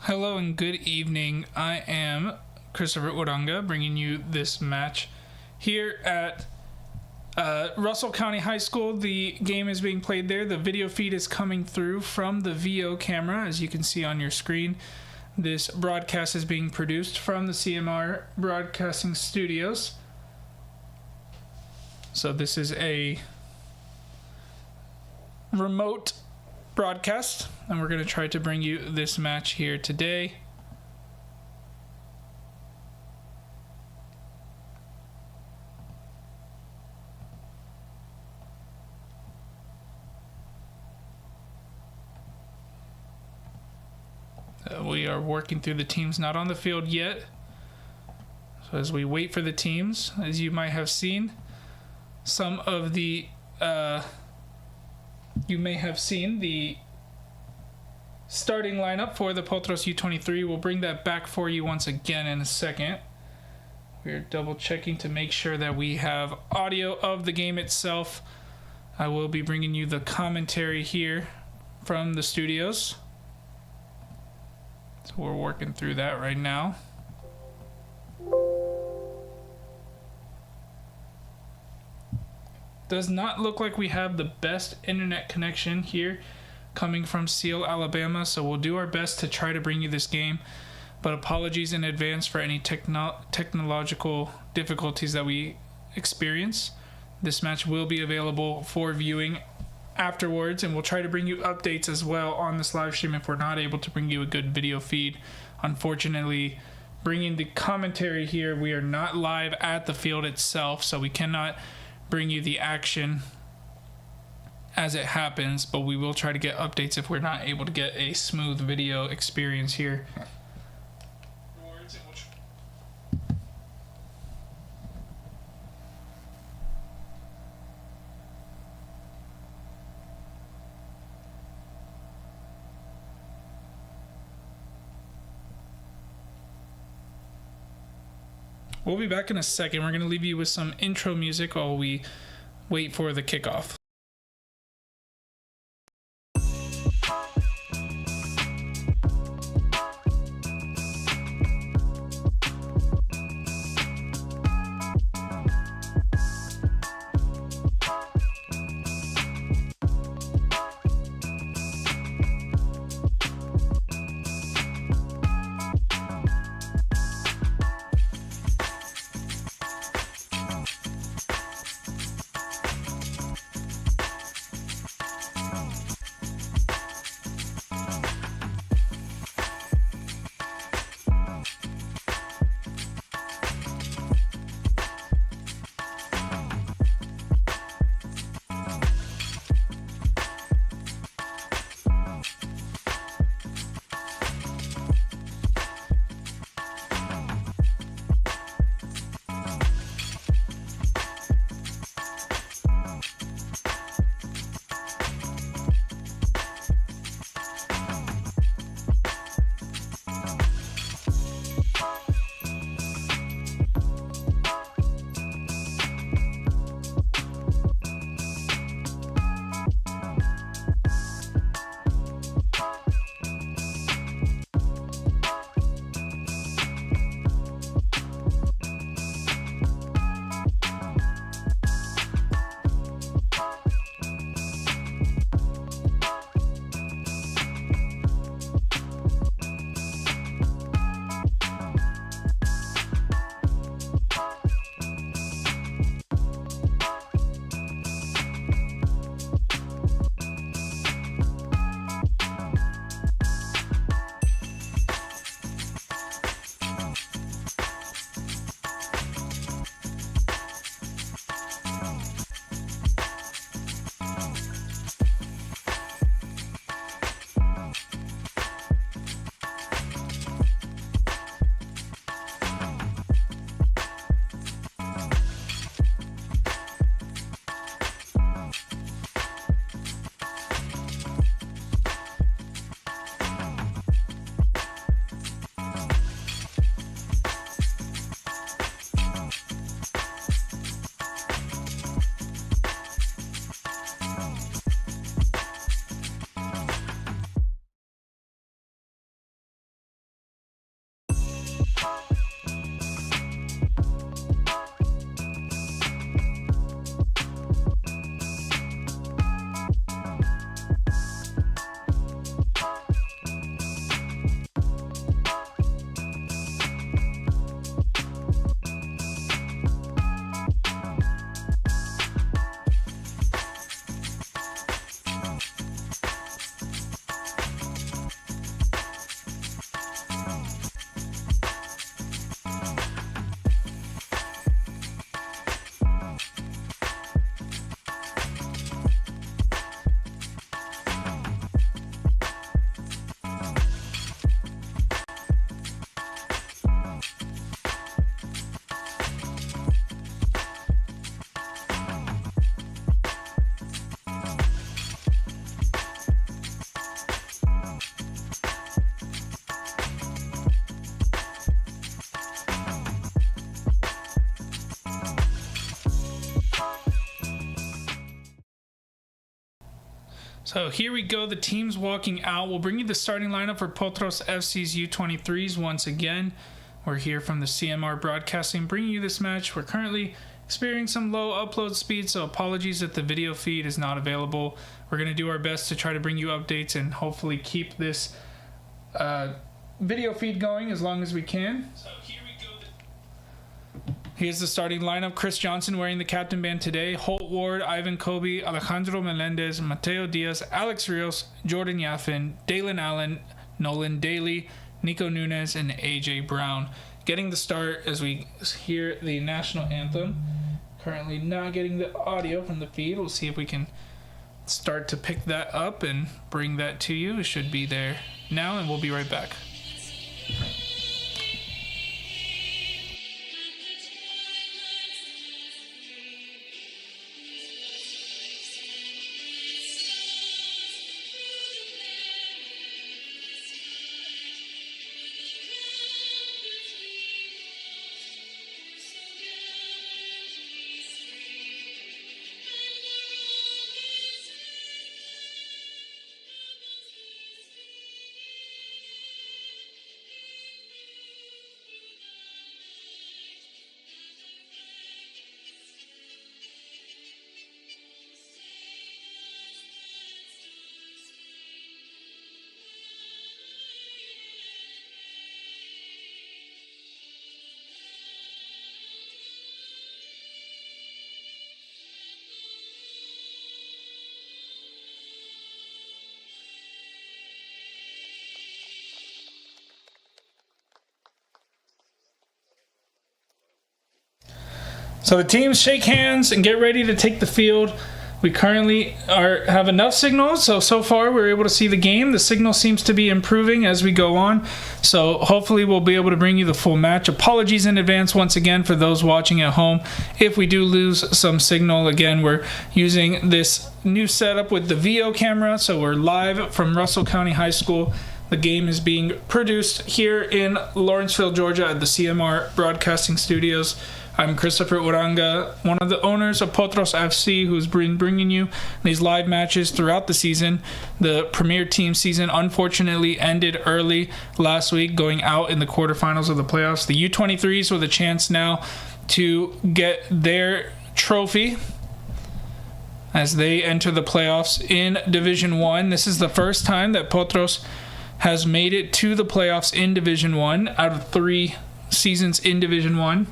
Hello and good evening. I am Christopher Uranga bringing you this match here at Russell County High School. The game is being played there. The video feed is coming through from the VO camera, as you can see on your screen. This broadcast is being produced from the CMR Broadcasting Studios. So this is a remote broadcast, and we're going to try to bring you this match here today. We are working through the teams not on the field yet. So as we wait for the teams, as you might have seen, some of the you may have seen the starting lineup for the Potros U23. We'll bring that back for you once again in a second. We're double checking to make sure that we have audio of the game itself. I will be bringing you the commentary here from the studios. So we're working through that right now. Does not look like we have the best internet connection here coming from Seale, Alabama, so we'll do our best to try to bring you this game, but apologies in advance for any technological difficulties that we experience. This match will be available for viewing afterwards, and we'll try to bring you updates as well on this live stream if we're not able to bring you a good video feed. Unfortunately, bringing the commentary here, we are not live at the field itself, so we cannot bring you the action as it happens, but we will try to get updates if we're not able to get a smooth video experience here. We'll be back in a second. We're going to leave you with some intro music while we wait for the kickoff. So here we go, the team's walking out. We'll bring you the starting lineup for Potros FC's U23s once again. We're here from the CMR Broadcasting, bringing you this match. We're currently experiencing some low upload speed, so apologies if the video feed is not available. We're going to do our best to try to bring you updates and hopefully keep this video feed going as long as we can. So here we go. Here's the starting lineup. Chris Johnson wearing the captain band today. Holt Ward, Ivan Kobe, Alejandro Melendez, Mateo Diaz, Alex Rios, Jordan Yaffin, Dalen Allen, Nolan Daly, Nico Nunez, and AJ Brown. Getting the start as we hear the national anthem. Currently not getting the audio from the feed. We'll see if we can start to pick that up and bring that to you. It should be there now, and we'll be right back. So the teams shake hands and get ready to take the field. We currently have enough signals, so far we're able to see the game. The signal seems to be improving as we go on, so hopefully we'll be able to bring you the full match. Apologies in advance once again for those watching at home. If we do lose some signal, again, we're using this new setup with the VO camera, so we're live from Russell County High School. The game is being produced here in Lawrenceville, Georgia at the CMR Broadcasting Studios. I'm Christopher Uranga, one of the owners of Potros FC, who's been bringing you these live matches throughout the season. The Premier Team season unfortunately ended early last week, going out in the quarterfinals of the playoffs. The U23s with a chance now to get their trophy as they enter the playoffs in Division 1. This is the first time that Potros has made it to the playoffs in Division 1 out of 3 seasons in Division 1.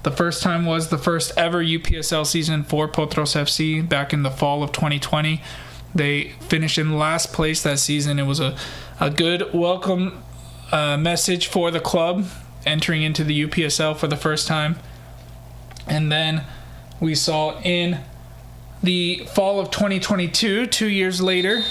The first time was the first ever UPSL season for Potros FC back in the fall of 2020. They finished in last place that season. It was a good welcome message for the club entering into the UPSL for the first time. And then we saw in the fall of 2022, 2 years later,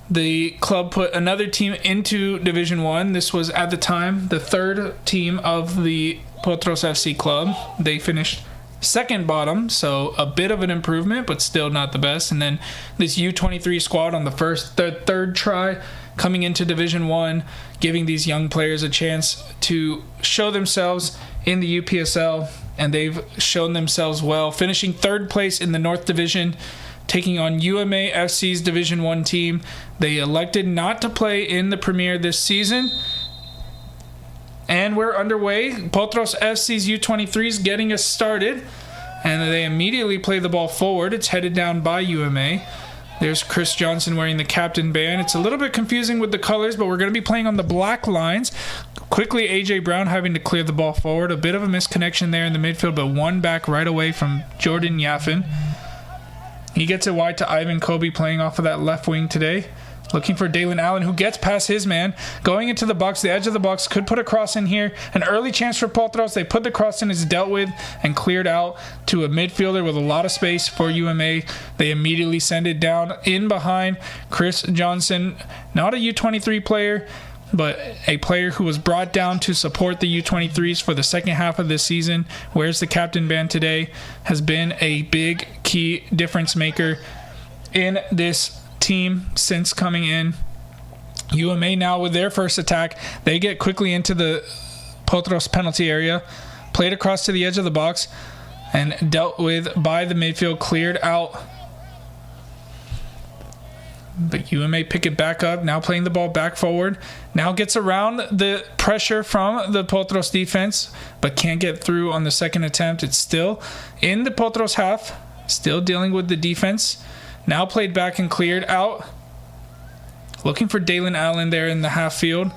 the club put another team into Division 1. This was, at the time, the third team of the Potros FC club. They finished second bottom, so a bit of an improvement, but still not the best. And then this U23 squad on the third try coming into Division 1, giving these young players a chance to show themselves in the UPSL, and they've shown themselves well, finishing third place in the North Division, taking on UMA FC's Division 1 team. They elected not to play in the Premier this season. And we're underway. Potros FC's U23s getting us started. And they immediately play the ball forward. It's headed down by UMA. There's Chris Johnson wearing the captain band. It's a little bit confusing with the colors, but we're going to be playing on the black lines. Quickly, AJ Brown having to clear the ball forward. A bit of a misconnection there in the midfield, but one back right away from Jordan Yaffin. He gets it wide to Ivan Kobe playing off of that left wing today. Looking for Dalen Allen, who gets past his man. Going into the box, the edge of the box, could put a cross in here. An early chance for Potros. They put the cross in, it's dealt with and cleared out to a midfielder with a lot of space for UMA. They immediately send it down in behind Chris Johnson. Not a U23 player, but a player who was brought down to support the U23s for the second half of this season. Wears the captain band today. Has been a big key difference maker in this team since coming in. UMA now with their first attack. They get quickly into the Potros penalty area. Played across to the edge of the box and dealt with by the midfield. Cleared out But UMA pick it back up, now playing the ball back forward. Now gets around the pressure from the Potros defense, but can't get through on the second attempt. It's still in the Potros half, still dealing with the defense. Now played back and cleared out. Looking for Dalen Allen there in the half field.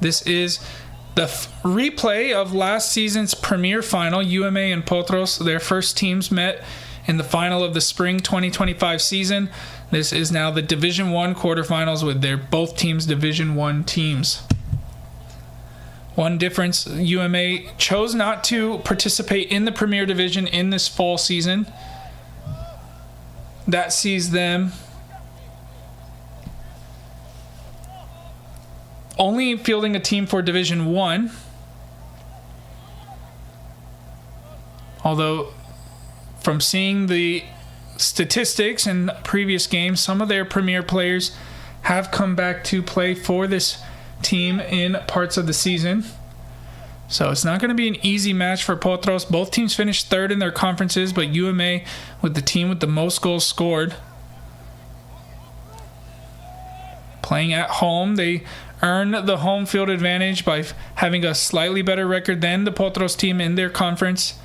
This is the replay of last season's premier final. UMA and Potros, their first teams met in the final of the spring 2025 season. This is now the Division I quarterfinals with both teams Division I teams. One difference, UMA chose not to participate in the Premier Division in this fall season. That sees them only fielding a team for Division I. Although, from seeing the statistics in previous games, some of their premier players have come back to play for this team in parts of the season. So it's not going to be an easy match for Potros. Both teams finished third in their conferences, but UMA with the team with the most goals scored. Playing at home, they earn the home field advantage by having a slightly better record than the Potros team in their conference.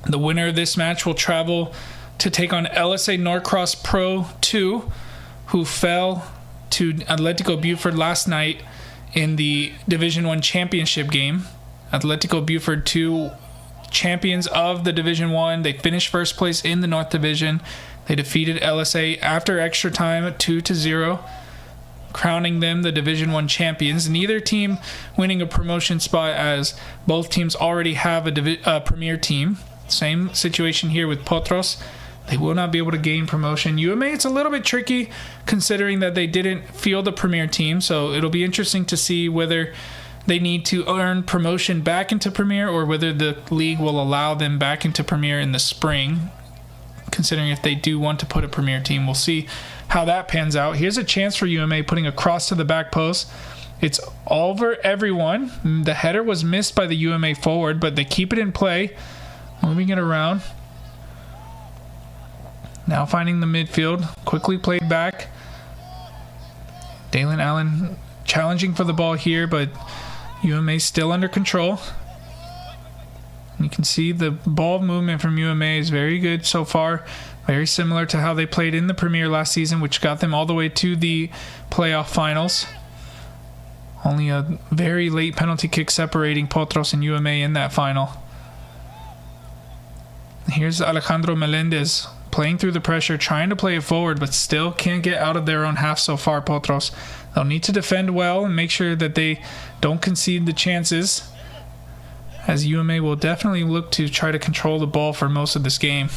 The winner of this match will travel to take on LSA Norcross Pro 2, who fell to Atletico Buford last night in the Division I championship game. Atletico Buford 2, champions of the Division I. They finished first place in the North Division. They defeated LSA after extra time 2-0, crowning them the Division I champions. Neither team winning a promotion spot, as both teams already have a premier team. Same situation here with Potros. They will not be able to gain promotion. UMA, it's a little bit tricky considering that they didn't field a premier team, so it'll be interesting to see whether they need to earn promotion back into premier or whether the league will allow them back into premier in the spring. Considering if they do want to put a premier team, we'll see how that pans out. Here's a chance for UMA, putting a cross to the back post. It's over everyone. The header was missed by the UMA forward, but they keep it in play, moving it around. Now finding the midfield, quickly played back. Dalen Allen challenging for the ball here, but UMA still under control. You can see the ball movement from UMA is very good so far. Very similar to how they played in the Premier last season, which got them all the way to the playoff finals. Only a very late penalty kick separating Potros and UMA in that final. Here's Alejandro Melendez playing through the pressure, trying to play it forward, but still can't get out of their own half so far, Potros. They'll need to defend well and make sure that they don't concede the chances, as UMA will definitely look to try to control the ball for most of this game.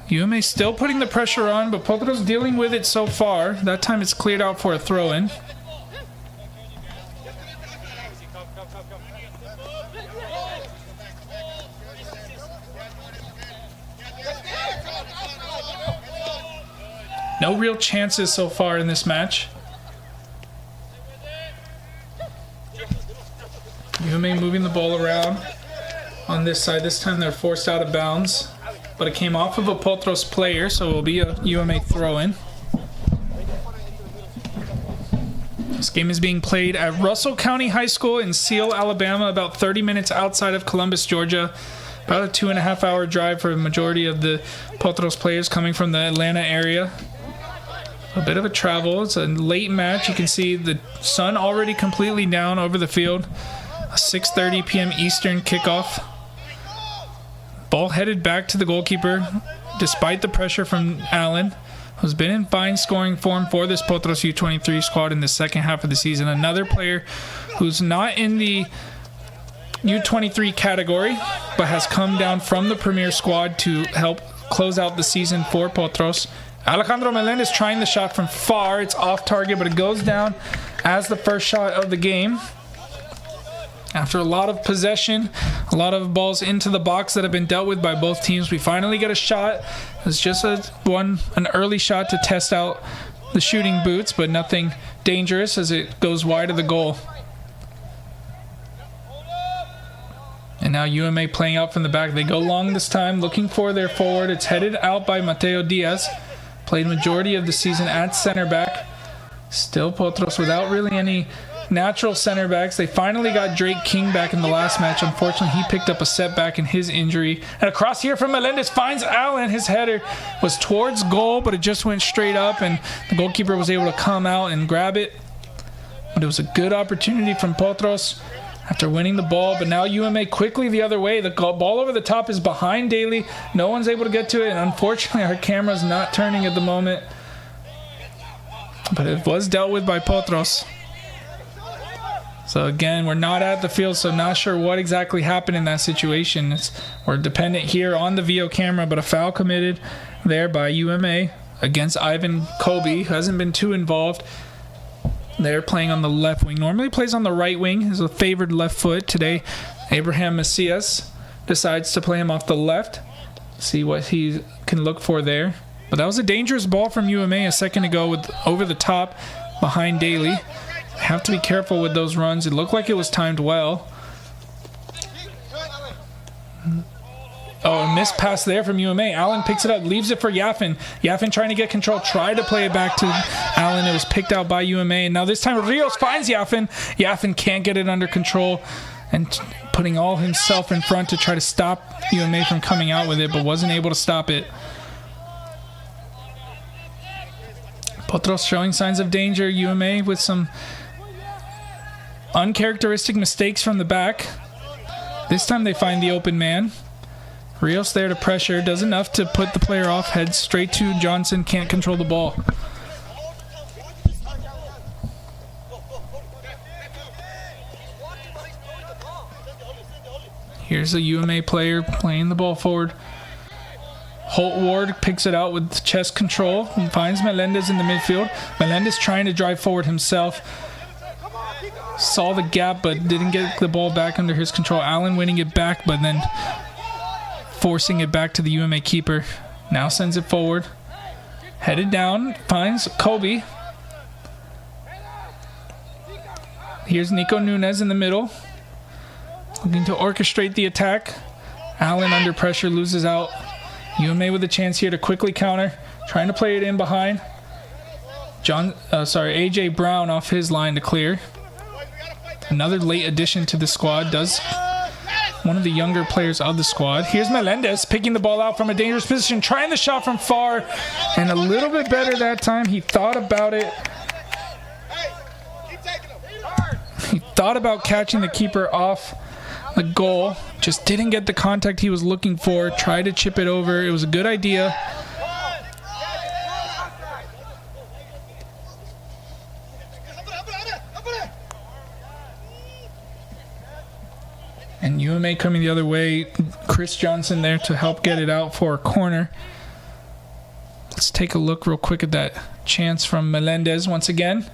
UMA still putting the pressure on, but Potros dealing with it so far. That time it's cleared out for a throw-in. No real chances so far in this match. UMA moving the ball around on this side. This time they're forced out of bounds, but it came off of a Potros player, so it will be a UMA throw-in. This game is being played at Russell County High School in Seale, Alabama, about 30 minutes outside of Columbus, Georgia. About a 2.5-hour drive for a majority of the Potros players coming from the Atlanta area. A bit of a travel. It's a late match. You can see the sun already completely down over the field. A 6:30 p.m. Eastern kickoff. Ball headed back to the goalkeeper despite the pressure from Allen. who's been in fine scoring form for this Potros U23 squad in the second half of the season. Another player who's not in the U23 category, but has come down from the Premier squad to help close out the season for Potros. Alejandro Melendez trying the shot from far. It's off target, but it goes down as the first shot of the game. After a lot of possession, a lot of balls into the box that have been dealt with by both teams, we finally get a shot. It's just an early shot to test out the shooting boots, but nothing dangerous as it goes wide of the goal. And now UMA playing out from the back. They go long this time, looking for their forward. It's headed out by Mateo Diaz. Played majority of the season at center back. Still Potros without really any natural center backs. They finally got Drake King back in the last match. Unfortunately, he picked up a setback in his injury. And across here from Melendez finds Allen. His header was towards goal, but it just went straight up, and the goalkeeper was able to come out and grab it. But it was a good opportunity from Potros after winning the ball. But now UMA quickly the other way. The ball over the top is behind Daly. No one's able to get to it, and unfortunately our camera's not turning at the moment. But it was dealt with by Potros. So again, we're not at the field, so not sure what exactly happened in that situation. We're dependent here on the VO camera, but a foul committed there by UMA against Ivan Kobe, who hasn't been too involved. They're playing on the left wing. Normally plays on the right wing. He's a favored left foot. Today, Abraham Macias decides to play him off the left. See what he can look for there. But that was a dangerous ball from UMA a second ago with over the top behind Daly. Have to be careful with those runs. It looked like it was timed well. Oh, a missed pass there from UMA. Allen picks it up, leaves it for Yaffin. Yaffin trying to get control, tried to play it back to Allen. It was picked out by UMA. And now this time Rios finds Yaffin. Yaffin can't get it under control and putting all himself in front to try to stop UMA from coming out with it, but wasn't able to stop it. Potros showing signs of danger. UMA with some uncharacteristic mistakes from the back. This time they find the open man. Rios there to pressure. Does enough to put the player off. Heads straight to Johnson. Can't control the ball. Here's a UMA player playing the ball forward. Holt Ward picks it out with chest control and finds Melendez in the midfield. Melendez trying to drive forward himself. Saw the gap but didn't get the ball back under his control. Allen winning it back but then forcing it back to the UMA keeper. Now sends it forward. Headed down. Finds Kobe. Here's Nico Nunez in the middle. Looking to orchestrate the attack. Allen under pressure loses out. UMA with a chance here to quickly counter. Trying to play it in behind. AJ Brown off his line to clear. Another late addition to the squad. Does one of the younger players of the squad. Here's Melendez picking the ball out from a dangerous position. Trying the shot from far. And a little bit better that time. He thought about it. He thought about catching the keeper off the goal. Just didn't get the contact he was looking for. Tried to chip it over. It was a good idea. And UMA coming the other way. Chris Johnson there to help get it out for a corner. Let's take a look real quick at that chance from Melendez once again.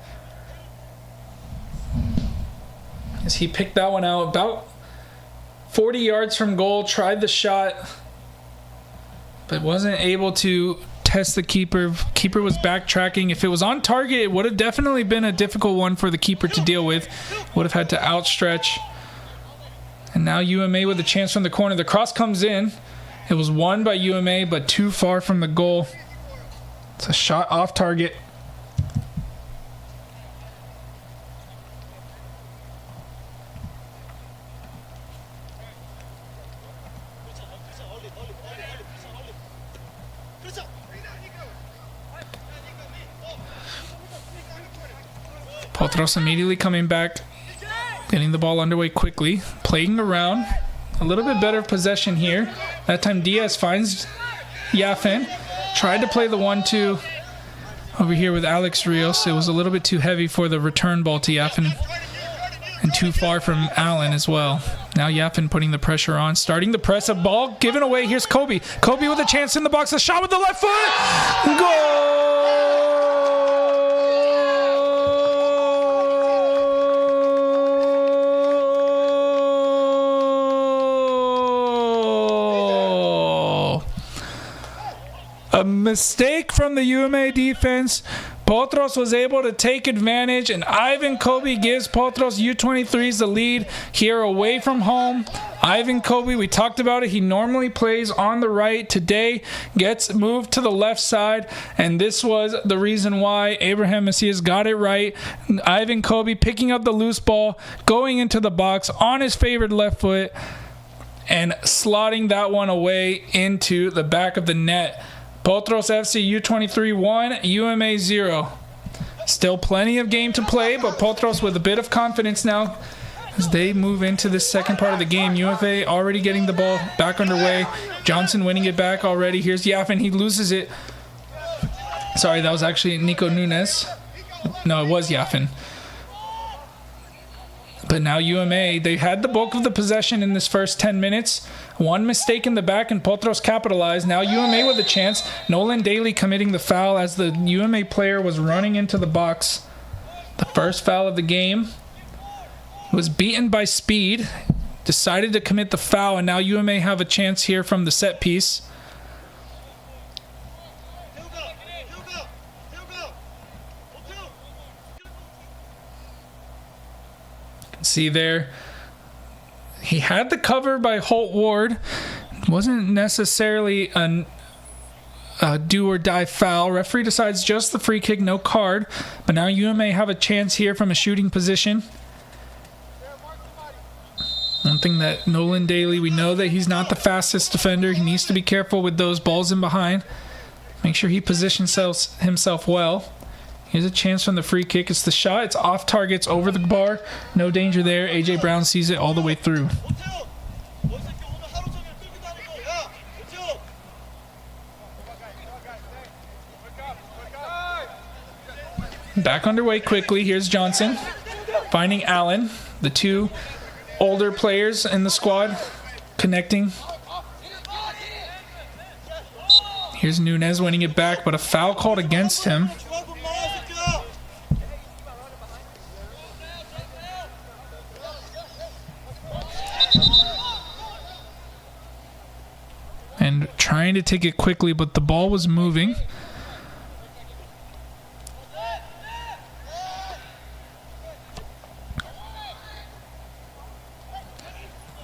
As he picked that one out about 40 yards from goal, tried the shot, but wasn't able to test the keeper. Keeper was backtracking. If it was on target, it would have definitely been a difficult one for the keeper to deal with. Would have had to outstretch. And now UMA with a chance from the corner. The cross comes in. It was won by UMA, but too far from the goal. It's a shot off target. Potros immediately coming back, getting the ball underway quickly, playing around. A little bit better possession here. That time Diaz finds Yaffin. Tried to play the 1-2 over here with Alex Rios. It was a little bit too heavy for the return ball to Yaffin and too far from Allen as well. Now Yaffin putting the pressure on, starting the press, a ball given away. Here's Kobe. Kobe with a chance in the box, a shot with the left foot. Goal! A mistake from the UMA defense. Potros was able to take advantage, and Ivan Kobe gives Potros U23s the lead here away from home. Ivan Kobe, we talked about it, he normally plays on the right. Today gets moved to the left side, and this was the reason why Abraham Macias got it right. Ivan Kobe picking up the loose ball, going into the box on his favored left foot, and slotting that one away into the back of the net. Potros FC U23 1, UMA 0. Still plenty of game to play, but Potros with a bit of confidence now as they move into the second part of the game. UFA already getting the ball back underway. Johnson winning it back already. Here's Yaffin. He loses it. Sorry, that was actually Nico Nunes. No, it was Yaffin. But now UMA, they had the bulk of the possession in this first 10 minutes. One mistake in the back and Potros capitalized. Now UMA with a chance. Nolan Daly committing the foul as the UMA player was running into the box. The first foul of the game. Was beaten by speed. Decided to commit the foul, and now UMA have a chance here from the set piece. See there, he had the cover by Holt Ward. Wasn't necessarily a do or die foul. Referee decides just the free kick, no card. But now UMA have a chance here from a shooting position. One thing that Nolan Daly, we know that he's not the fastest defender. He needs to be careful with those balls in behind. Make sure he positions himself well. Here's a chance from the free kick. It's the shot. It's off targets over the bar. No danger there. AJ Brown sees it all the way through. Back underway quickly. Here's Johnson finding Allen. The two older players in the squad connecting. Here's Nunes winning it back, but a foul called against him. And trying to take it quickly, but the ball was moving.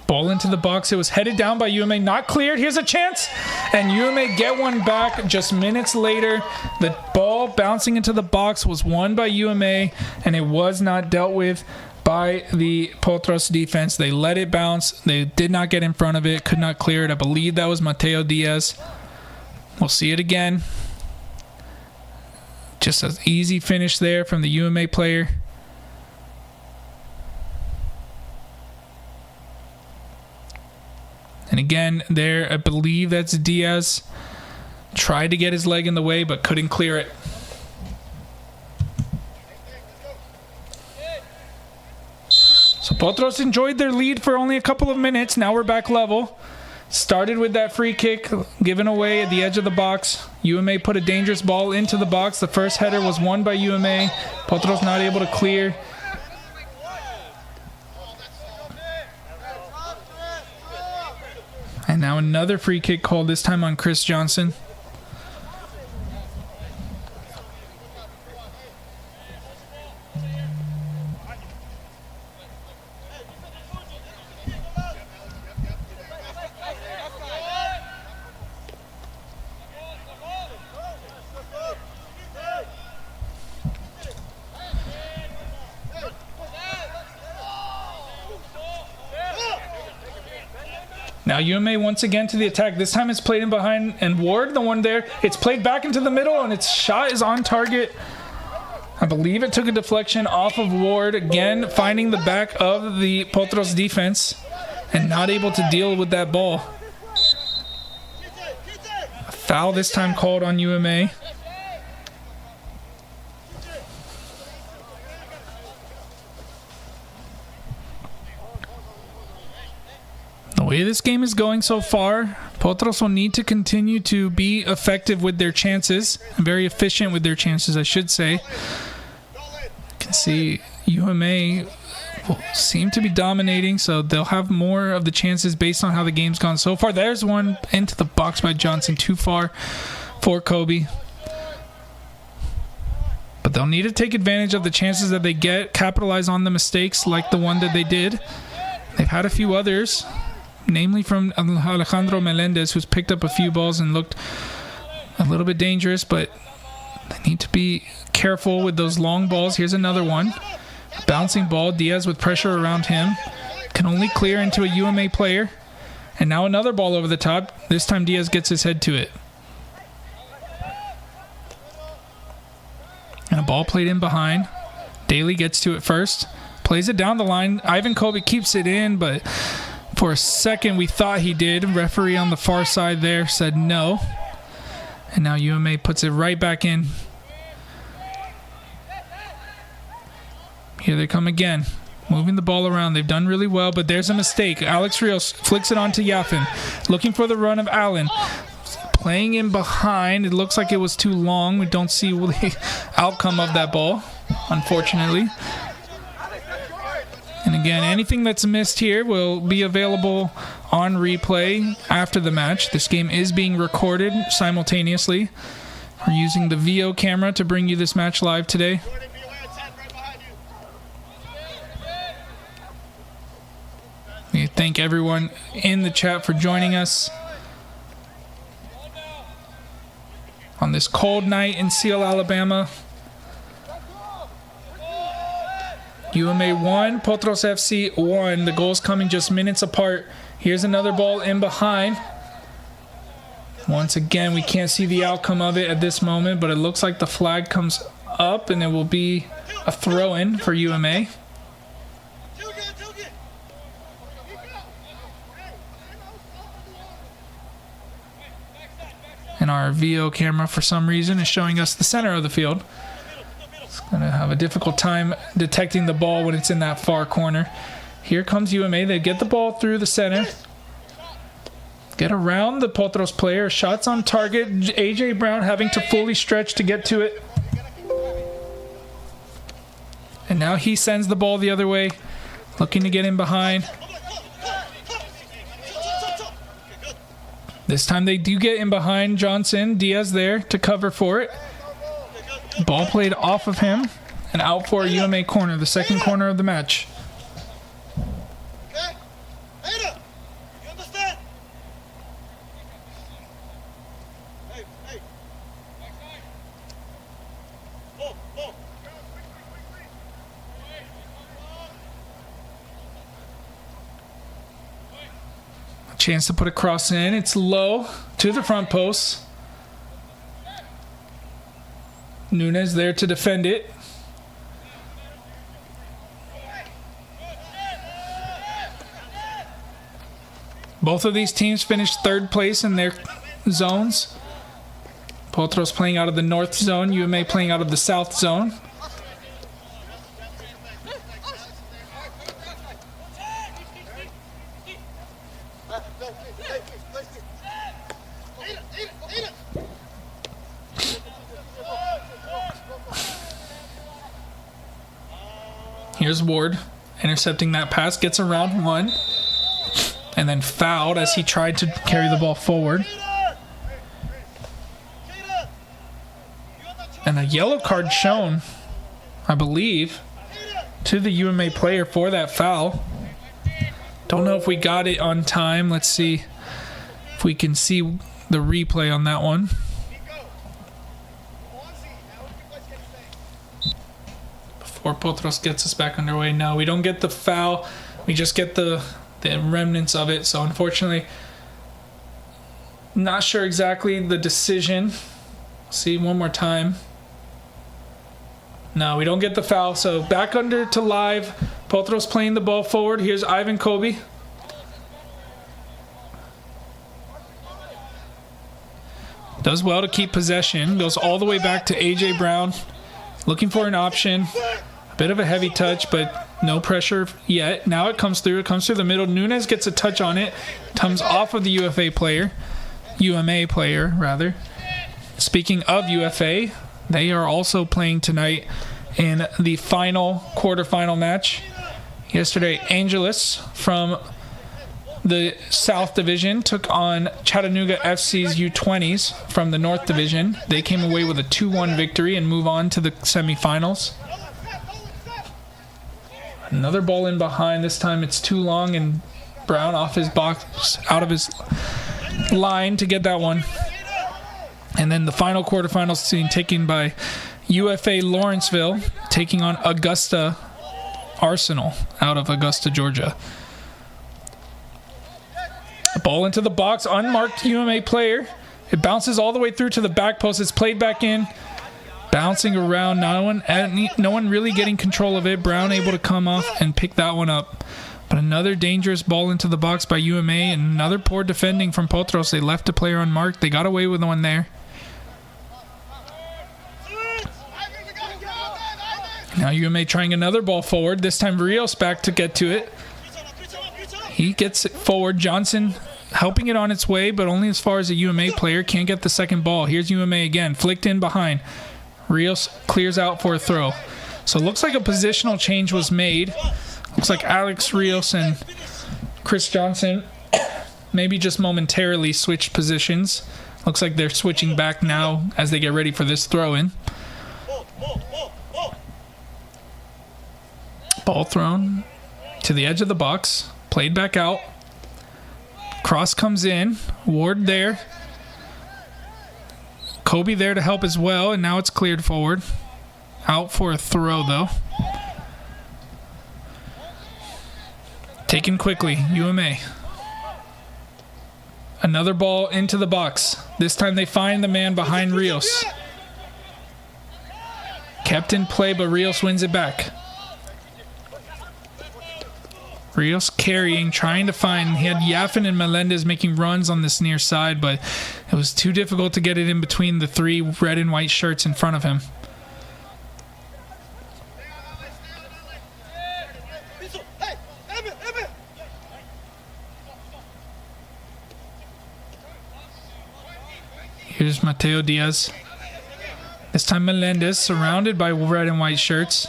Ball into the box. It was headed down by UMA. Not cleared. Here's a chance. And UMA get one back just minutes later. The ball bouncing into the box was won by UMA, and it was not dealt with by the Potros defense. They let it bounce. They did not get in front of it. Could not clear it. I believe that was Mateo Diaz. We'll see it again. Just an easy finish there from the UMA player. And again, there, I believe that's Diaz. Tried to get his leg in the way, but couldn't clear it. So Potros enjoyed their lead for only a couple of minutes. Now we're back level. Started with that free kick given away at the edge of the box. UMA put a dangerous ball into the box. The first header was won by UMA. Potros not able to clear. And now another free kick called, this time on Chris Johnson. Now UMA once again to the attack. This time it's played in behind, and Ward, the one there, it's played back into the middle, and its shot is on target. I believe it took a deflection off of Ward, again finding the back of the Potros defense and not able to deal with that ball. A foul this time called on UMA. way this game is going so far, Potros will need to continue to be effective with their chances, very efficient with their chances, I should say. You can see UMA will seem to be dominating, so they'll have more of the chances based on how the game's gone so far. There's one into the box by Johnson, too far for Kobe. But they'll need to take advantage of the chances that they get, capitalize on the mistakes like the one that they did. They've had a few others, namely from Alejandro Melendez, who's picked up a few balls and looked a little bit dangerous, but they need to be careful with those long balls. Here's another one. Bouncing ball, Diaz with pressure around him. Can only clear into a UMA player. And now another ball over the top. This time Diaz gets his head to it. And a ball played in behind. Daly gets to it first. Plays it down the line. Ivan Kobe keeps it in, but for a second we thought he did. Referee on the far side there said no. And now UMA puts it right back in. Here they come again. Moving the ball around. They've done really well, but there's a mistake. Alex Rios flicks it on to Yafin. Looking for the run of Allen. Playing in behind. It looks like it was too long. We don't see the outcome of that ball, unfortunately. And again, anything that's missed here will be available on replay after the match. This game is being recorded simultaneously. We're using the VO camera to bring you this match live today. We thank everyone in the chat for joining us on this cold night in Seale, Alabama. UMA 1, Potros FC 1. The goals coming just minutes apart. Here's another ball in behind. Once again, we can't see the outcome of it at this moment, but it looks like the flag comes up and it will be a throw-in for UMA. And our VO camera, for some reason, is showing us the center of the field. It's going to have a difficult time detecting the ball when it's in that far corner. Here comes UMA. They get the ball through the center. Get around the Potros player. Shots on target. AJ Brown having to fully stretch to get to it. And now he sends the ball the other way, looking to get in behind. This time they do get in behind Johnson. Diaz there to cover for it. Ball played off of him and out for a UMA corner, the second corner of the match. Chance to put a cross in. It's low to the front post. Nunez there to defend it. Both of these teams finished third place in their zones. Potros playing out of the north zone, UMA playing out of the south zone. Here's Ward intercepting that pass, gets around one, and then fouled as he tried to carry the ball forward. And a yellow card shown, I believe, to the UMA player for that foul. Don't know if we got it on time. Let's see if we can see the replay on that one. Before Potros gets us back underway. No, we don't get the foul. We just get the remnants of it. So unfortunately, not sure exactly the decision. See one more time. No, we don't get the foul. So back under to live. Potros playing the ball forward. Here's Ivan Kobe. Does well to keep possession. Goes all the way back to AJ Brown. Looking for an option. Bit of a heavy touch, but no pressure yet. Now it comes through. It comes through the middle. Nunes gets a touch on it. Comes off of the UMA player, rather. Speaking of UFA, they are also playing tonight in the quarterfinal match. Yesterday, Angeles from the South Division took on Chattanooga FC's U20s from the North Division. They came away with a 2-1 victory and move on to the semifinals. Another ball in behind. This time it's too long, and Brown off his box, out of his line to get that one. And then the final quarterfinals scene taken by UFA Lawrenceville taking on Augusta Arsenal out of Augusta, Georgia. Ball into the box, unmarked UMA player. It bounces all the way through to the back post. It's played back in. Bouncing around, no one really getting control of it. Brown able to come off and pick that one up. But another dangerous ball into the box by UMA, and another poor defending from Potros. They left a player unmarked. They got away with one there. Now UMA trying another ball forward. This time Rios back to get to it. He gets it forward. Johnson helping it on its way, but only as far as a UMA player. Can't get the second ball. Here's UMA again. Flicked in behind. Rios clears out for a throw. So it looks like a positional change was made. Looks like Alex Rios and Chris Johnson maybe just momentarily switched positions. Looks like they're switching back now as they get ready for this throw-in. Ball thrown to the edge of the box. Played back out. Cross comes in. Ward there. Kobe there to help as well, and now it's cleared forward. Out for a throw, though. Taken quickly, UMA. Another ball into the box. This time they find the man behind Rios. Kept in play, but Rios wins it back. Rios carrying, trying to find. He had Yaffin and Melendez making runs on this near side, but it was too difficult to get it in between the three red and white shirts in front of him. Here's Mateo Diaz. This time Melendez surrounded by red and white shirts.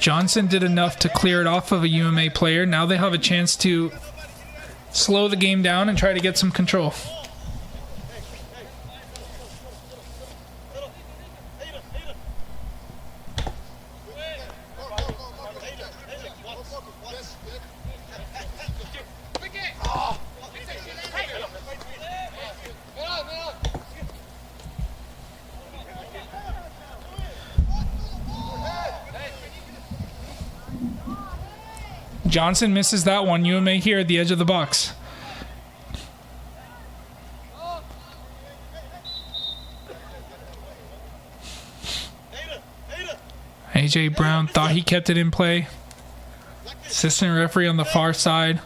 Johnson did enough to clear it off of a UMA player. Now they have a chance to slow the game down and try to get some control. Johnson misses that one. UMA here at the edge of the box. AJ Brown thought he kept it in play. Assistant referee on the far side.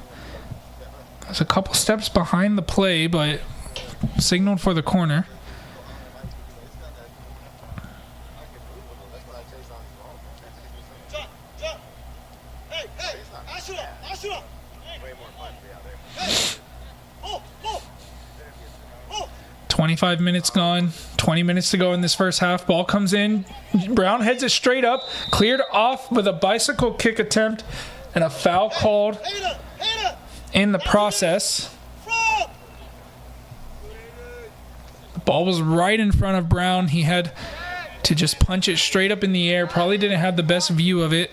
There's a couple steps behind the play, but signaled for the corner. .5 minutes gone, 20 minutes to go in this first half. Ball comes in. Brown heads it straight up, cleared off with a bicycle kick attempt and a foul called in the process. The ball was right in front of Brown. He had to just punch it straight up in the air. Probably didn't have the best view of it,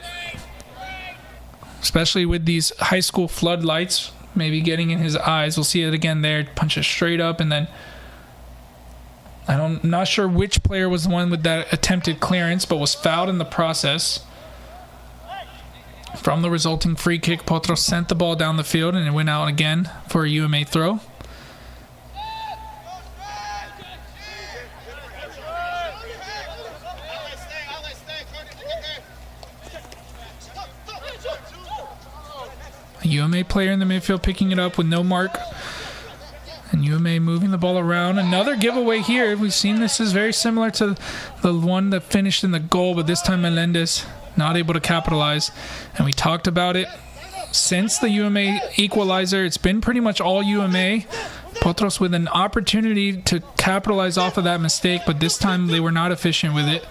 especially with these high school floodlights maybe getting in his eyes. We'll see it again there. Punch it straight up, and then I'm not sure which player was the one with that attempted clearance, but was fouled in the process. From the resulting free kick, Potros sent the ball down the field, and it went out again for a UMA throw. A UMA player in the midfield picking it up with no mark. And UMA moving the ball around. Another giveaway here. We've seen this is very similar to the one that finished in the goal, but this time Melendez not able to capitalize. And we talked about it since the UMA equalizer. It's been pretty much all UMA. Potros with an opportunity to capitalize off of that mistake, but this time they were not efficient with it.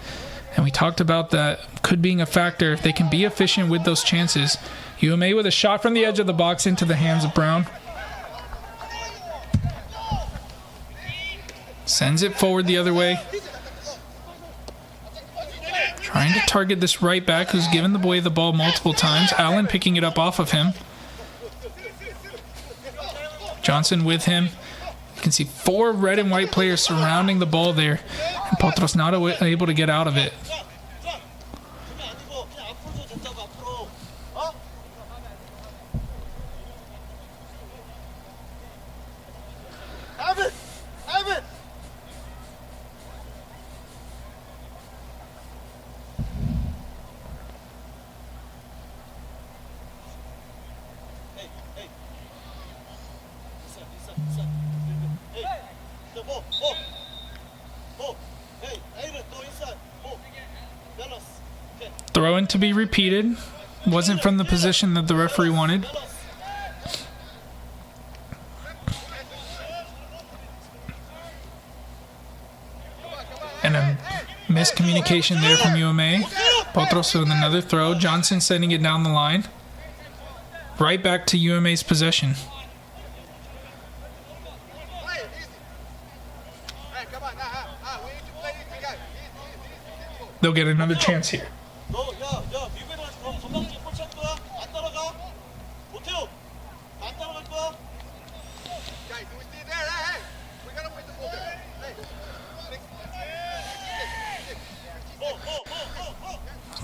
And we talked about that could being a factor if they can be efficient with those chances. UMA with a shot from the edge of the box into the hands of Brown. Sends it forward the other way. Trying to target this right back who's given away the ball multiple times. Allen picking it up off of him. Johnson with him. You can see 4 red and white players surrounding the ball there. And Potros not able to get out of it. Throw-in to be repeated. Wasn't from the position that the referee wanted. And a miscommunication there from UMA. Potros with another throw. Johnson sending it down the line. Right back to UMA's possession. They'll get another chance here.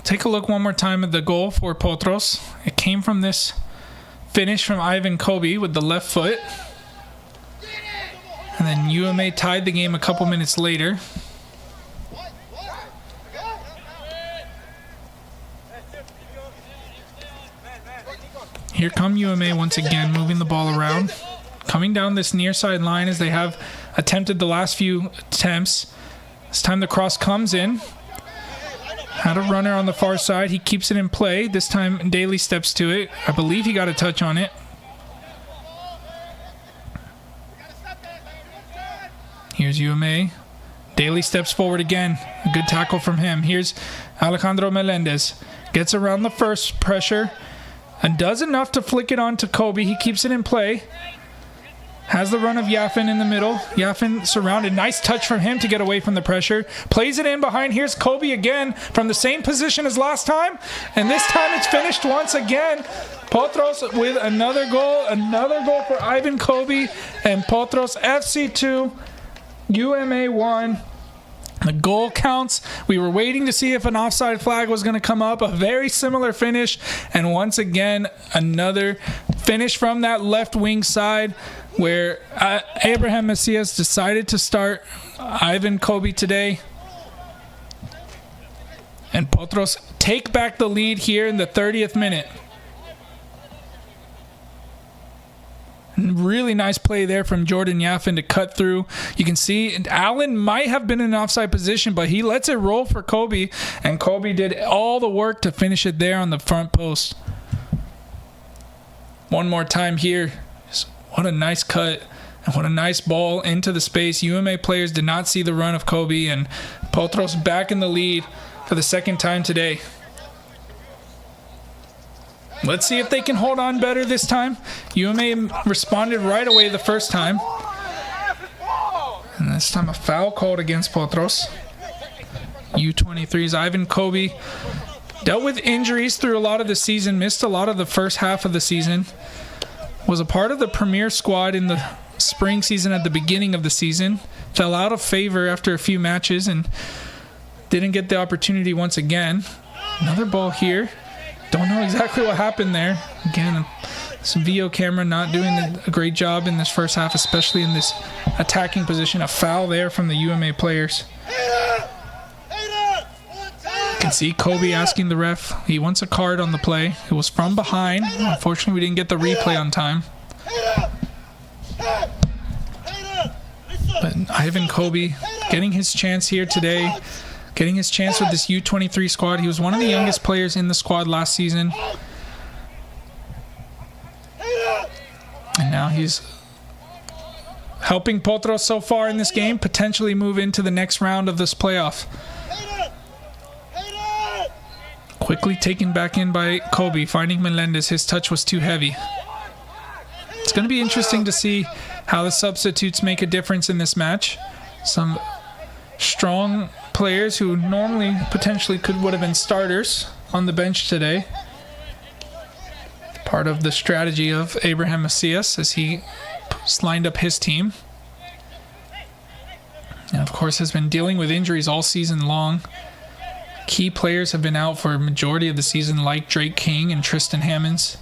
Take a look one more time at the goal for Potros. It came from this finish from Ivan Kobe with the left foot. And then UMA tied the game a couple minutes later. Here come UMA once again, moving the ball around. Coming down this near side line as they have attempted the last few attempts. This time the cross comes in. Had a runner on the far side. He keeps it in play. This time Daly steps to it. I believe he got a touch on it. Here's UMA. Daly steps forward again. A good tackle from him. Here's Alejandro Melendez. Gets around the first pressure and does enough to flick it on to Kobe. He keeps it in play. Has the run of Yaffin in the middle. Yaffin surrounded. Nice touch from him to get away from the pressure. Plays it in behind. Here's Kobe again from the same position as last time. And this time it's finished once again. Potros with another goal. Another goal for Ivan Kobe. And Potros FC 2, UMA 1. The goal counts. We were waiting to see if an offside flag was going to come up. A very similar finish. And once again, another finish from that left wing side where Abraham Macias decided to start Ivan Kobe today. And Potros take back the lead here in the 30th minute. Really nice play there from Jordan Yaffin to cut through. You can see Allen might have been in an offside position, but he lets it roll for Kobe, and Kobe did all the work to finish it there on the front post. One more time here. What a nice cut and what a nice ball into the space. UMA players did not see the run of Kobe, and Potros back in the lead for the second time today. Let's see if they can hold on better this time. UMA responded right away the first time. And this time a foul called against Potros. U23's Ivan Kobe dealt with injuries through a lot of the season, missed a lot of the first half of the season. Was a part of the premier squad in the spring season at the beginning of the season. Fell out of favor after a few matches and didn't get the opportunity once again. Another ball here. Don't know exactly what happened there. Again, some VO camera not doing a great job in this first half, especially in this attacking position. A foul there from the UMA players. You can see Kobe asking the ref. He wants a card on the play. It was from behind. Unfortunately, we didn't get the replay on time. But Ivan Kobe getting his chance here today, getting his chance with this U23 squad. He was one of the youngest players in the squad last season. And now he's helping Potros so far in this game potentially move into the next round of this playoff. Quickly taken back in by Kobe, finding Melendez. His touch was too heavy. It's going to be interesting to see how the substitutes make a difference in this match. Some strong players who normally potentially would have been starters on the bench today. Part of the strategy of Abraham Macias as he lined up his team. And of course has been dealing with injuries all season long. Key players have been out for a majority of the season, like Drake King and Tristan Hammonds.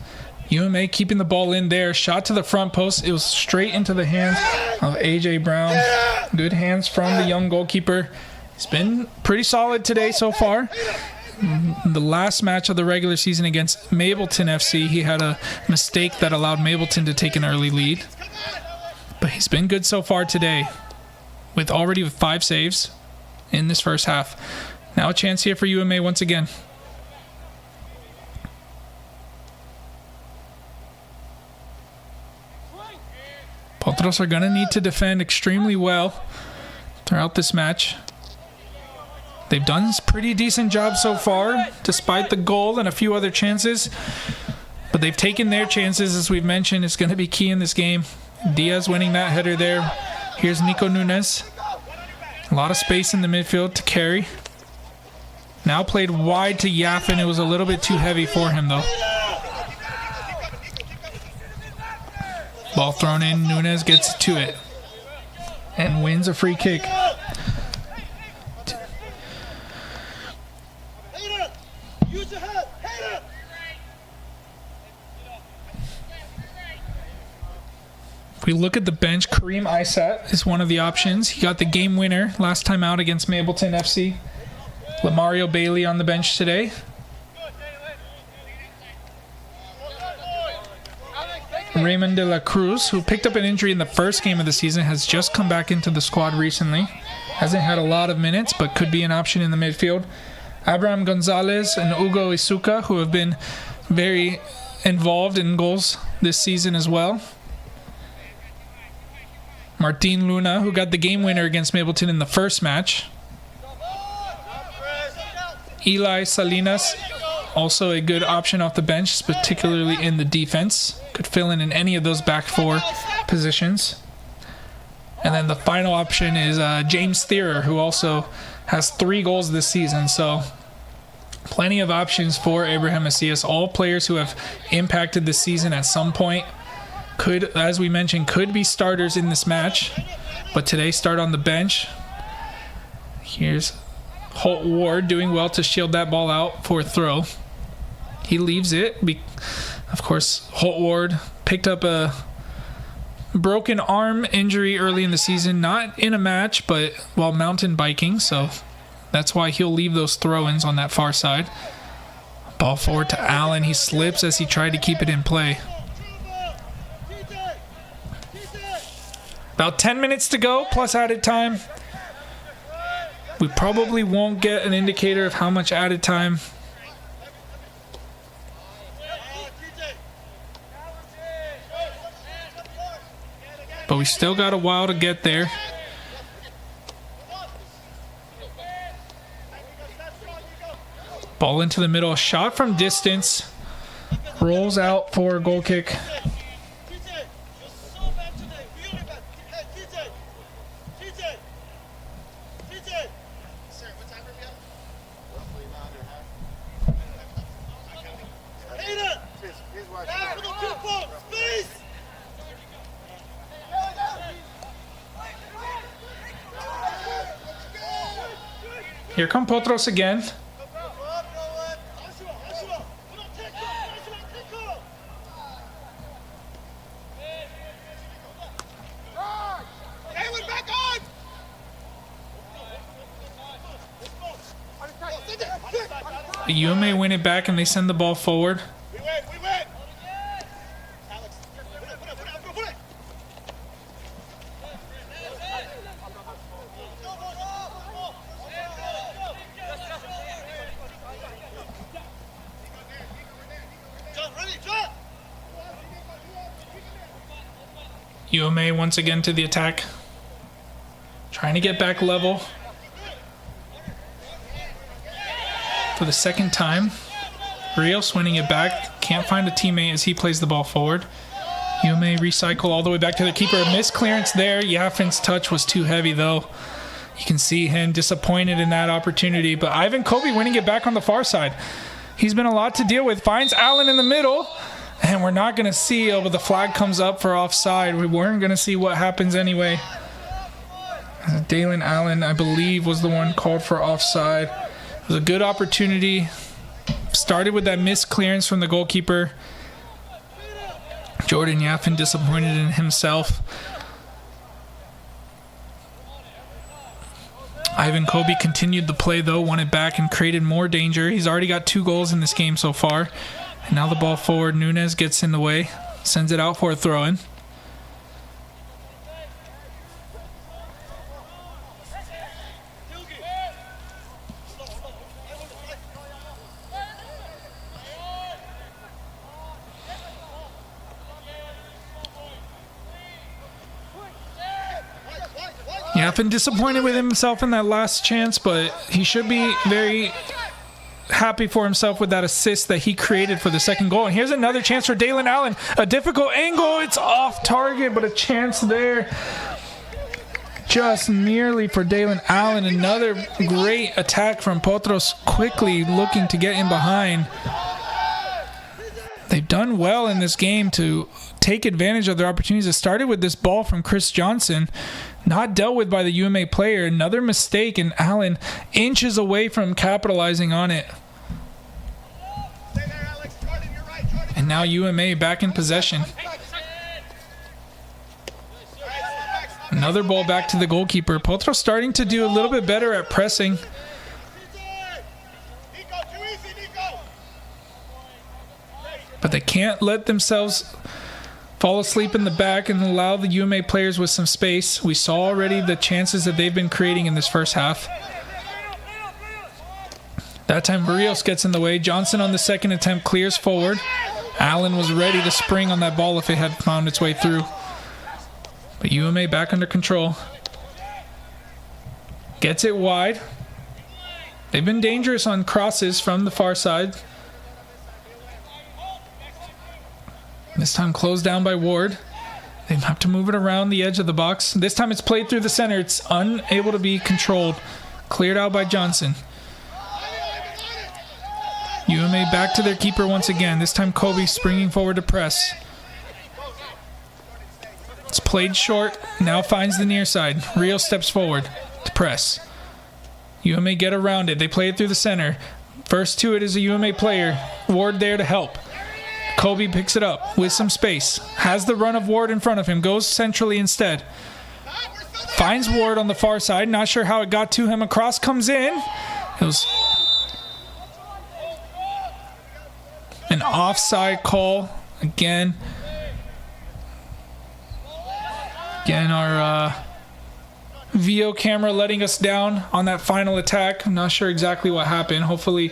UMA keeping the ball in there. Shot to the front post. It was straight into the hands of AJ Brown. Good hands from the young goalkeeper. He's been pretty solid today so far. The last match of the regular season against Mableton FC, he had a mistake that allowed Mableton to take an early lead. But he's been good so far today, with already 5 saves in this first half. Now a chance here for UMA once again. Potros are going to need to defend extremely well throughout this match. They've done a pretty decent job so far, despite the goal and a few other chances. But they've taken their chances, as we've mentioned. It's going to be key in this game. Diaz winning that header there. Here's Nico Nunes. A lot of space in the midfield to carry. Now played wide to Yaffin. It was a little bit too heavy for him, though. Ball thrown in. Nunes gets to it and wins a free kick. If we look at the bench, Kareem Isat is one of the options. He got the game winner last time out against Mableton FC. Lamario Bailey on the bench today. Raymond de la Cruz, who picked up an injury in the first game of the season, has just come back into the squad recently. Hasn't had a lot of minutes, but could be an option in the midfield. Abraham Gonzalez and Hugo Isuka, who have been very involved in goals this season as well. Martin Luna, who got the game winner against Mableton in the first match. Eli Salinas, also a good option off the bench, particularly in the defense. Could fill in any of those back 4 positions. And then the final option is James Thierer, who also has 3 goals this season. So plenty of options for Abraham Macias. All players who have impacted this season at some point. Could, as we mentioned, could be starters in this match. But today start on the bench. Here's Holt Ward doing well to shield that ball out for a throw. He leaves it. Of course, Holt Ward picked up a broken arm injury early in the season. Not in a match, but while mountain biking. So that's why he'll leave those throw-ins on that far side. Ball forward to Allen. He slips as he tried to keep it in play. About 10 minutes to go, plus added time. We probably won't get an indicator of how much added time. But we still got a while to get there. Ball into the middle. Shot from distance. Rolls out for a goal kick. Here come Potros again. The UMA win it back and they send the ball forward. UMA once again to the attack. Trying to get back level. For the second time. Rios winning it back. Can't find a teammate as he plays the ball forward. UMA recycle all the way back to the keeper. A missed clearance there. Yaffin's touch was too heavy though. You can see him disappointed in that opportunity. But Ivan Kobe winning it back on the far side. He's been a lot to deal with. Finds Allen in the middle. And we're not going to see, but the flag comes up for offside. We weren't going to see what happens anyway. Dalen Allen, I believe, was the one called for offside. It was a good opportunity. Started with that missed clearance from the goalkeeper. Jordan Yaffin disappointed in himself. Ivan Kobe continued the play though, won it back and created more danger. He's already got 2 goals in this game so far. And now the ball forward. Nunez gets in the way, sends it out for a throw-in. Yaffin disappointed with himself in that last chance, but he should be very happy for himself with that assist that he created for the second goal. And here's another chance for Dalen Allen. A difficult angle. It's off target, but a chance there. Just merely for Dalen Allen. Another great attack from Potros, quickly looking to get in behind. They've done well in this game to take advantage of their opportunities. It started with this ball from Chris Johnson, not dealt with by the UMA player. Another mistake, and Allen inches away from capitalizing on it. And now UMA back in possession. Another ball back to the goalkeeper. Potros starting to do a little bit better at pressing. But they can't let themselves fall asleep in the back and allow the UMA players with some space. We saw already the chances that they've been creating in this first half. That time Rios gets in the way. Johnson on the second attempt clears forward. Allen was ready to spring on that ball if it had found its way through. But UMA back under control. Gets it wide. They've been dangerous on crosses from the far side. This time closed down by Ward. They have to move it around the edge of the box. This time it's played through the center. It's unable to be controlled. Cleared out by Johnson. UMA back to their keeper once again. This time Kobe springing forward to press. It's played short. Now finds the near side. Rio steps forward to press. UMA get around it. They play it through the center. First to it is a UMA player. Ward there to help. Kobe picks it up with some space. Has the run of Ward in front of him. Goes centrally instead. Finds Ward on the far side. Not sure how it got to him. A cross comes in. It was an offside call. Again, our VO camera letting us down on that final attack. I'm not sure exactly what happened. Hopefully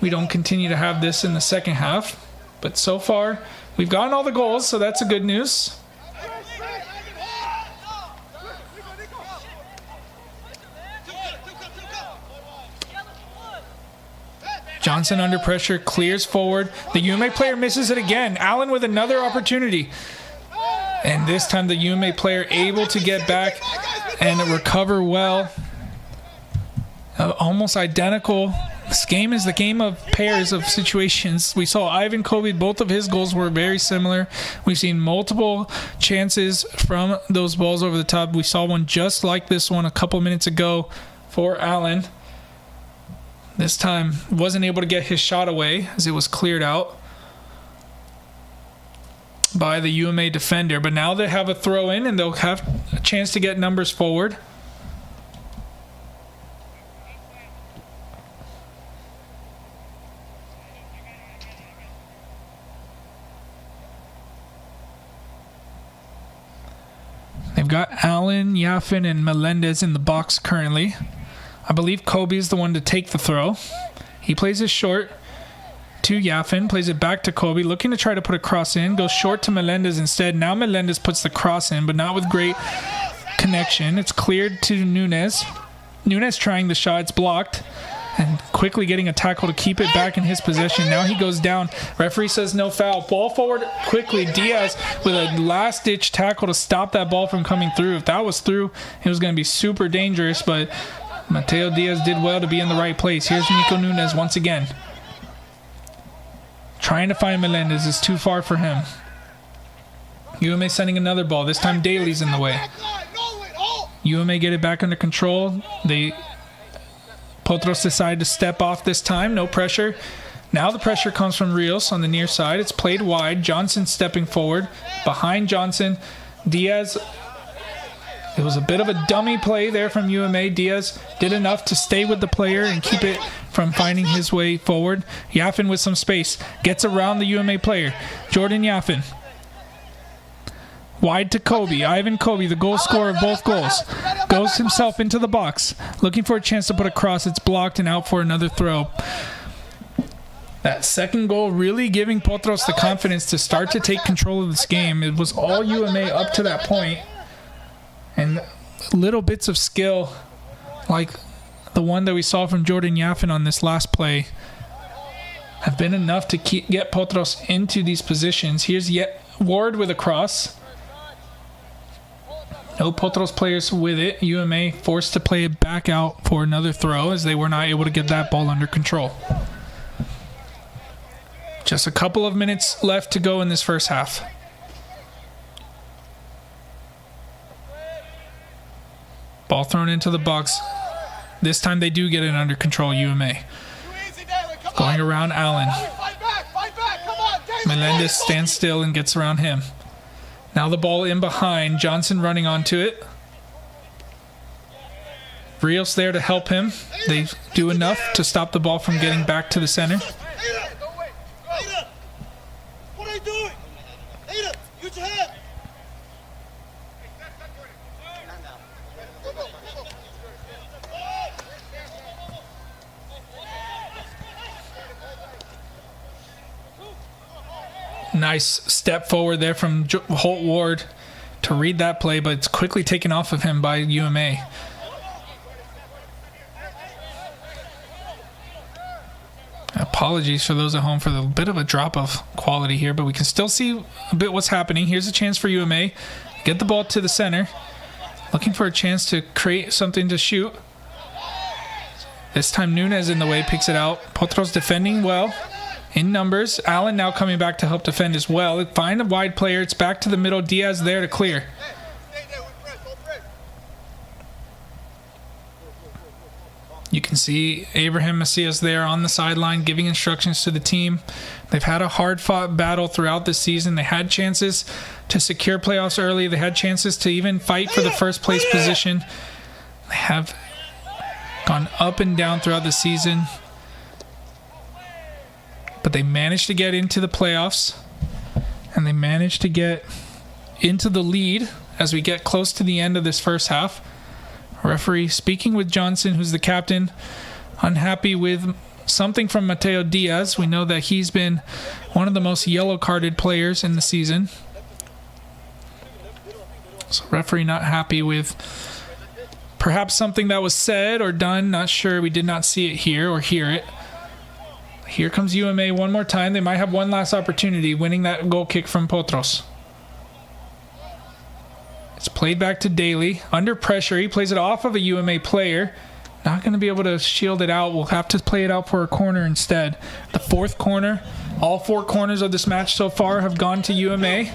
we don't continue to have this in the second half. But so far, we've gotten all the goals, so that's a good news. Johnson under pressure, clears forward. The UMA player misses it again. Allen with another opportunity. And this time the UMA player able to get back and recover well. Almost identical. This game is the game of pairs of situations. We saw Ivan Kobe, both of his goals were very similar. We've seen multiple chances from those balls over the top. We saw one just like this one a couple minutes ago for Allen. This time wasn't able to get his shot away as it was cleared out by the UMA defender. But now they have a throw in and they'll have a chance to get numbers forward. They've got Allen, Yaffin, and Melendez in the box currently. I believe Kobe is the one to take the throw. He plays it short to Yafin, plays it back to Kobe, looking to try to put a cross in, goes short to Melendez instead. Now Melendez puts the cross in, but not with great connection. It's cleared to Nunez. Nunez trying the shot, it's blocked, and quickly getting a tackle to keep it back in his possession. Now he goes down. Referee says no foul. Ball forward quickly. Diaz with a last-ditch tackle to stop that ball from coming through. If that was through, it was going to be super dangerous, but Mateo Diaz did well to be in the right place. Here's Nico Nunez once again. Trying to find Melendez is too far for him. UMA sending another ball. This time Daly's in the way. UMA get it back under control. Potros decide to step off this time. No pressure. Now the pressure comes from Rios on the near side. It's played wide. Johnson stepping forward. Behind Johnson, Diaz. It was a bit of a dummy play there from UMA. Diaz did enough to stay with the player and keep it from finding his way forward. Yafin with some space. Gets around the UMA player. Jordan Yafin. Wide to Kobe. Ivan Kobe, the goal scorer of both goals. Goes himself into the box. Looking for a chance to put a cross. It's blocked and out for another throw. That second goal really giving Potros the confidence to start to take control of this game. It was all UMA up to that point. And little bits of skill, like the one that we saw from Jordan Yafin on this last play, have been enough to get Potros into these positions. Here's Ward with a cross. No Potros players with it. UMA forced to play it back out for another throw as they were not able to get that ball under control. Just a couple of minutes left to go in this first half. Ball thrown into the box. This time they do get it under control, UMA. Going around Allen. Melendez stands still and gets around him. Now the ball in behind. Johnson running onto it. Rios there to help him. They do enough to stop the ball from getting back to the center. What are you doing? Use your head. Nice step forward there from Holt Ward to read that play, but it's quickly taken off of him by UMA. Apologies for those at home for the bit of a drop of quality here, but we can still see a bit what's happening. Here's a chance for UMA. Get the ball to the center. Looking for a chance to create something to shoot. This time Nunez in the way, picks it out. Potros defending well. In numbers. Allen now coming back to help defend as well. Find a wide player. It's back to the middle. Diaz there to clear. You can see Abraham Macias there on the sideline giving instructions to the team. They've had a hard-fought battle throughout this season. They had chances to secure playoffs early. They had chances to even fight for the first-place position. They have gone up and down throughout the season. But they managed to get into the playoffs, and they managed to get into the lead as we get close to the end of this first half. Referee speaking with Johnson, who's the captain, unhappy with something from Mateo Diaz. We know that he's been one of the most yellow-carded players in the season. So referee not happy with perhaps something that was said or done. Not sure. We did not see it here or hear it. Here comes UMA one more time. They might have one last opportunity, winning that goal kick from Potros. It's played back to Daly. Under pressure, he plays it off of a UMA player. Not going to be able to shield it out. We'll have to play it out for a corner instead. The fourth corner. All four corners of this match so far have gone to UMA.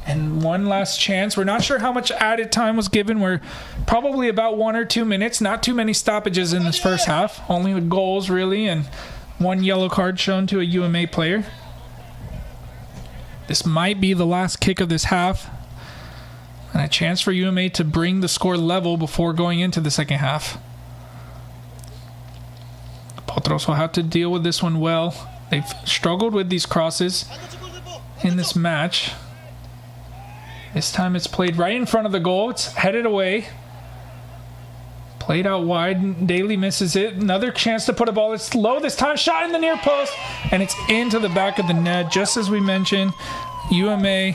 And one last chance. We're not sure how much added time was given. We're probably about 1 or 2 minutes. Not too many stoppages in this first half. Only the goals, really, and one yellow card shown to a UMA player. This might be the last kick of this half. And a chance for UMA to bring the score level before going into the second half. Potros will have to deal with this one well. They've struggled with these crosses in this match. This time it's played right in front of the goal. It's headed away. Played out wide. Daly misses it. Another chance to put a ball. It's low this time. Shot in the near post. And it's into the back of the net. Just as we mentioned, UMA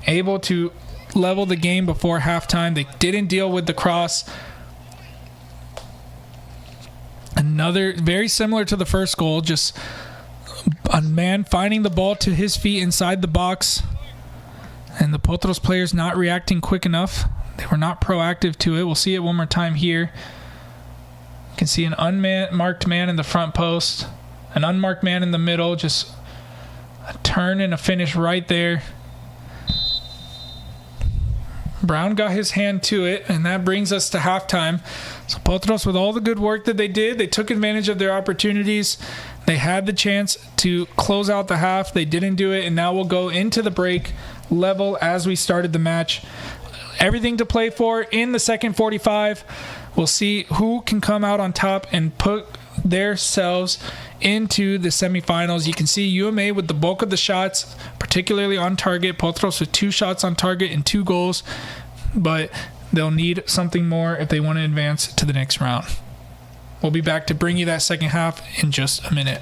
able to level the game before halftime. They didn't deal with the cross. Another very similar to the first goal. Just a man finding the ball to his feet inside the box. And the Potros players not reacting quick enough. They were not proactive to it. We'll see it one more time here. You can see an unmarked man in the front post. An unmarked man in the middle. Just a turn and a finish right there. Brown got his hand to it, and that brings us to halftime. So Potros, with all the good work that they did, they took advantage of their opportunities. They had the chance to close out the half. They didn't do it, and now we'll go into the break level as we started the match. Everything to play for in the second 45. We'll see who can come out on top and put themselves into the semifinals. You can see UMA with the bulk of the shots, particularly on target. Potros with 2 shots on target and 2 goals, but they'll need something more if they want to advance to the next round. We'll be back to bring you that second half in just a minute.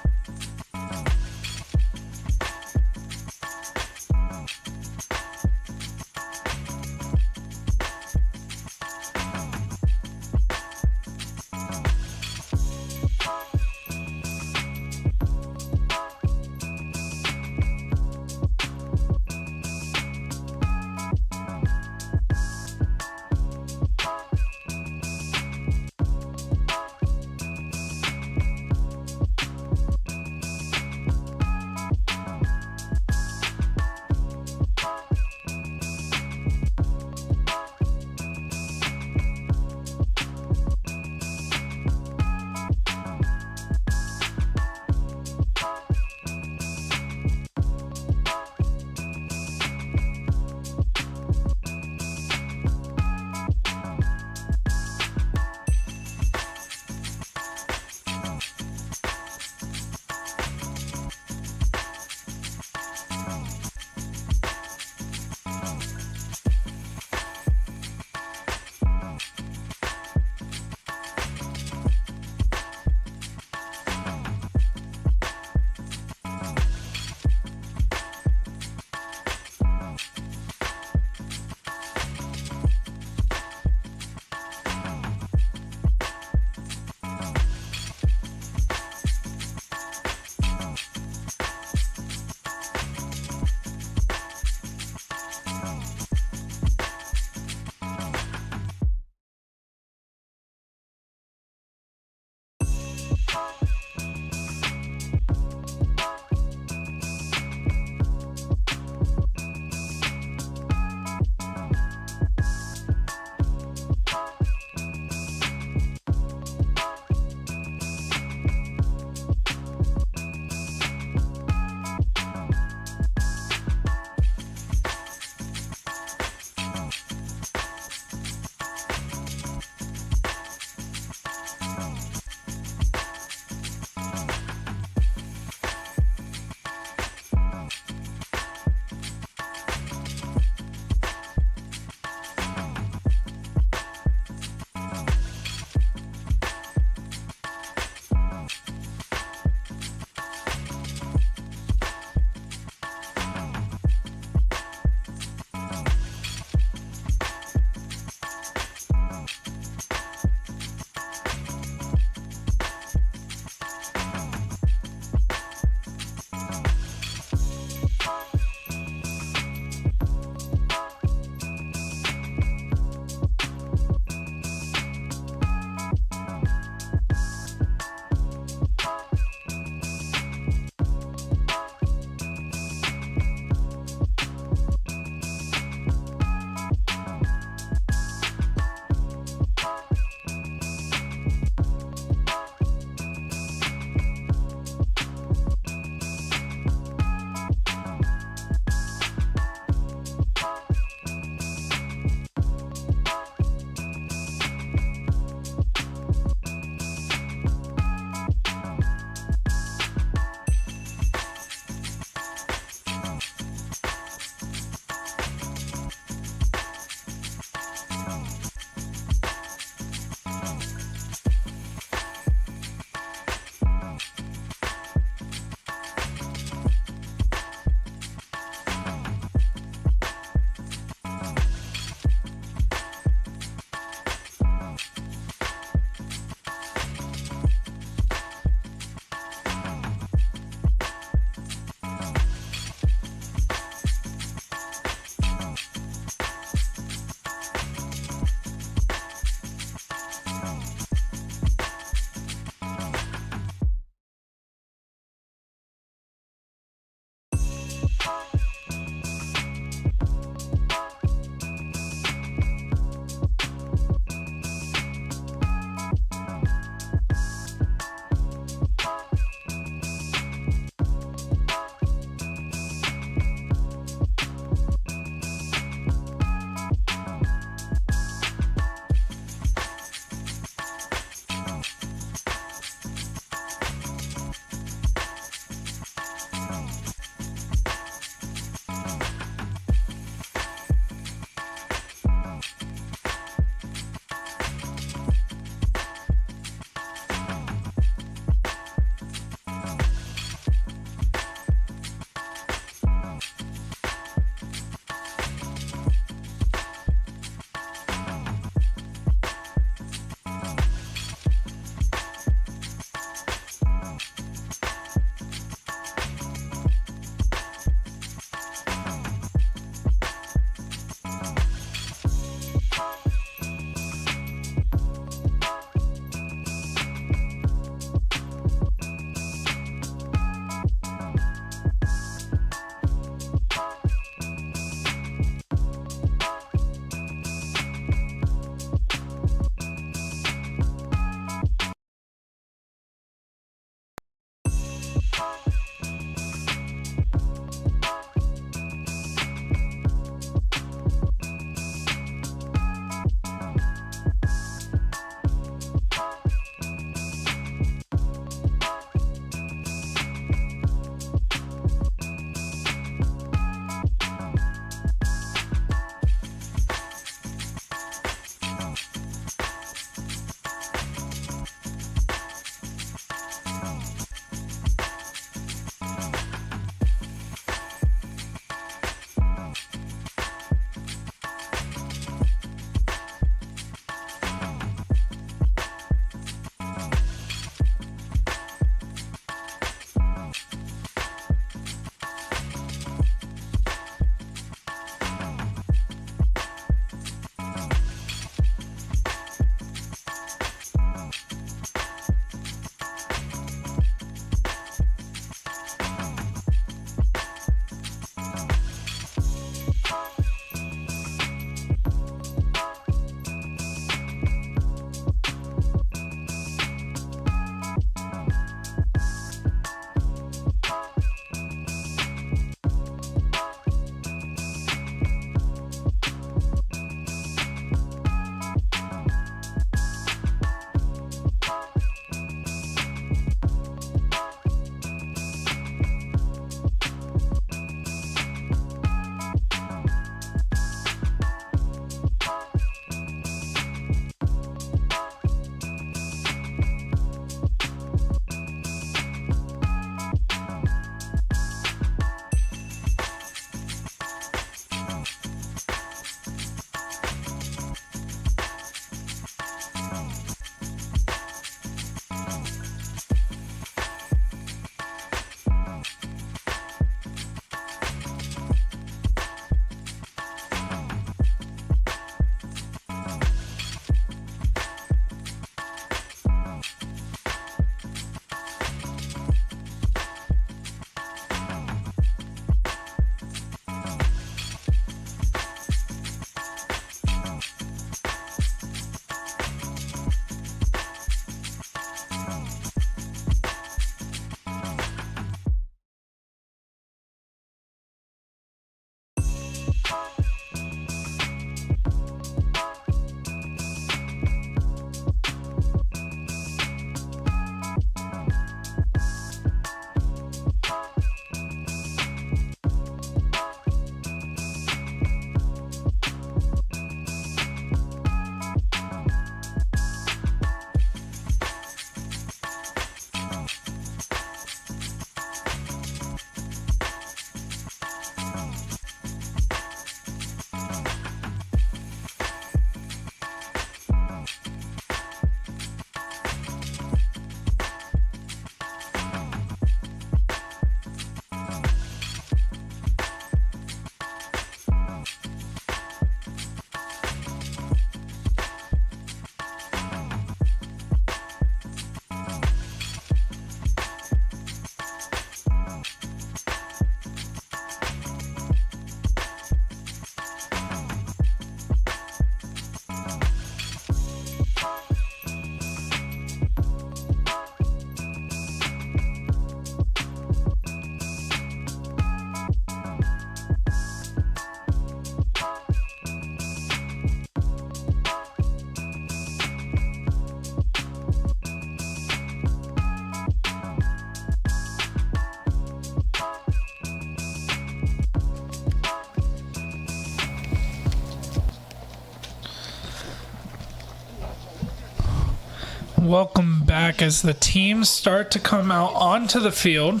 Welcome back as the teams start to come out onto the field.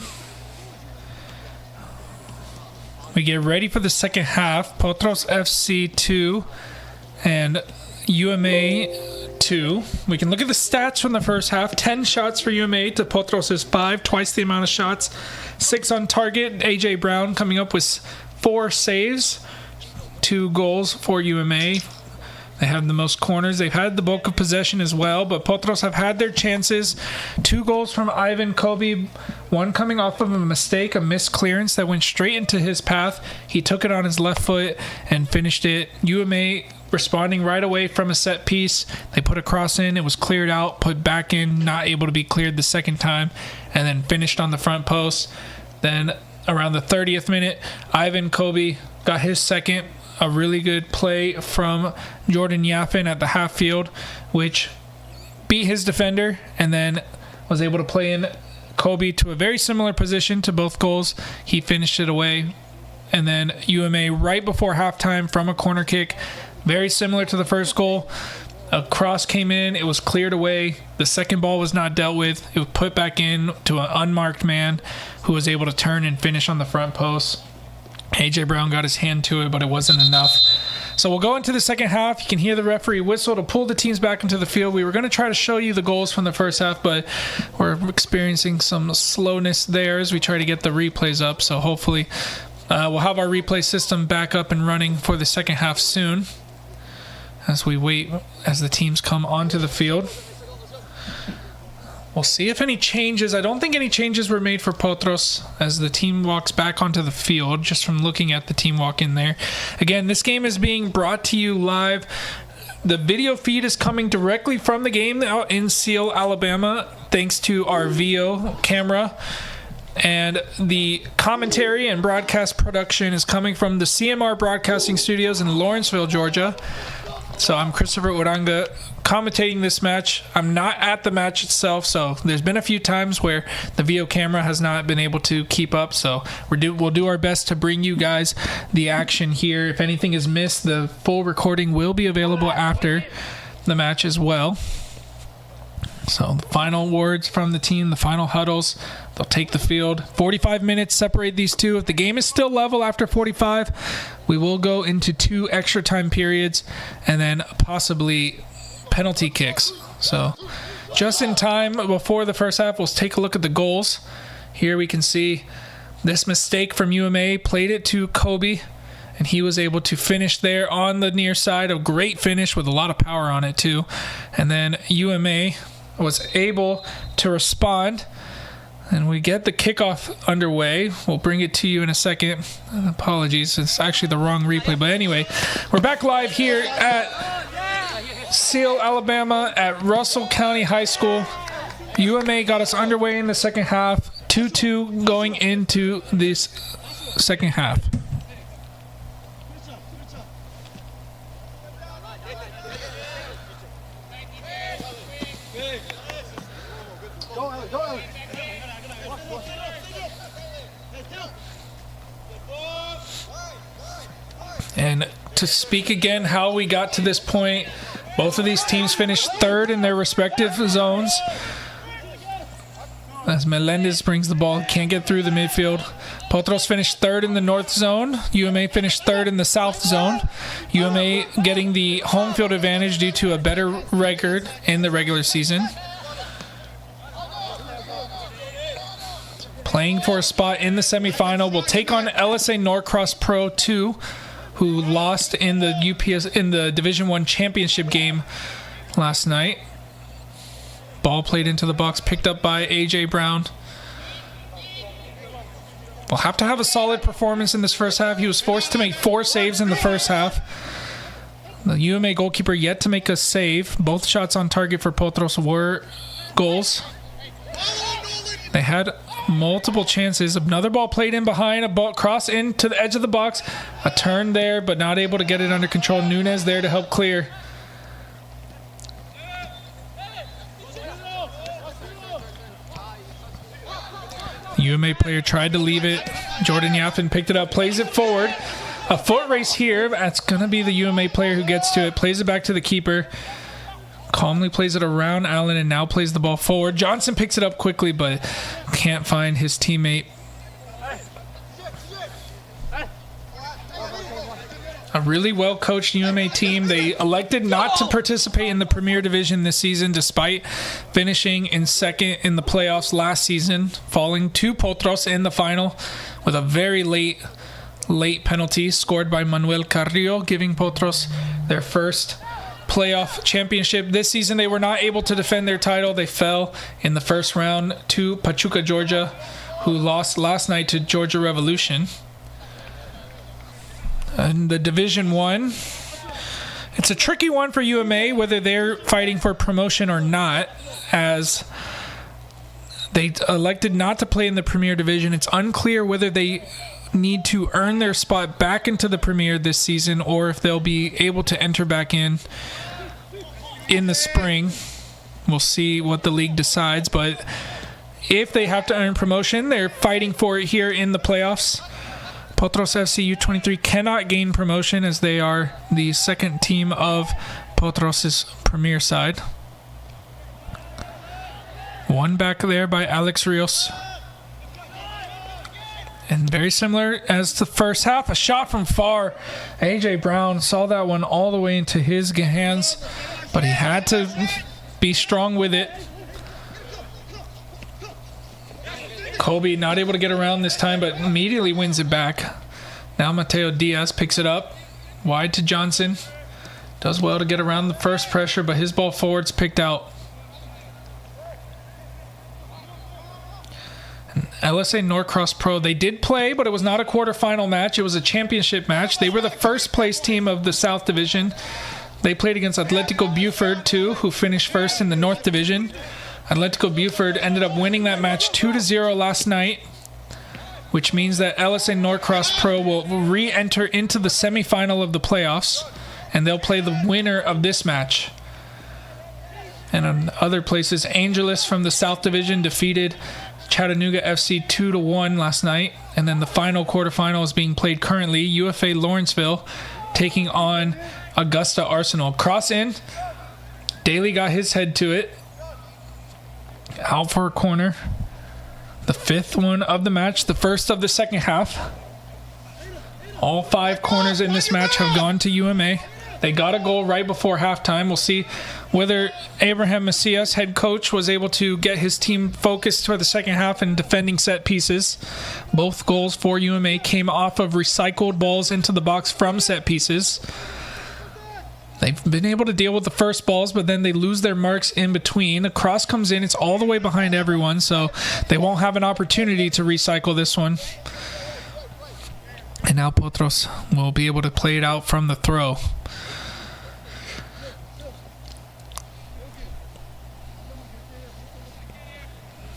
We get ready for the second half. Potros FC 2 and UMA 2. We can look at the stats from the first half. 10 shots for UMA to Potros' 5, twice the amount of shots. 6 on target. AJ Brown coming up with 4 saves, 2 goals for UMA. They have the most corners. They've had the bulk of possession as well, but Potros have had their chances. 2 goals from Ivan Kobe, one coming off of a mistake, a missed clearance that went straight into his path. He took it on his left foot and finished it. UMA responding right away from a set piece. They put a cross in. It was cleared out, put back in, not able to be cleared the second time, and then finished on the front post. Then around the 30th minute, Ivan Kobe got his second. A really good play from Jordan Yaffin at the half field, which beat his defender and then was able to play in Kobe to a very similar position to both goals. He finished it away. And then UMA right before halftime from a corner kick, very similar to the first goal. A cross came in. It was cleared away. The second ball was not dealt with. It was put back in to an unmarked man who was able to turn and finish on the front post. AJ Brown got his hand to it, but it wasn't enough. So we'll go into the second half. You can hear the referee whistle to pull the teams back into the field. We were going to try to show you the goals from the first half, but we're experiencing some slowness there as we try to get the replays up. So hopefully we'll have our replay system back up and running for the second half soon as we wait as the teams come onto the field. We'll see if any changes. I don't think any changes were made for Potros as the team walks back onto the field, just from looking at the team walk in there. Again, this game is being brought to you live. The video feed is coming directly from the game out in Seale, Alabama, thanks to our VO camera. And the commentary and broadcast production is coming from the CMR Broadcasting Studios in Lawrenceville, Georgia. So I'm Christopher Uranga commentating this match. I'm not at the match itself, so there's been a few times where the VO camera has not been able to keep up. So we'll do our best to bring you guys the action here. If anything is missed, the full recording will be available after the match as well. So the final words from the team, the final huddles. They'll take the field. 45 minutes separate these two. If the game is still level after 45, we will go into 2 extra time periods and then possibly penalty kicks. So just in time before the first half, we'll take a look at the goals. Here we can see this mistake from UMA, played it to Kobe, and he was able to finish there on the near side. A great finish with a lot of power on it too. And then UMA was able to respond, and we get the kickoff underway. We'll bring it to you in a second. Apologies, it's actually the wrong replay. But anyway, we're back live here at Seale, Alabama at Russell County High School. UMA got us underway in the second half. 2-2 going into this second half. And to speak again how we got to this point, both of these teams finished third in their respective zones. As Melendez brings the ball, can't get through the midfield. Potros finished third in the north zone. UMA finished third in the south zone. UMA getting the home field advantage due to a better record in the regular season. Playing for a spot in the semifinal, will take on LSA Norcross Pro 2, who lost in the Division I championship game last night. Ball played into the box, picked up by AJ Brown. We'll have to have a solid performance in this first half. He was forced to make 4 saves in the first half. The UMA goalkeeper yet to make a save. Both shots on target for Potros were goals. They had multiple chances. Another ball played in behind, a ball cross into the edge of the box. A turn there, but not able to get it under control. Nunez there to help clear. The UMA player tried to leave it. Jordan Yaffin picked it up, plays it forward. A foot race here. That's going to be the UMA player who gets to it. Plays it back to the keeper. calmly plays it around Allen and now plays the ball forward. Johnson picks it up quickly, but can't find his teammate. A really well-coached UMA team. They elected not to participate in the Premier Division this season, despite finishing in second in the playoffs last season, falling to Potros in the final with a very late penalty scored by Manuel Carrillo, giving Potros their first playoff championship. This season, they were not able to defend their title. They fell in the first round to Pachuca, Georgia, who lost last night to Georgia Revolution. And the Division 1, it's a tricky one for UMA, whether they're fighting for promotion or not, as they elected not to play in the Premier Division. It's unclear whether they need to earn their spot back into the Premier this season or if they'll be able to enter back in the spring. We'll see what the league decides, but if they have to earn promotion, they're fighting for it here in the playoffs. Potros FC U23 cannot gain promotion as they are the second team of Potros' Premier side. One back there by Alex Rios. And very similar as the first half, a shot from far. AJ Brown saw that one all the way into his hands, but he had to be strong with it. Kobe not able to get around this time, but immediately wins it back. Now Mateo Diaz picks it up. Wide to Johnson. Does well to get around the first pressure, but his ball forward's picked out. And LSA Norcross Pro, they did play, but it was not a quarterfinal match. It was a championship match. They were the first place team of the South Division. They played against Atletico Buford, too, who finished first in the North Division. Atletico Buford ended up winning that match 2-0 last night, which means that LSA Norcross Pro will re-enter into the semifinal of the playoffs, and they'll play the winner of this match. And in other places, Angeles from the South Division defeated Chattanooga FC 2-1 last night, and then the final quarterfinal is being played currently. UFA Lawrenceville taking on Augusta Arsenal. Cross in. Daly got his head to it. Out for a corner. The fifth one of the match, the first of the second half. All 5 corners in this match have gone to UMA. They got a goal right before halftime. We'll see whether Abraham Macias, head coach, was able to get his team focused for the second half and defending set pieces. Both goals for UMA came off of recycled balls into the box from set pieces. They've been able to deal with the first balls, but then they lose their marks in between. A cross comes in. It's all the way behind everyone, so they won't have an opportunity to recycle this one. And now Potros will be able to play it out from the throw.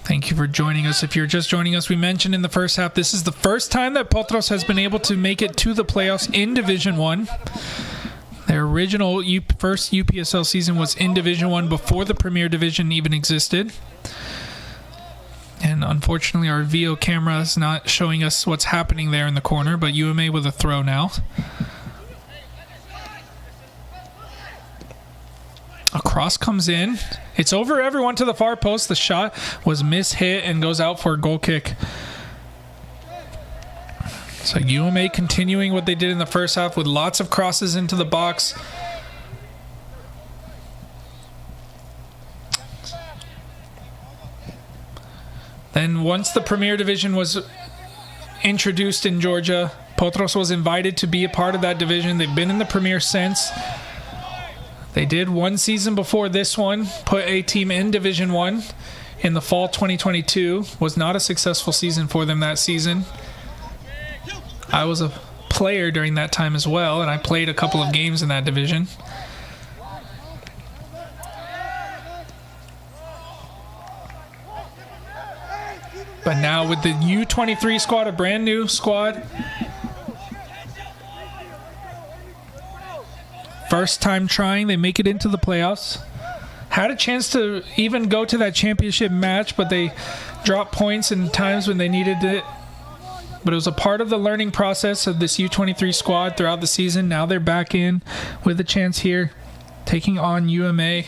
Thank you for joining us. If you're just joining us, we mentioned in the first half, this is the first time that Potros has been able to make it to the playoffs in Division 1. Their original first UPSL season was in Division 1 before the Premier Division even existed. And unfortunately, our VO camera is not showing us what's happening there in the corner, but UMA with a throw now. A cross comes in. It's over everyone to the far post. The shot was mishit and goes out for a goal kick. So UMA continuing what they did in the first half with lots of crosses into the box. Then once the Premier Division was introduced in Georgia, Potros was invited to be a part of that division. They've been in the Premier since. They did one season before this one, put a team in Division 1 in the fall 2022. Was not a successful season for them that season. I was a player during that time as well, and I played a couple of games in that division. But now with the U23 squad, a brand new squad. First time trying, they make it into the playoffs. Had a chance to even go to that championship match, but they dropped points in times when they needed it. But it was a part of the learning process of this U23 squad throughout the season. Now they're back in with a chance here, taking on UMA.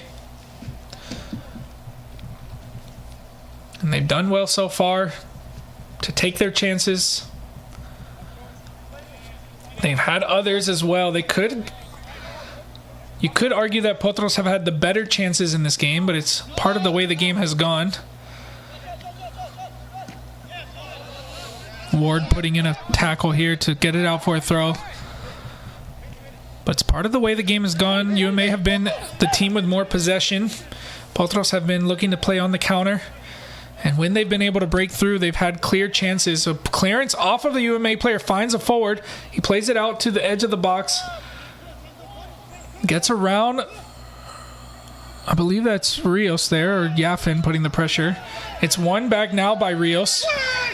And they've done well so far to take their chances. They've had others as well. You could argue that Potros have had the better chances in this game, but it's part of the way the game has gone. Ward putting in a tackle here to get it out for a throw. But it's part of the way the game has gone. UMA have been the team with more possession. Potros have been looking to play on the counter. And when they've been able to break through, they've had clear chances. A clearance off of the UMA player, finds a forward. He plays it out to the edge of the box. Gets around. I believe that's Rios there, or Yafin putting the pressure. It's won back now by Rios.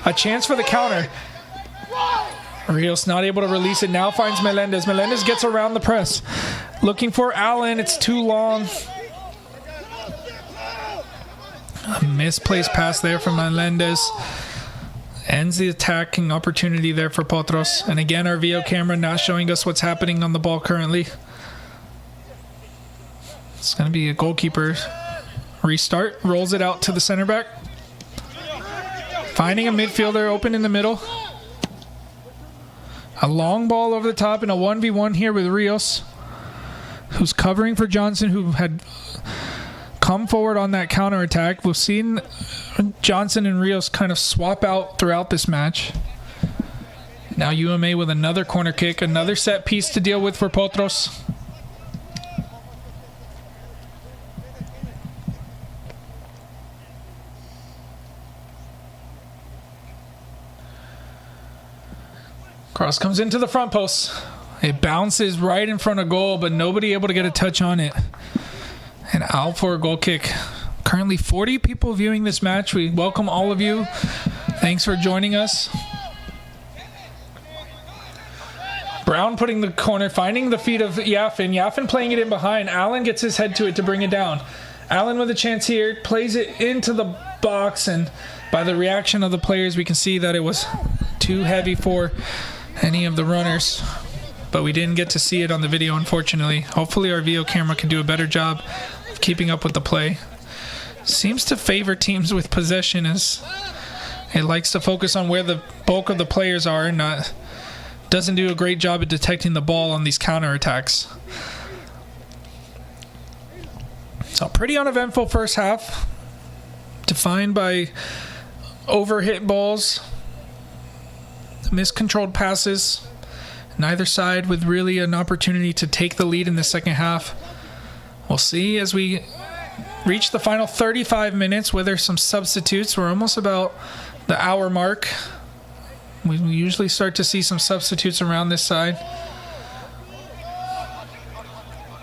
A chance for the counter. Rios not able to release it. Now finds Melendez. Melendez gets around the press. Looking for Allen. It's too long. A misplaced pass there from Melendez. Ends the attacking opportunity there for Potros. And again, our VO camera not showing us what's happening on the ball currently. It's going to be a goalkeeper restart. Rolls it out to the center back. Finding a midfielder open in the middle. A long ball over the top and a 1v1 here with Rios, who's covering for Johnson, who had come forward on that counterattack. We've seen Johnson and Rios kind of swap out throughout this match. Now UMA with another corner kick, another set piece to deal with for Potros. Cross comes into the front post. It bounces right in front of goal, but nobody able to get a touch on it. And out for a goal kick. Currently 40 people viewing this match. We welcome all of you. Thanks for joining us. Brown putting the corner, finding the feet of Yafin. Yafin playing it in behind. Allen gets his head to it to bring it down. Allen with a chance here. Plays it into the box, and by the reaction of the players, we can see that it was too heavy for any of the runners, but we didn't get to see it on the video, unfortunately. Hopefully our VO camera can do a better job of keeping up with the play. Seems to favor teams with possession, as it likes to focus on where the bulk of the players are, and doesn't do a great job at detecting the ball on these counterattacks. So pretty uneventful first half, defined by overhit balls, miscontrolled passes, neither side with really an opportunity to take the lead in the second half. We'll see as we reach the final 35 minutes whether some substitutes. We're almost about the hour mark. We usually start to see some substitutes around this side.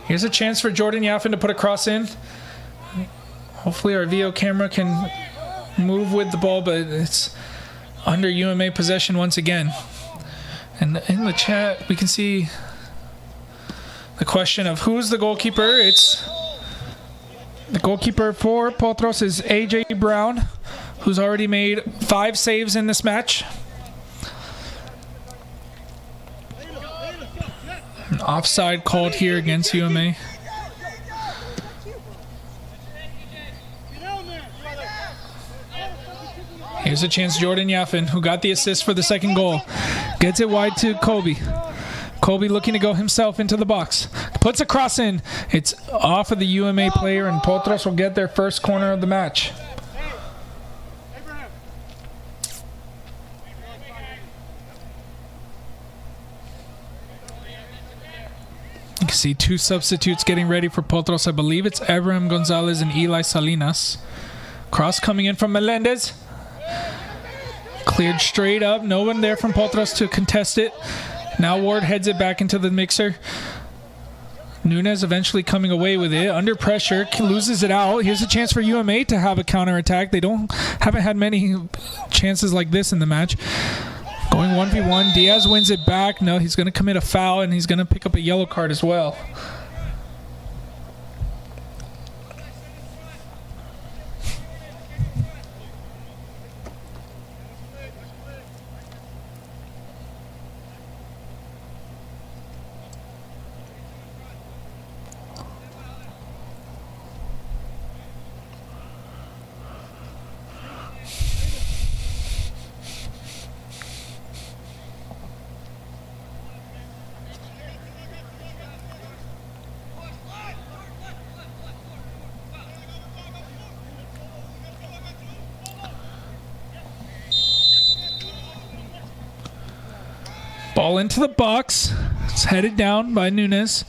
Here's a chance for Jordan Yafin to put a cross in. Hopefully our VO camera can move with the ball, but it's under UMA possession once again. And in the chat, we can see the question of who's the goalkeeper. It's the goalkeeper for Potros is AJ Brown, who's already made 5 saves in this match. An offside called here against UMA. Here's a chance, Jordan Yafin, who got the assist for the second goal. Gets it wide to Kobe. Kobe looking to go himself into the box. Puts a cross in. It's off of the UMA player, and Potros will get their first corner of the match. You can see 2 substitutes getting ready for Potros. I believe it's Abraham Gonzalez and Eli Salinas. Cross coming in from Melendez. Cleared straight up. No one there from Potros to contest it. Now Ward heads it back into the mixer. Nunez eventually coming away with it. Under pressure. Loses it out. Here's a chance for UMA to have a counterattack. They haven't had many chances like this in the match. Going 1v1. Diaz wins it back. No, he's going to commit a foul, and he's going to pick up a yellow card as well. Ball into the box. It's headed down by Nunes.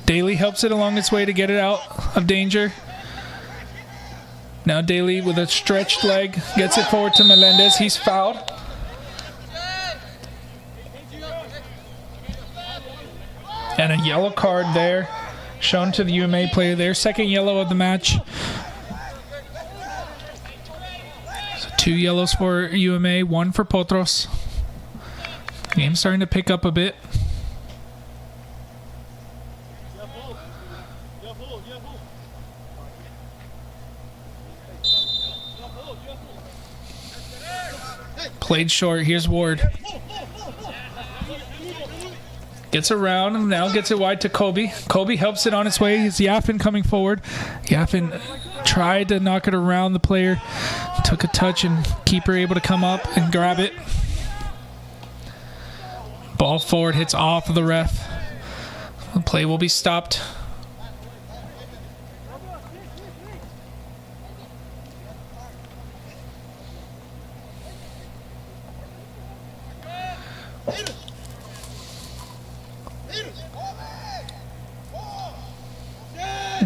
Daly helps it along its way to get it out of danger. Now Daly with a stretched leg gets it forward to Melendez. He's fouled. And a yellow card there shown to the UMA player there. Second yellow of the match. So 2 yellows for UMA, 1 for Potros. Game's starting to pick up a bit. Played short. Here's Ward. Gets around and now gets it wide to Kobe. Kobe helps it on its way. It's Yaffin coming forward. Yaffin tried to knock it around the player. Took a touch and keeper able to come up and grab it. Ball forward, hits off of the ref. The play will be stopped.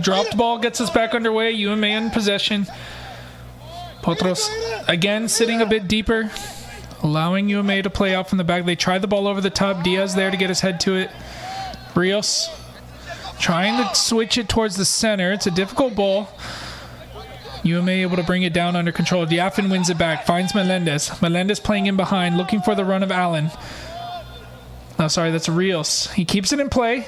Dropped ball gets us back underway. UMA in possession. Potros again sitting a bit deeper, allowing UMA to play out from the back. They try the ball over the top. Diaz there to get his head to it. Rios trying to switch it towards the center. It's a difficult ball. UMA able to bring it down under control. Diafin wins it back. Finds Melendez. Melendez playing in behind, looking for the run of Allen. Oh, sorry, that's Rios. He keeps it in play.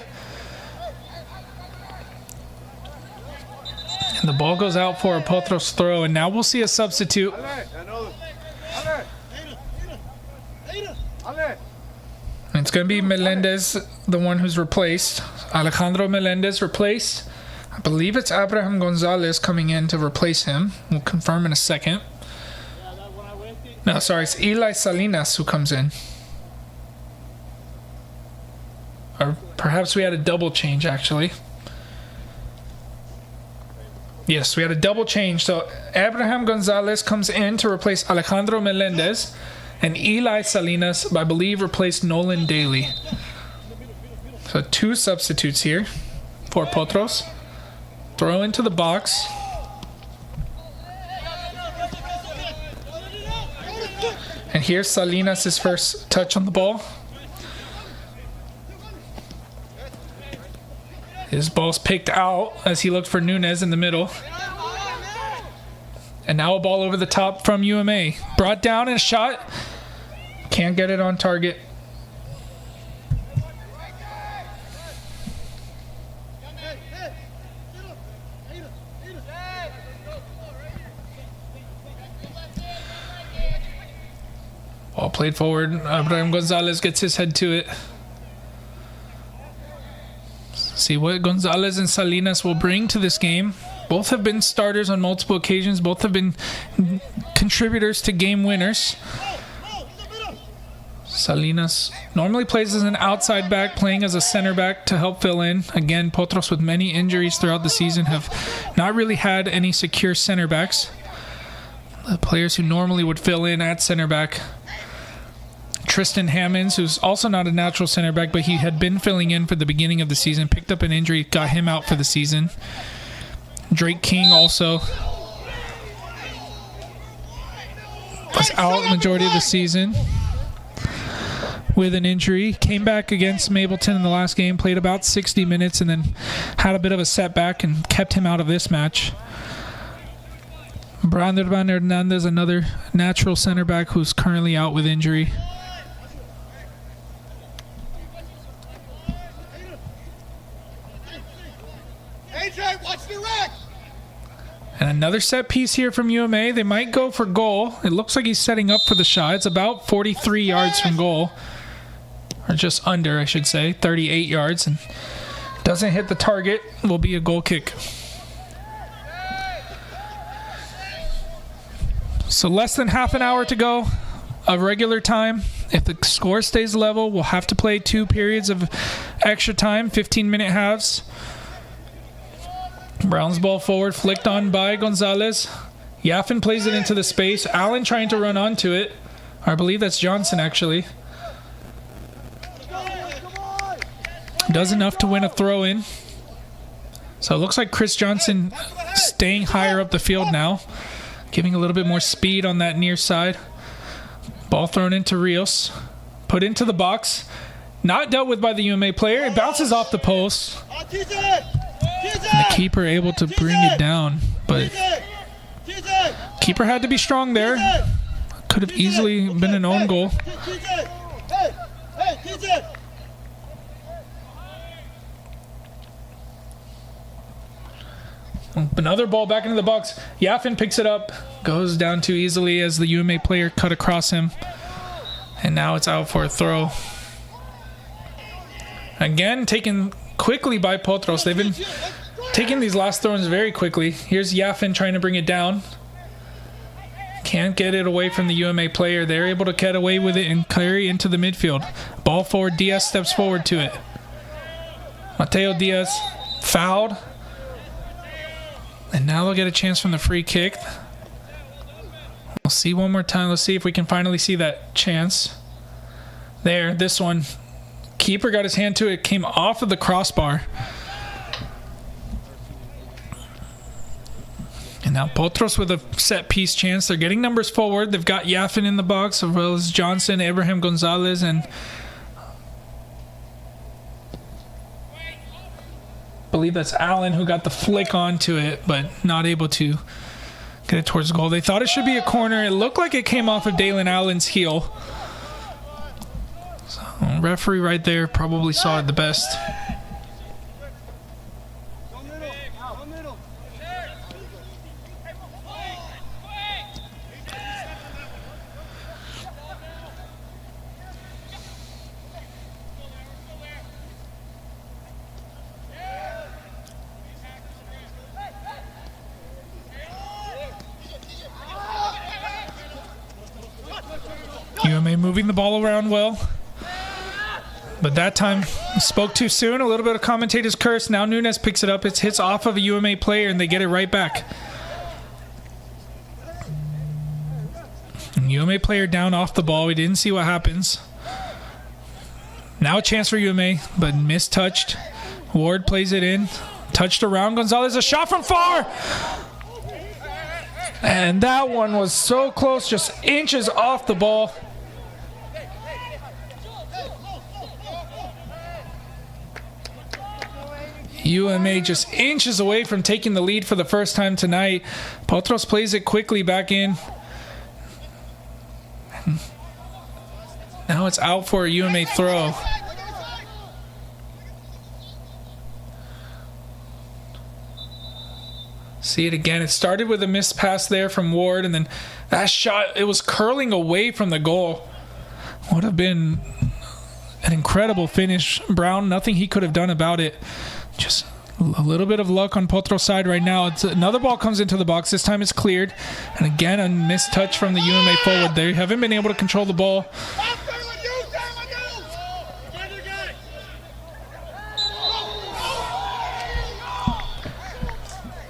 And the ball goes out for a Potros throw, and now we'll see a substitute. And it's going to be Melendez, the one who's replaced. Alejandro Melendez replaced. I believe it's Abraham Gonzalez coming in to replace him. We'll confirm in a second. No, sorry, it's Eli Salinas who comes in. Or perhaps we had a double change, actually. Yes, we had a double change. So Abraham Gonzalez comes in to replace Alejandro Melendez. And Eli Salinas, I believe, replaced Nolan Daly. So 2 substitutes here for Potros. Throw into the box. And here's Salinas' first touch on the ball. His ball's picked out as he looked for Nunes in the middle. And now a ball over the top from UMA. Brought down and shot. Can't get it on target. Ball played forward. Abraham Gonzalez gets his head to it. See what Gonzalez and Salinas will bring to this game. Both have been starters on multiple occasions. Both have been contributors to game winners. Salinas normally plays as an outside back, playing as a center back to help fill in. Again, Potros, with many injuries throughout the season, have not really had any secure center backs. The players who normally would fill in at center back. Tristan Hammonds, who's also not a natural center back, but he had been filling in for the beginning of the season, picked up an injury, got him out for the season. Drake King also was out the majority of the season with an injury. Came back against Mableton in the last game, played about 60 minutes, and then had a bit of a setback and kept him out of this match. Branderban Hernandez, another natural center back who's currently out with injury. And another set piece here from UMA. They might go for goal. It looks like he's setting up for the shot. It's about 43 yards from goal. Or just under, I should say. 38 yards. And doesn't hit the target. Will be a goal kick. So less than half an hour to go of regular time. If the score stays level, we'll have to play 2 periods of extra time, 15-minute halves. Brown's ball forward, flicked on by Gonzalez. Yaffin plays it into the space. Allen trying to run onto it. I believe that's Johnson, actually. Does enough to win a throw-in. So it looks like Chris Johnson staying higher up the field now, giving a little bit more speed on that near side. Ball thrown into Rios, put into the box, not dealt with by the UMA player. It bounces off the post. And the keeper able to bring it down, but keeper had to be strong there. Could have easily been an own goal. Another ball back into the box. Yafin picks it up, goes down too easily as the UMA player cut across him. And now it's out for a throw. Again, taken quickly by Potros. They've been taking these last throws very quickly. Here's Yafin trying to bring it down. Can't get it away from the UMA player. They're able to get away with it and carry into the midfield. Ball forward. Diaz steps forward to it. Mateo Diaz fouled. And now they'll get a chance from the free kick. We'll see one more time. Let's see if we can finally see that chance. There, this one. Keeper got his hand to it. Came off of the crossbar. And now Potros with a set piece chance. They're getting numbers forward. They've got Yafin in the box, as well as Johnson, Abraham Gonzalez, and I believe that's Allen who got the flick onto it, but not able to get it towards goal. They thought it should be a corner. It looked like it came off of Dalen Allen's heel. So, referee right there probably saw it the best. UMA moving the ball around well. But that time, spoke too soon. A little bit of commentator's curse. Now Nunes picks it up. It hits off of a UMA player, and they get it right back. And UMA player down off the ball. We didn't see what happens. Now a chance for UMA, but mistouched. Ward plays it in. Touched around Gonzalez. A shot from far! And that one was so close, just inches off the ball. UMA just inches away from taking the lead for the first time tonight. Potros plays it quickly back in. Now it's out for a UMA throw. See it again. It started with a missed pass there from Ward, and then that shot, it was curling away from the goal. Would have been an incredible finish. Brown, nothing he could have done about it. Just a little bit of luck on Potros' side right now. Another ball comes into the box. This time it's cleared. And again, a missed touch from the UMA forward. They haven't been able to control the ball.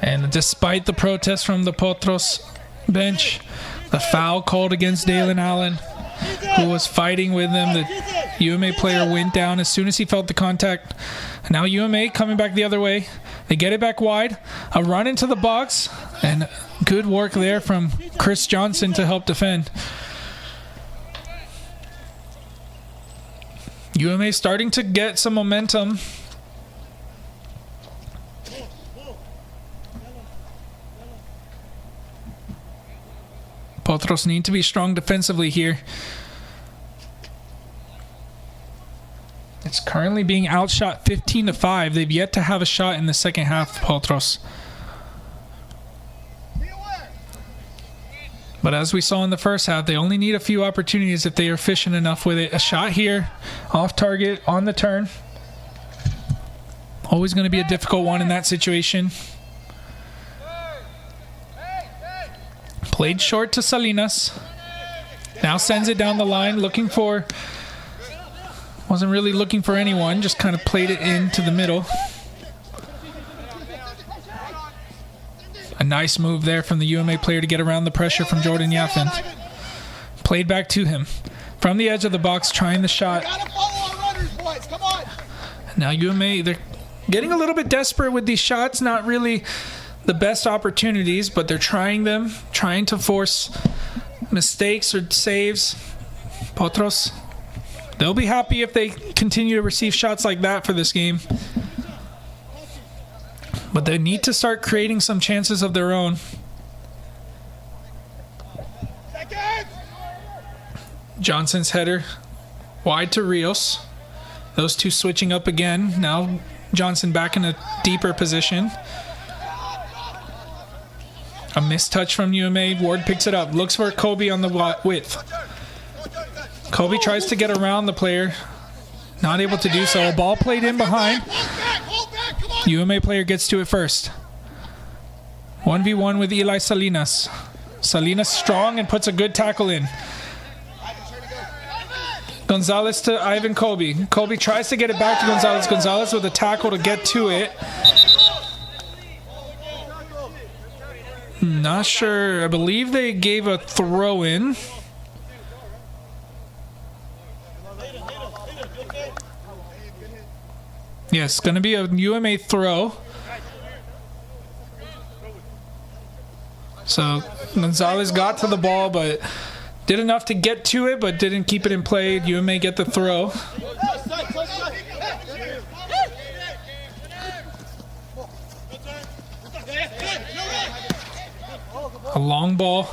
And despite the protest from the Potros bench, the foul called against Dalen Allen, who was fighting with them, the UMA player went down as soon as he felt the contact. And now UMA coming back the other way. They get it back wide. A run into the box. And good work there from Chris Johnson to help defend. UMA starting to get some momentum. Potros need to be strong defensively here. It's currently being outshot 15-5. They've yet to have a shot in the second half, Potros. But as we saw in the first half, they only need a few opportunities if they are efficient enough with it. A shot here, off target, on the turn. Always going to be a difficult one in that situation. Played short to Salinas. Now sends it down the line, looking for... Wasn't really looking for anyone, just kind of played it into the middle. A nice move there from the UMA player to get around the pressure from Jordan Yafin. Played back to him. From the edge of the box, trying the shot. Now UMA, they're getting a little bit desperate with these shots. Not really the best opportunities, but they're trying them, trying to force mistakes or saves. Potros, they'll be happy if they continue to receive shots like that for this game. But they need to start creating some chances of their own. Johnson's header wide to Rios. Those two switching up again. Now Johnson back in a deeper position. A missed touch from UMA. Ward picks it up. Looks for Kobe on the width. Kobe tries to get around the player. Not able to do so. A ball played in behind. UMA player gets to it first. 1v1 with Eli Salinas. Salinas strong and puts a good tackle in. Gonzalez to Ivan Kobe. Kobe tries to get it back to Gonzalez. Gonzalez with a tackle to get to it. Not sure. I believe they gave a throw in. Yes, going to be a UMA throw. So Gonzalez got to the ball, but did enough to get to it, but didn't keep it in play. UMA get the throw. A long ball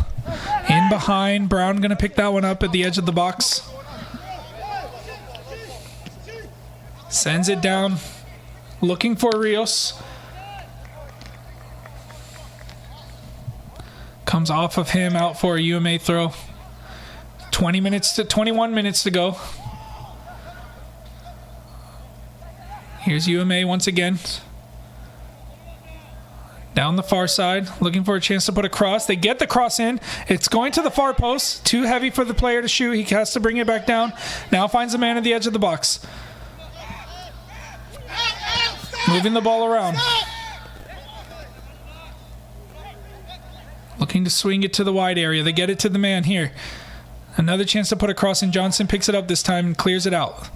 in behind. Brown going to pick that one up at the edge of the box. Sends it down, looking for Rios. Comes off of him, out for a UMA throw. 21 minutes to go. Here's UMA once again. Down the far side, looking for a chance to put a cross. They get the cross in. It's going to the far post. Too heavy for the player to shoot. He has to bring it back down. Now finds a man at the edge of the box. Moving the ball around. Looking to swing it to the wide area. They get it to the man here. Another chance to put a cross in. Johnson picks it up this time and clears it out.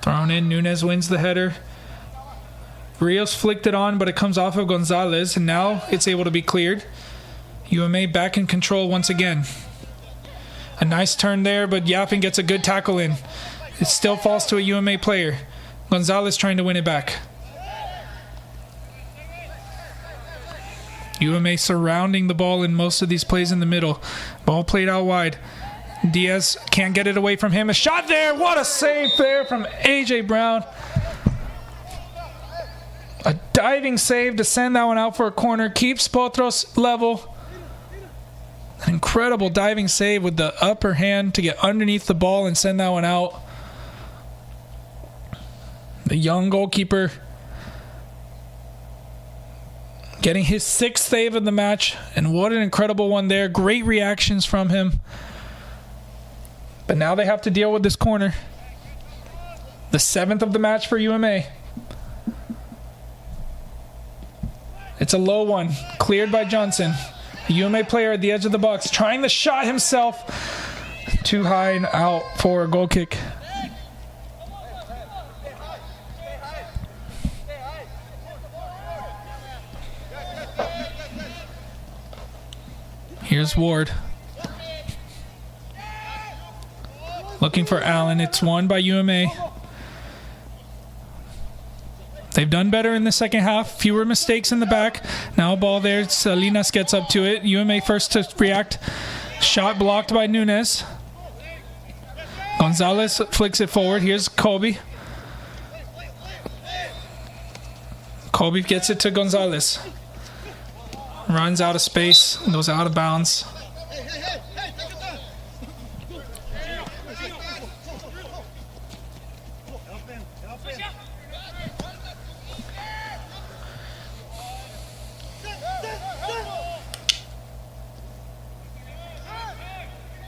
Thrown in. Nunez wins the header. Rios flicked it on, but it comes off of Gonzalez, and now it's able to be cleared. UMA back in control once again. A nice turn there, but Yappin gets a good tackle in. It still falls to a UMA player. Gonzalez trying to win it back. UMA surrounding the ball in most of these plays in the middle. Ball played out wide. Diaz can't get it away from him. A shot there. What a save there from AJ Brown. A diving save to send that one out for a corner. Keeps Potros level. An incredible diving save with the upper hand to get underneath the ball and send that one out. The young goalkeeper getting his 6th save of the match. And what an incredible one there. Great reactions from him. But now they have to deal with this corner. The 7th of the match for UMA. It's a low one, cleared by Johnson. A UMA player at the edge of the box, trying the shot himself. Too high and out for a goal kick. Here's Ward. Looking for Allen. It's won by UMA. They've done better in the second half. Fewer mistakes in the back. Now a ball there. Salinas gets up to it. UMA first to react. Shot blocked by Nunez. Gonzalez flicks it forward. Here's Kobe. Kobe gets it to Gonzalez. Runs out of space. Goes out of bounds.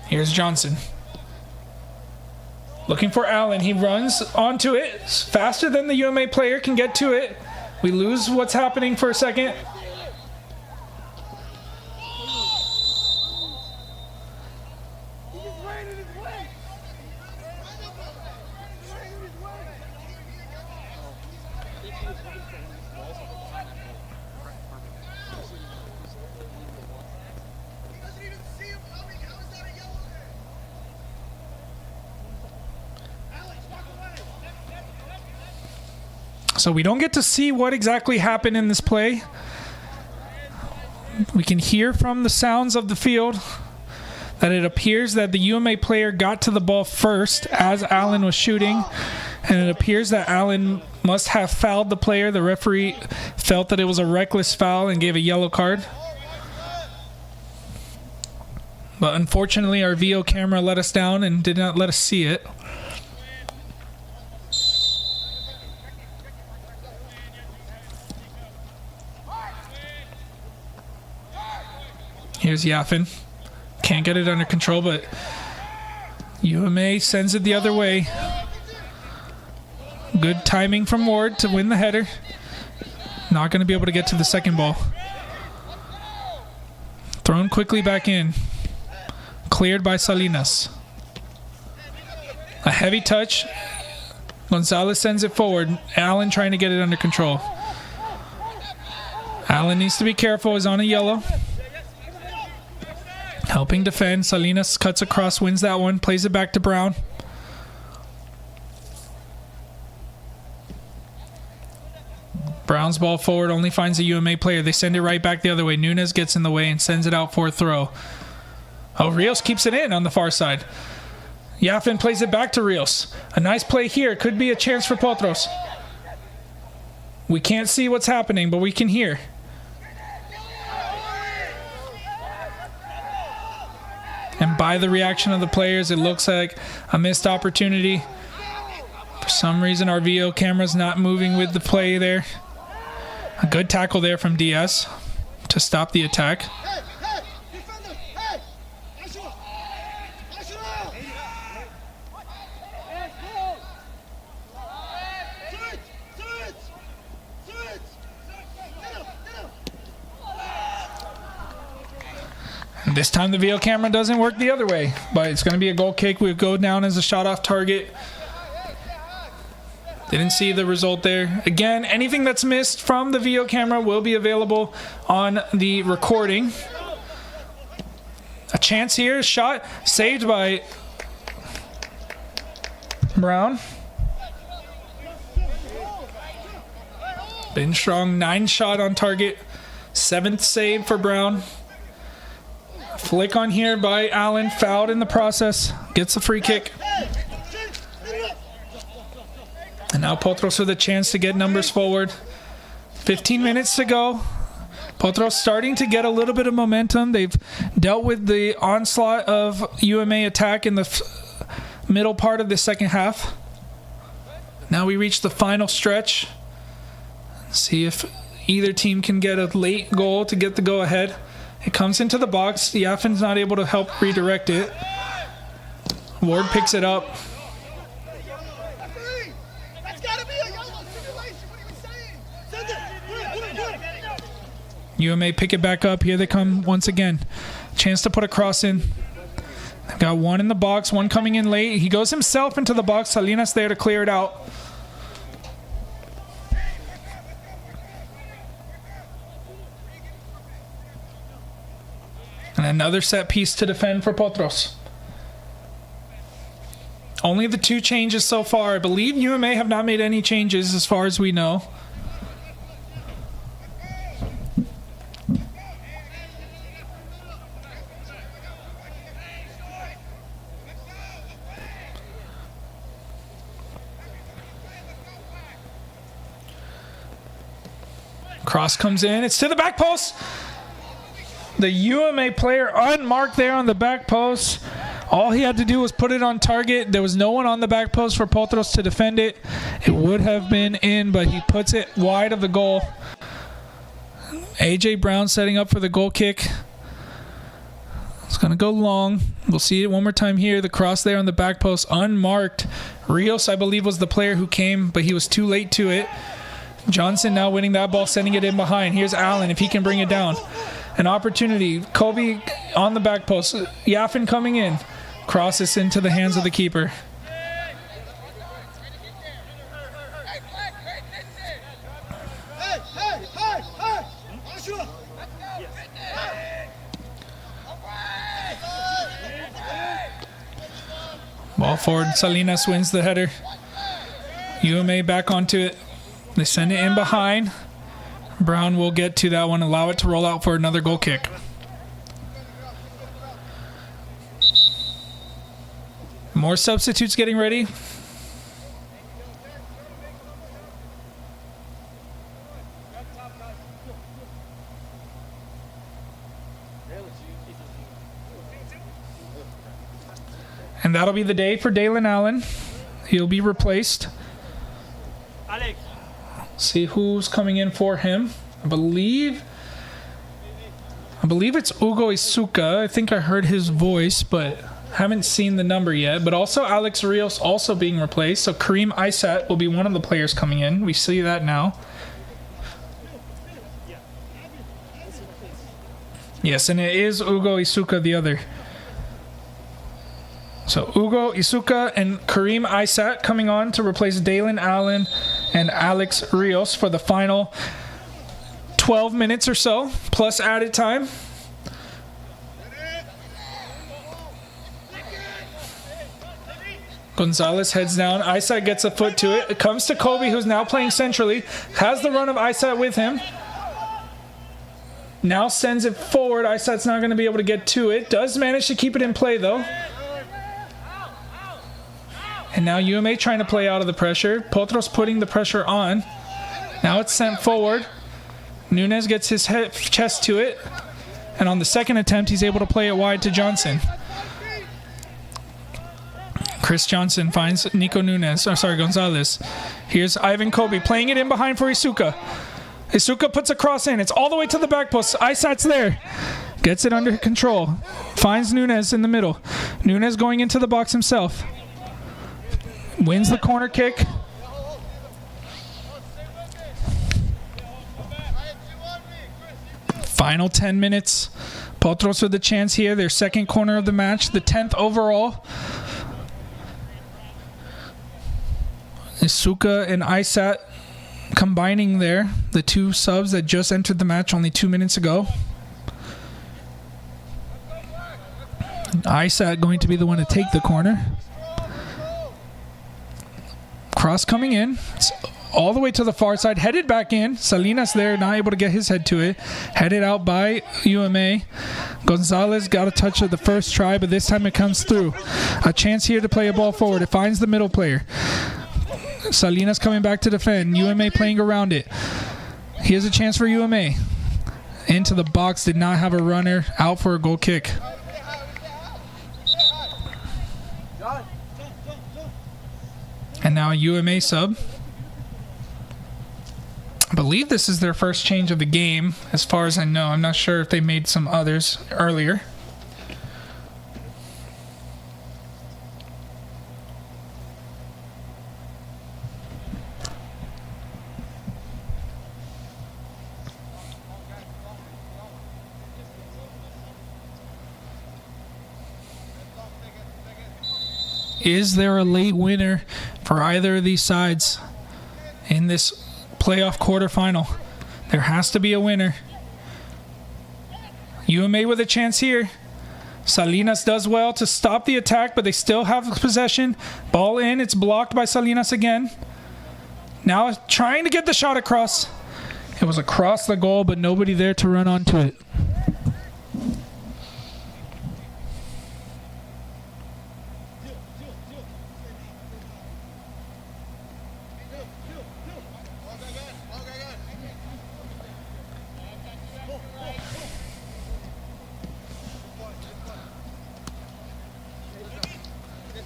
Here's Johnson. Looking for Allen. He runs onto it faster than the UMA player can get to it. We lose what's happening for a second. So we don't get to see what exactly happened in this play. We can hear from the sounds of the field that it appears that the UMA player got to the ball first as Allen was shooting, and it appears that Allen must have fouled the player. The referee felt that it was a reckless foul and gave a yellow card. But unfortunately, our VO camera let us down and did not let us see it. Here's Yaffin. Can't get it under control, but UMA sends it the other way. Good timing from Ward to win the header. Not going to be able to get to the second ball. Thrown quickly back in. Cleared by Salinas. A heavy touch. Gonzalez sends it forward. Allen trying to get it under control. Allen needs to be careful. He's on a yellow. Helping defend. Salinas cuts across, wins that one, plays it back to Brown. Brown's ball forward, only finds a UMA player. They send it right back the other way. Nunez gets in the way and sends it out for a throw. Oh, Rios keeps it in on the far side. Yaffin plays it back to Rios. A nice play here. Could be a chance for Potros. We can't see what's happening, but we can hear. And by the reaction of the players, it looks like a missed opportunity. For some reason, our VO camera's not moving with the play there. A good tackle there from Diaz to stop the attack. This time the VO camera doesn't work the other way, but it's going to be a goal kick. We go down as a shot off target. Didn't see the result there. Again, anything that's missed from the VO camera will be available on the recording. A chance here, shot saved by Brown. Ben Strong, 9 shot on target, 7th save for Brown. Flick on here by Allen, fouled in the process, gets a free kick. And now Potros with a chance to get numbers forward. 15 minutes to go. Potros starting to get a little bit of momentum. They've dealt with the onslaught of UMA attack in the middle part of the second half. Now we reach the final stretch. See if either team can get a late goal to get the go-ahead. It comes into the box. Yaffin's not able to help redirect it. Ward picks it up. UMA pick it back up. Here they come once again. Chance to put a cross in. They've got one in the box, one coming in late. He goes himself into the box. Salinas there to clear it out. And another set piece to defend for Potros. Only the 2 changes so far. I believe UMA have not made any changes as far as we know. Cross comes in. It's to the back post. The UMA player unmarked there on the back post. All he had to do was put it on target. There was no one on the back post for Potros to defend it. It would have been in, but he puts it wide of the goal. AJ Brown setting up for the goal kick. It's going to go long. We'll see it one more time here. The cross there on the back post, unmarked. Rios, I believe, was the player who came, but he was too late to it. Johnson now winning that ball, sending it in behind. Here's Allen, if he can bring it down. An opportunity. Kobe on the back post. Yaffin coming in. Crosses into the hands of the keeper. Ball forward. Salinas wins the header. UMA back onto it. They send it in behind. Brown will get to that one, allow it to roll out for another goal kick. More substitutes getting ready. And that'll be the day for Dalen Allen. He'll be replaced. See who's coming in for him. I believe it's Ugo Isuka. I think I heard his voice, but haven't seen the number yet. But also Alex Rios also being replaced. So Kareem Isat will be one of the players coming in. We see that now. Yes, and it is Ugo Isuka the other. So Ugo Isuka and Kareem Isat coming on to replace Dalen Allen and Alex Rios for the final 12 minutes or so, plus added time. Gonzalez heads down. Isat gets a foot to it. It comes to Kobe, who's now playing centrally. Has the run of Isat with him. Now sends it forward. Isat's not going to be able to get to it. Does manage to keep it in play, though. And now UMA trying to play out of the pressure. Potros putting the pressure on. Now it's sent forward. Nunez gets his chest to it. And on the second attempt, he's able to play it wide to Johnson. Chris Johnson finds Nico Gonzalez. Here's Ivan Kobe playing it in behind for Isuka. Isuka puts a cross in. It's all the way to the back post. Isat's there. Gets it under control. Finds Nunez in the middle. Nunez going into the box himself. Wins the corner kick. Final 10 minutes. Potros with the chance here. Their second corner of the match. The 10th overall. Isuka and Isat combining there. The two subs that just entered the match only 2 minutes ago. Isat going to be the one to take the corner. Cross coming in. It's all the way to the far side. Headed back in. Salinas there, not able to get his head to it. Headed out by UMA. Gonzalez got a touch of the first try, but this time it comes through. A chance here to play a ball forward. It finds the middle player. Salinas coming back to defend. UMA playing around it. Here's a chance for UMA. Into the box. Did not have a runner. Out for a goal kick. And now a UMA sub. I believe this is their first change of the game, as far as I know. I'm not sure if they made some others earlier. Is there a late winner for either of these sides in this playoff quarterfinal? There has to be a winner. UMA with a chance here. Salinas does well to stop the attack, but they still have possession. Ball in. It's blocked by Salinas again. Now trying to get the shot across. It was across the goal, but nobody there to run onto it.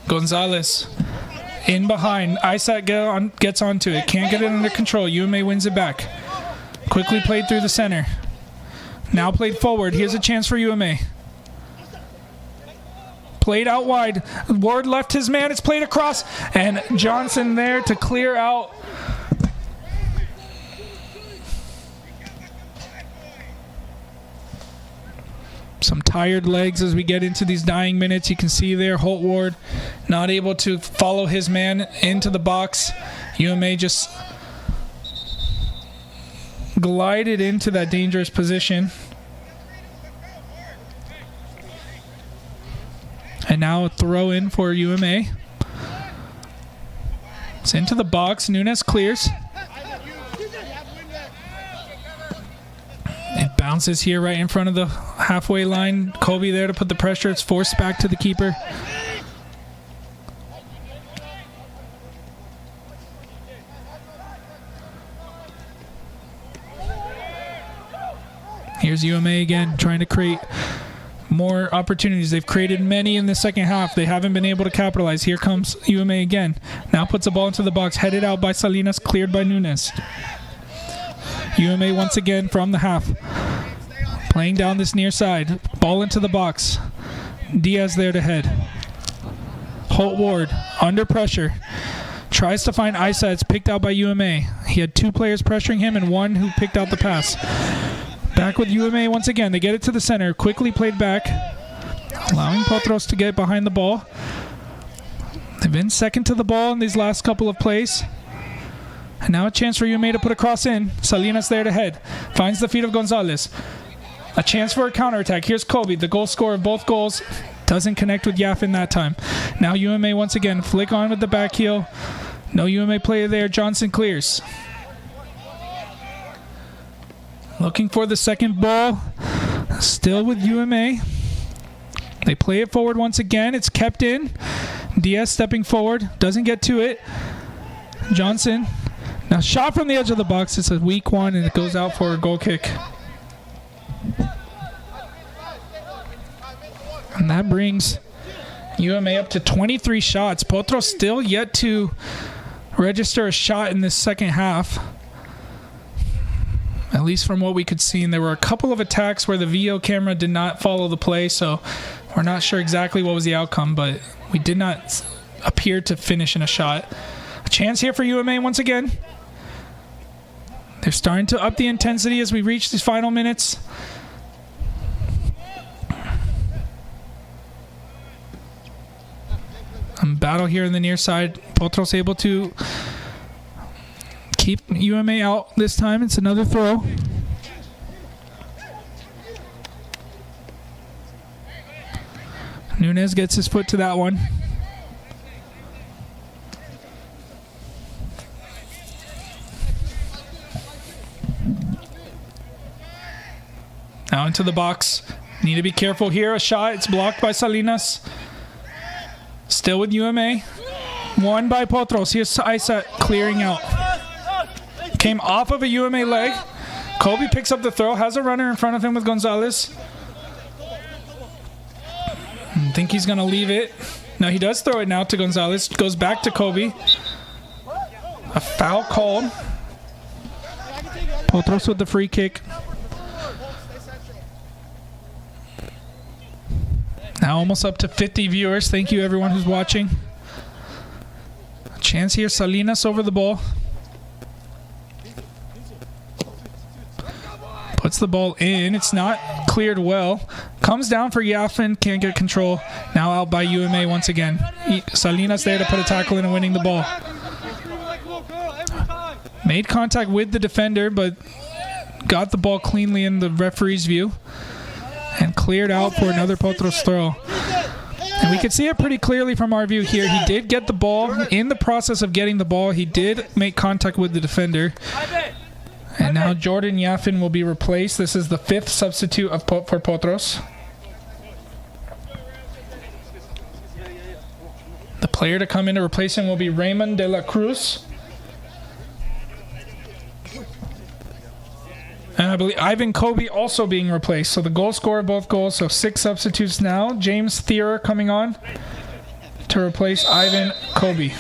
Gonzalez in behind. Isat gets onto it. Can't get it under control. UMA wins it back. Quickly played through the center. Now played forward. Here's a chance for UMA. Played out wide. Ward left his man. It's played across. And Johnson there to clear out Some tired legs as we get into these dying minutes. You can see there Holt Ward not able to follow his man into the box. UMA just glided into that dangerous position. And now a throw in for UMA. It's into the box. Nunes clears. It bounces here right in front of the halfway line. Kobe there to put the pressure. It's forced back to the keeper. Here's UMA again, trying to create more opportunities. They've created many in the second half. They haven't been able to capitalize. Here comes UMA again. Now puts the ball into the box. Headed out by Salinas, cleared by Nunes. UMA once again from the half. Playing down this near side. Ball into the box. Diaz there to head. Holt Ward under pressure. Tries to find Isa. It's picked out by UMA. He had 2 players pressuring him and 1 who picked out the pass. Back with UMA once again. They get it to the center. Quickly played back. Allowing Potros to get behind the ball. They've been second to the ball in these last couple of plays. And now a chance for UMA to put a cross in. Salinas there to head. Finds the feet of Gonzalez. A chance for a counterattack. Here's Kobe, the goal scorer of both goals. Doesn't connect with Yafin that time. Now UMA once again. Flick on with the back heel. No UMA player there. Johnson clears. Looking for the second ball. Still with UMA. They play it forward once again. It's kept in. Diaz stepping forward. Doesn't get to it. Johnson. Now shot from the edge of the box. It's a weak one and it goes out for a goal kick. And that brings UMA up to 23 shots. Potros still yet to register a shot in this second half. At least from what we could see. And there were a couple of attacks where the VO camera did not follow the play, so we're not sure exactly what was the outcome, but we did not appear to finish in a shot. A chance here for UMA once again. They're starting to up the intensity as we reach these final minutes. Battle here in the near side. Potros able to keep UMA out this time. It's another throw. Nunes gets his foot to that one. Now into the box. Need to be careful here. A shot. It's blocked by Salinas. Still with UMA. One by Potros. Here's Isa clearing out. Came off of a UMA leg. Kobe picks up the throw. Has a runner in front of him with Gonzalez. I think he's going to leave it. No, he does throw it now to Gonzalez. Goes back to Kobe. A foul called. Potros with the free kick. Now almost up to 50 viewers. Thank you everyone who's watching. A chance here. Salinas over the ball. Puts the ball in. It's not cleared well. Comes down for Yafin. Can't get control. Now out by UMA once again. Salinas there to put a tackle in and winning the ball. Made contact with the defender, but got the ball cleanly in the referee's view. And cleared out for another Potros throw. And we could see it pretty clearly from our view here. He did get the ball. In the process of getting the ball, he did make contact with the defender. And now Jordan Yafin will be replaced. This is the 5th substitute for Potros. The player to come in to replace him will be Raymond de la Cruz. And I believe Ivan Kobe also being replaced. So the goal scorer of both goals. So 6 substitutes now. James Thierer coming on to replace Ivan Kobe.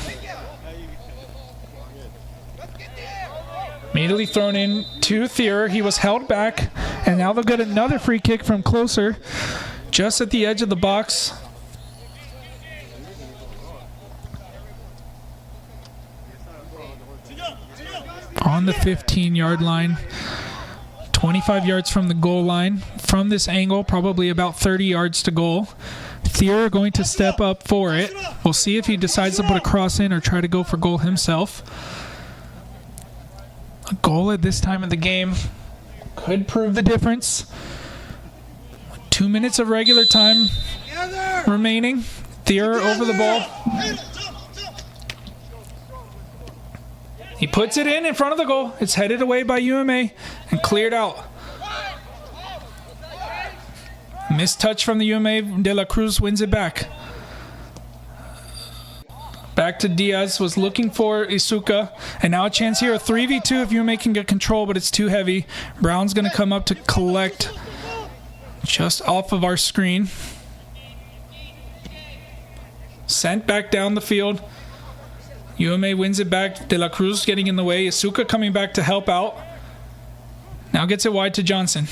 Immediately thrown in to Thierer. He was held back. And now they'll get another free kick from closer. Just at the edge of the box. On the 15-yard line. 25 yards from the goal line. from this angle, probably about 30 yards to goal. Seale going to step up for it. We'll see if he decides to put a cross in or try to go for goal himself. A goal at this time of the game could prove the difference. 2 minutes of regular time remaining. Seale over the ball. He puts it in front of the goal. It's headed away by UMA and cleared out. Missed touch from the UMA. De La Cruz wins it back. Back to Diaz. Was looking for Isuka. And now a chance here. A 3v2 if UMA can get control, but it's too heavy. Brown's going to come up to collect just off of our screen. Sent back down the field. UMA wins it back. De La Cruz getting in the way. Isuka coming back to help out. Now gets it wide to Johnson.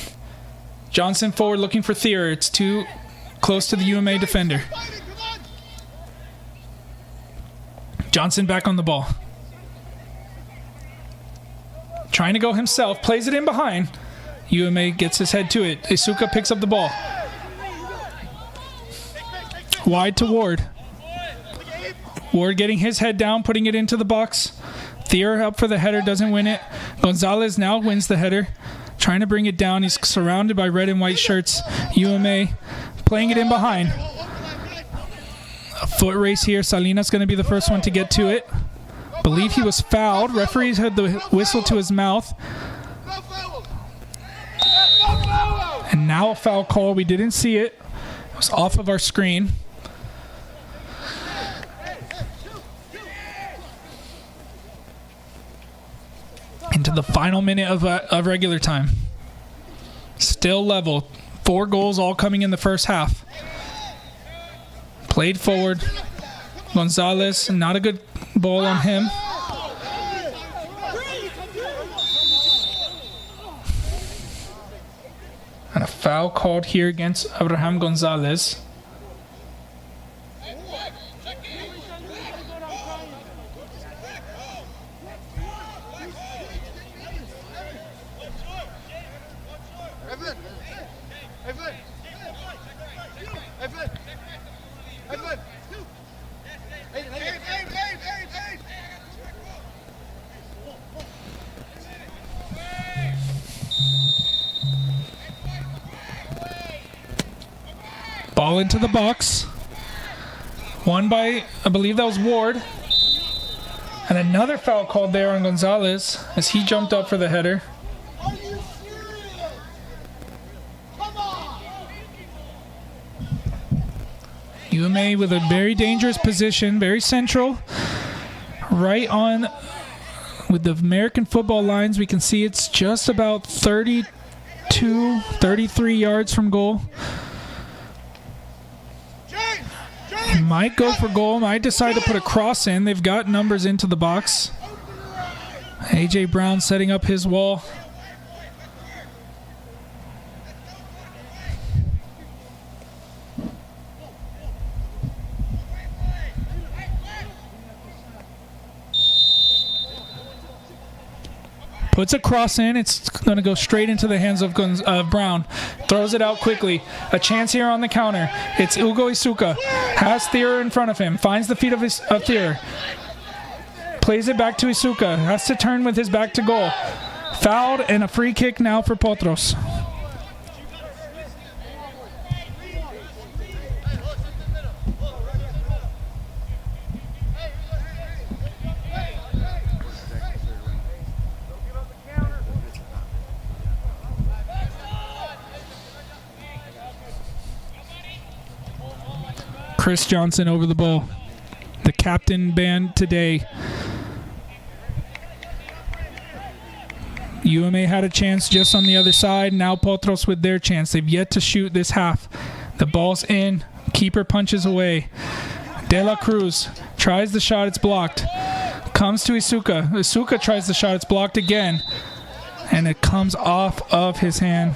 Johnson forward looking for Seale. It's too close to the UMA defender. Johnson back on the ball. Trying to go himself. Plays it in behind. UMA gets his head to it. Isuka picks up the ball. Wide to Ward. Ward getting his head down, putting it into the box. Seale up for the header, doesn't win it. Gonzalez now wins the header. Trying to bring it down. He's surrounded by red and white shirts. UMA playing it in behind. A foot race here. Salinas going to be the first one to get to it. Believe he was fouled. Referees had the whistle to his mouth. And now a foul call. We didn't see it. It was off of our screen. Into the final minute of regular time. Still level. 4 goals all coming in the first half. Played forward. Gonzalez, not a good ball on him. And a foul called here against Abraham Gonzalez. Ball into the box. Won by, I believe that was Ward. And another foul called there on Gonzalez as he jumped up for the header. Are you serious? Come on! UMA with a very dangerous position, very central. Right on with the American football lines. We can see it's just about 32, 33 yards from goal. Might go for goal, might decide to put a cross in. They've got numbers into the box. AJ Brown setting up his wall. Puts a cross in. It's going to go straight into the hands of Brown. Throws it out quickly. A chance here on the counter. It's Ugo Isuka. Has Seale in front of him. Finds the feet of Seale. Plays it back to Isuka. Has to turn with his back to goal. Fouled and a free kick now for Potros. Chris Johnson over the ball. The captain band today. UMA had a chance just on the other side. Now Potros with their chance. They've yet to shoot this half. The ball's in. Keeper punches away. De La Cruz tries the shot. It's blocked. Comes to Isuka. Isuka tries the shot. It's blocked again. And it comes off of his hand.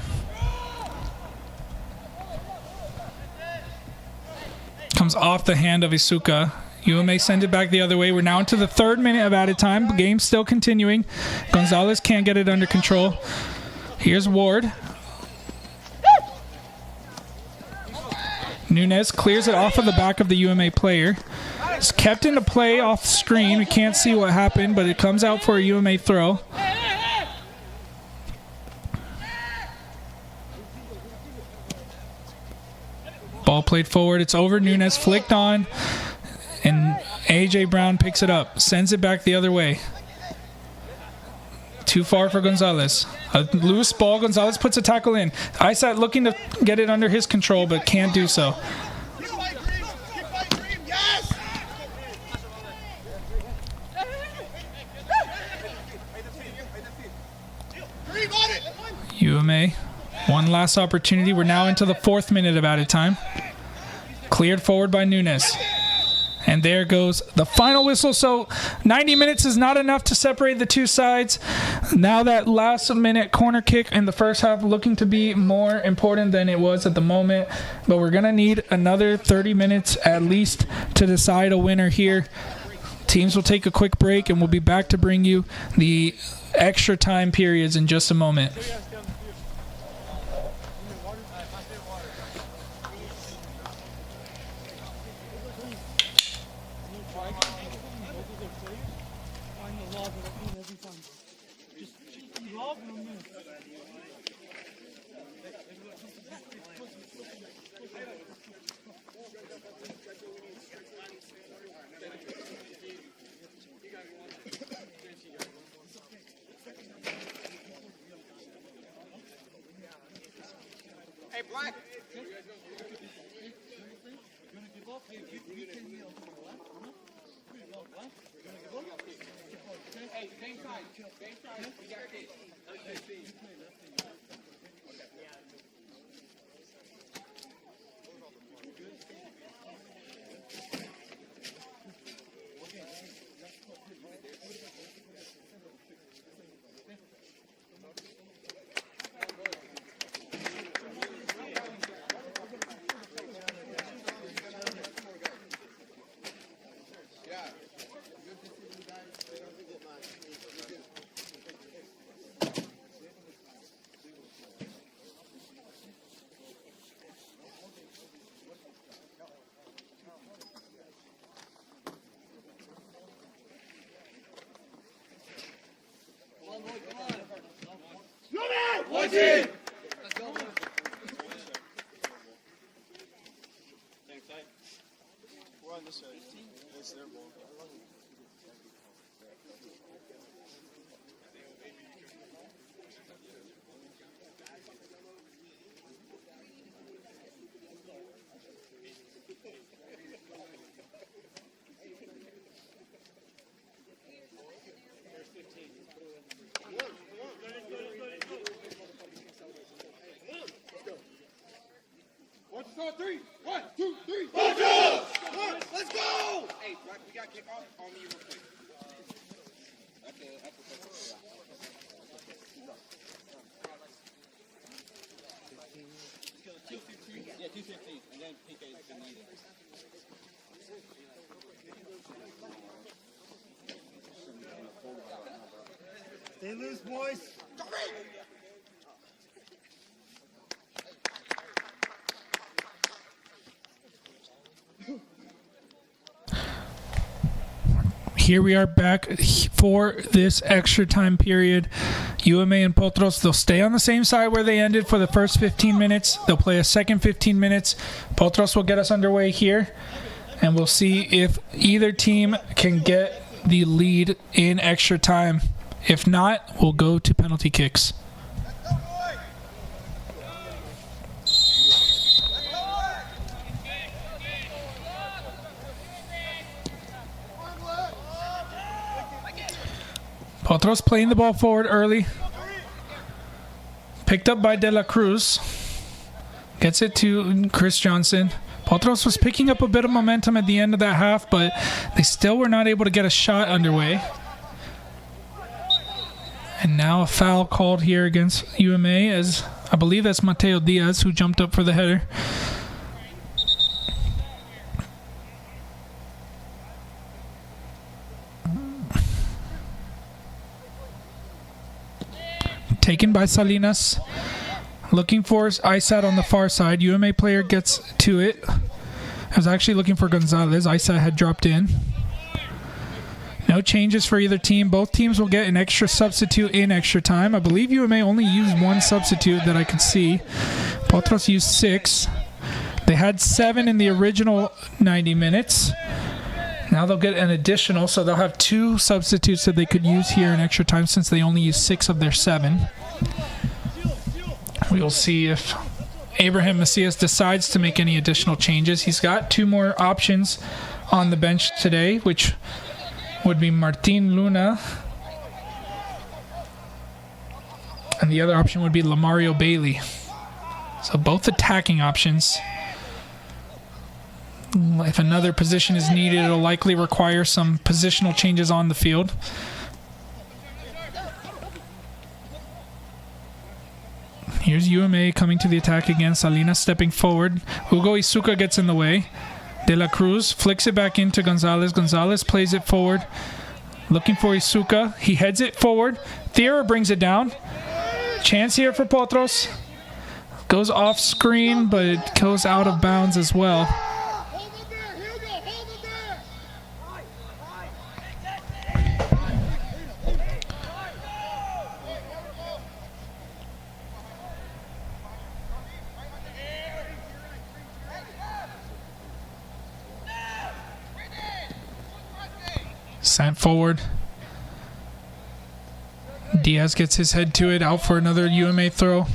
Comes off the hand of Isuka. UMA send it back the other way. We're now into the 3rd minute of added time. The game's still continuing. Gonzalez can't get it under control. Here's Ward. Nunes clears it off of the back of the UMA player. It's kept into play off screen. We can't see what happened, but it comes out for a UMA throw. Ball played forward. It's over. Nunes flicked on, and A.J. Brown picks it up. Sends it back the other way. Too far for Gonzalez. A loose ball. Gonzalez puts a tackle in. Isat looking to get it under his control, but can't do so. UMA, one last opportunity. We're now into the 4th minute of added time. Cleared forward by Nunes. And there goes the final whistle. So 90 minutes is not enough to separate the two sides. Now that last minute corner kick in the first half looking to be more important than it was at the moment. But we're going to need another 30 minutes at least to decide a winner here. Teams will take a quick break and we'll be back to bring you the extra time periods in just a moment. Let's go. We're on this side. It's their ball. Three. 1, 2, 3. Potros! Let's go! Hey, we got kick off on me real quick. Yeah, 2:15, and then PK is going to need it. Stay loose, boys. Here we are back for this extra time period. UMA and Potros, they'll stay on the same side where they ended for the first 15 minutes. They'll play a second 15 minutes. Potros will get us underway here, and we'll see if either team can get the lead in extra time. If not, we'll go to penalty kicks. Potros playing the ball forward early. Picked up by De La Cruz. Gets it to Chris Johnson. Potros was picking up a bit of momentum at the end of that half, but they still were not able to get a shot underway. And now a foul called here against UMA, as I believe that's Mateo Diaz who jumped up for the header. Taken by Salinas. Looking for Isat on the far side. UMA player gets to it. I was actually looking for Gonzalez. Isa had dropped in. No changes for either team. Both teams will get an extra substitute in extra time. I believe UMA only used one substitute that I could see. Potros used 6. They had 7 in the original 90 minutes. Now they'll get an additional, so they'll have 2 substitutes that they could use here in extra time since they only used 6 of their 7. We will see if Abraham Macias decides to make any additional changes. He's got 2 more options on the bench today, which would be Martin Luna. And the other option would be Lamario Bailey. So both attacking options. If another position is needed, it'll likely require some positional changes on the field. Here's UMA coming to the attack again. Salinas stepping forward. Hugo Isuka gets in the way. De La Cruz flicks it back into Gonzalez. Gonzalez plays it forward. Looking for Isuka. He heads it forward. Thierra brings it down. Chance here for Potros. Goes off screen, but it goes out of bounds as well. Sent forward. Diaz gets his head to it, out for another UMA throw.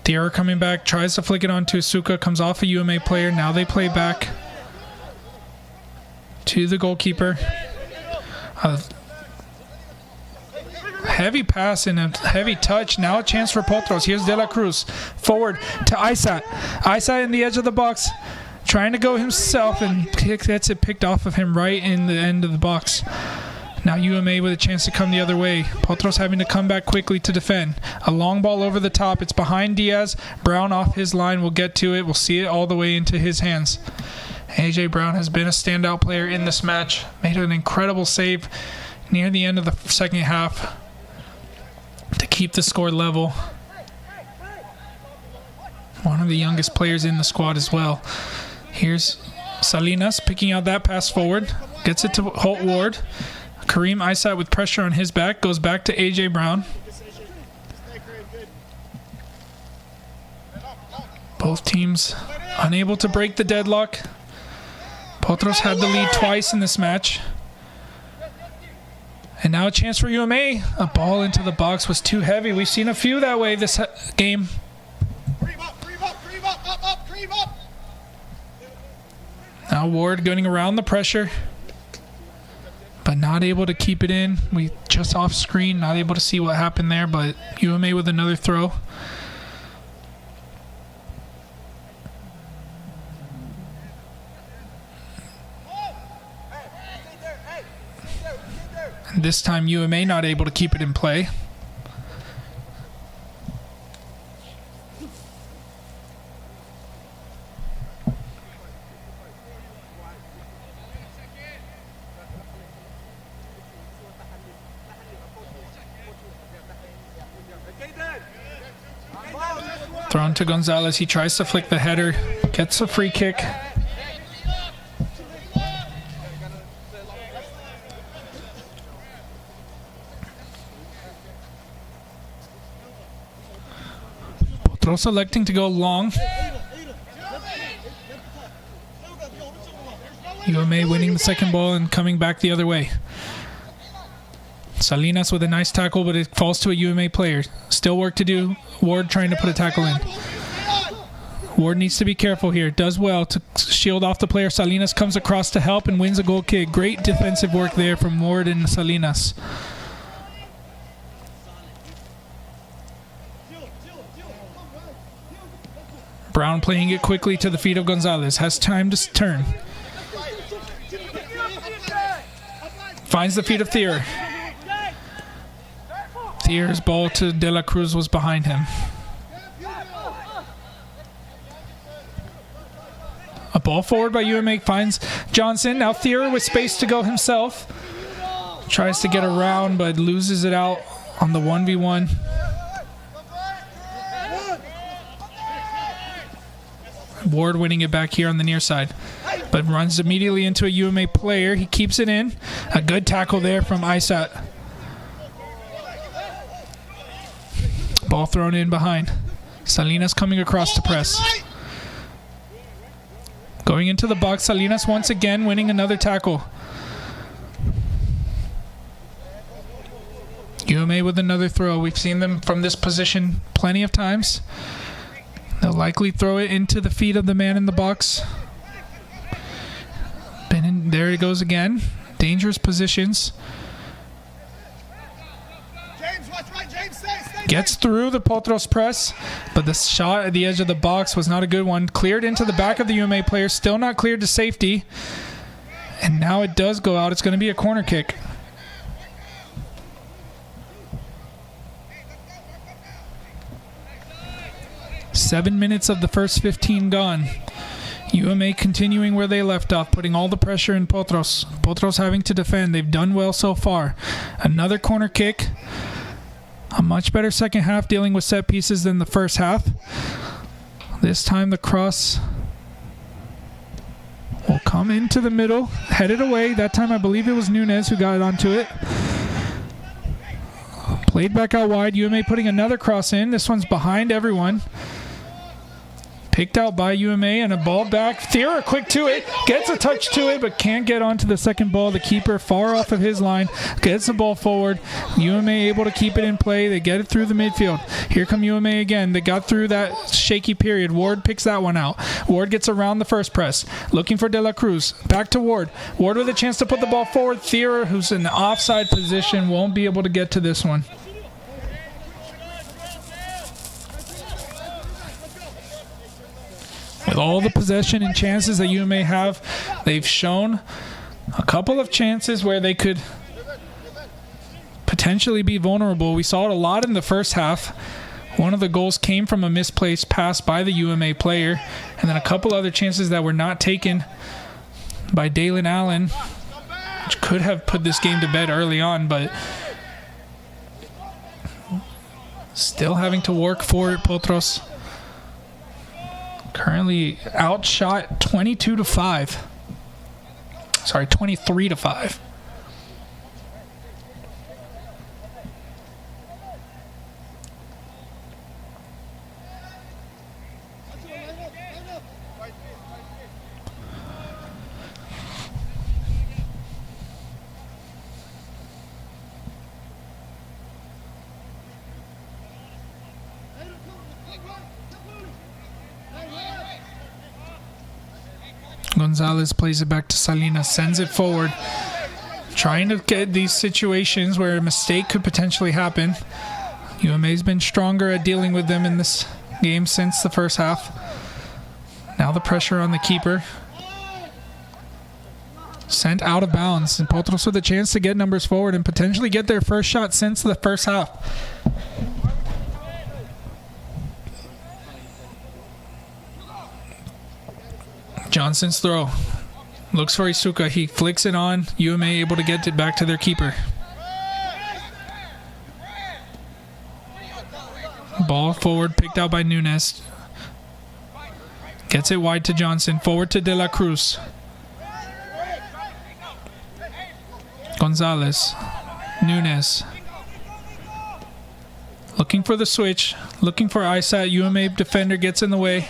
Thierra coming back, tries to flick it onto Isuka, comes off a UMA player. Now they play back to the goalkeeper. Heavy pass and a heavy touch. Now a chance for Potros. Here's De La Cruz. Forward to Isa. Isa in the edge of the box. Trying to go himself and gets it picked off of him right in the end of the box. Now UMA with a chance to come the other way. Potros having to come back quickly to defend. A long ball over the top. It's behind Diaz. Brown off his line. We'll get to it. We'll see it all the way into his hands. AJ Brown has been a standout player in this match. Made an incredible save near the end of the second half to keep the score level. One of the youngest players in the squad as well. Here's Salinas picking out that pass forward. Gets it to Holt Ward. Kareem Isat with pressure on his back. Goes back to AJ Brown. Both teams unable to break the deadlock. Potros had the lead twice in this match. And now a chance for UMA. A ball into the box was too heavy. We've seen a few that way this game. Now Ward going around the pressure, but not able to keep it in. We just off screen, not able to see what happened there, but UMA with another throw. And this time UMA not able to keep it in play. Thrown to Gonzalez. He tries to flick the header. Gets a free kick. Potros electing to go long. UMA winning the second ball and coming back the other way. Salinas with a nice tackle, but it falls to a UMA player. Still work to do. Ward trying to put a tackle in. Ward needs to be careful here. Does well to shield off the player. Salinas comes across to help and wins a goal kick. Great defensive work there from Ward and Salinas. Brown playing it quickly to the feet of Gonzalez. Has time to turn. Finds the feet of Thier. Thier's ball to De La Cruz was behind him. A ball forward by UMA finds Johnson. Now Thier with space to go himself. Tries to get around, but loses it out on the 1v1. Ward winning it back here on the near side, but runs immediately into a UMA player. He keeps it in. A good tackle there from Isat. Ball thrown in behind. Salinas coming across to press. Going into the box, Salinas once again winning another tackle. UMA with another throw. We've seen them from this position plenty of times. They'll likely throw it into the feet of the man in the box. There it goes again. Dangerous positions. Gets through the Potros press, but the shot at the edge of the box was not a good one. Cleared into the back of the UMA player, still not cleared to safety. And now it does go out. It's going to be a corner kick. Seven minutes of the first 15 gone. UMA continuing where they left off, putting all the pressure in Potros. Potros having to defend. They've done well so far. Another corner kick. A much better second half dealing with set pieces than the first half. This time the cross will come into the middle, headed away. That time I believe it was Nunez who got onto it. Played back out wide. UMA putting another cross in. This one's behind everyone. Picked out by UMA and a ball back. Thera quick to it. Gets a touch to it, but can't get onto the second ball. The keeper far off of his line. Gets the ball forward. UMA able to keep it in play. They get it through the midfield. Here come UMA again. They got through that shaky period. Ward picks that one out. Ward gets around the first press. Looking for De La Cruz. Back to Ward. Ward with a chance to put the ball forward. Thera, who's in the offside position, won't be able to get to this one. With all the possession and chances that UMA have, they've shown a couple of chances where they could potentially be vulnerable. We saw it a lot in the first half. One of the goals came from a misplaced pass by the UMA player, and then a couple other chances that were not taken by Dalen Allen, which could have put this game to bed early on, but still having to work for it, Potros. Currently outshot 22-5. Sorry, 23-5. Gonzalez plays it back to Salinas, sends it forward. Trying to get these situations where a mistake could potentially happen. UMA's been stronger at dealing with them in this game since the first half. Now the pressure on the keeper. Sent out of bounds, and Potros with a chance to get numbers forward and potentially get their first shot since the first half. Johnson's throw. Looks for Isuka. He flicks it on. UMA able to get it back to their keeper. Ball forward, picked out by Nunez. Gets it wide to Johnson. Forward to De La Cruz. Gonzalez. Nunez. Looking for the switch. Looking for Isat. UMA defender gets in the way.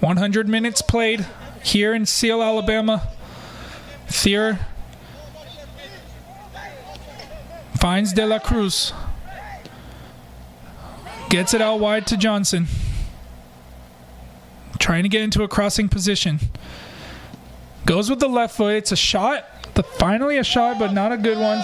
100 minutes played here in Seale, Alabama. Thier finds De La Cruz. Gets it out wide to Johnson. Trying to get into a crossing position. Goes with the left foot. It's a shot. Finally a shot, but not a good one.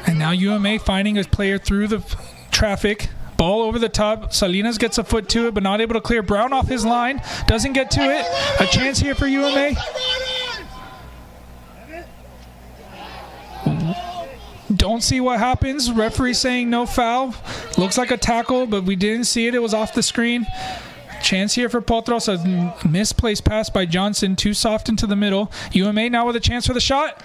And now UMA finding a player through the traffic. Ball over the top. Salinas gets a foot to it, but not able to clear. Brown off his line. Doesn't get to it. A chance here for UMA. don't see what happens. Referee saying no foul. Looks like a tackle, but we didn't see it. It was off the screen. Chance here for Potros. A misplaced pass by Johnson. Too soft into the middle. UMA now with a chance for the shot.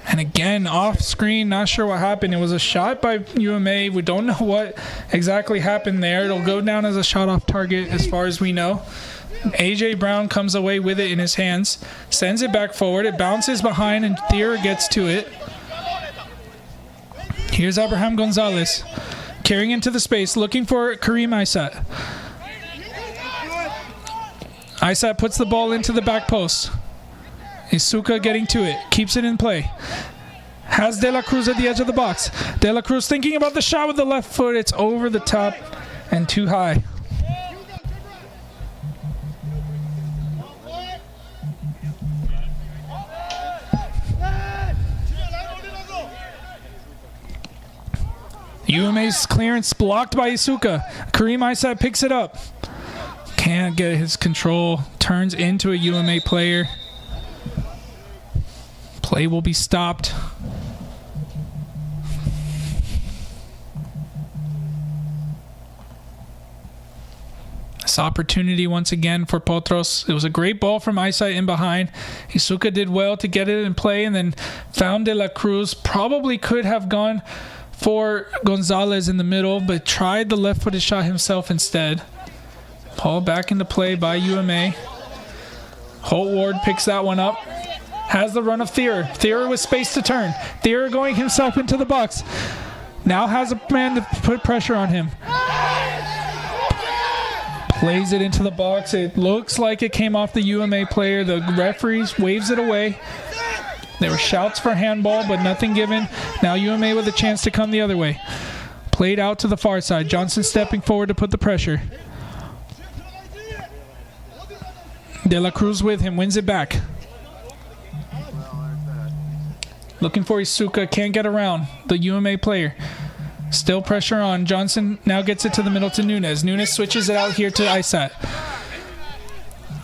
And again, off screen, not sure what happened. It was a shot by UMA. We don't know what exactly happened there. It'll go down as a shot off target as far as we know. AJ Brown comes away with it in his hands, sends it back forward. It bounces behind, and Thier gets to it. Here's Abraham Gonzalez carrying into the space, looking for Kareem Isat. Isat puts the ball into the back post. Isuka getting to it, keeps it in play. Has De La Cruz at the edge of the box. De La Cruz thinking about the shot with the left foot. It's over the top and too high. UMA's clearance blocked by Isuka. Kareem Isat picks it up. Can't get his control. Turns into a UMA player. Play will be stopped. This opportunity once again for Potros. It was a great ball from Isat in behind. Isuka did well to get it in play and then found De La Cruz. Probably could have gone for Gonzalez in the middle, but tried the left-footed shot himself instead. Ball back into play by UMA. Holt Ward picks that one up. Has the run of Thier. Thier with space to turn. Thier going himself into the box. Now has a man to put pressure on him. Plays it into the box. It looks like it came off the UMA player. The referee waves it away. There were shouts for handball, but nothing given. Now UMA with a chance to come the other way. Played out to the far side. Johnson stepping forward to put the pressure. De La Cruz with him. Wins it back. Looking for Isuka, can't get around the UMA player. Still pressure on. Johnson now gets it to the middle to Nunes. Nunes switches it out here to Isat.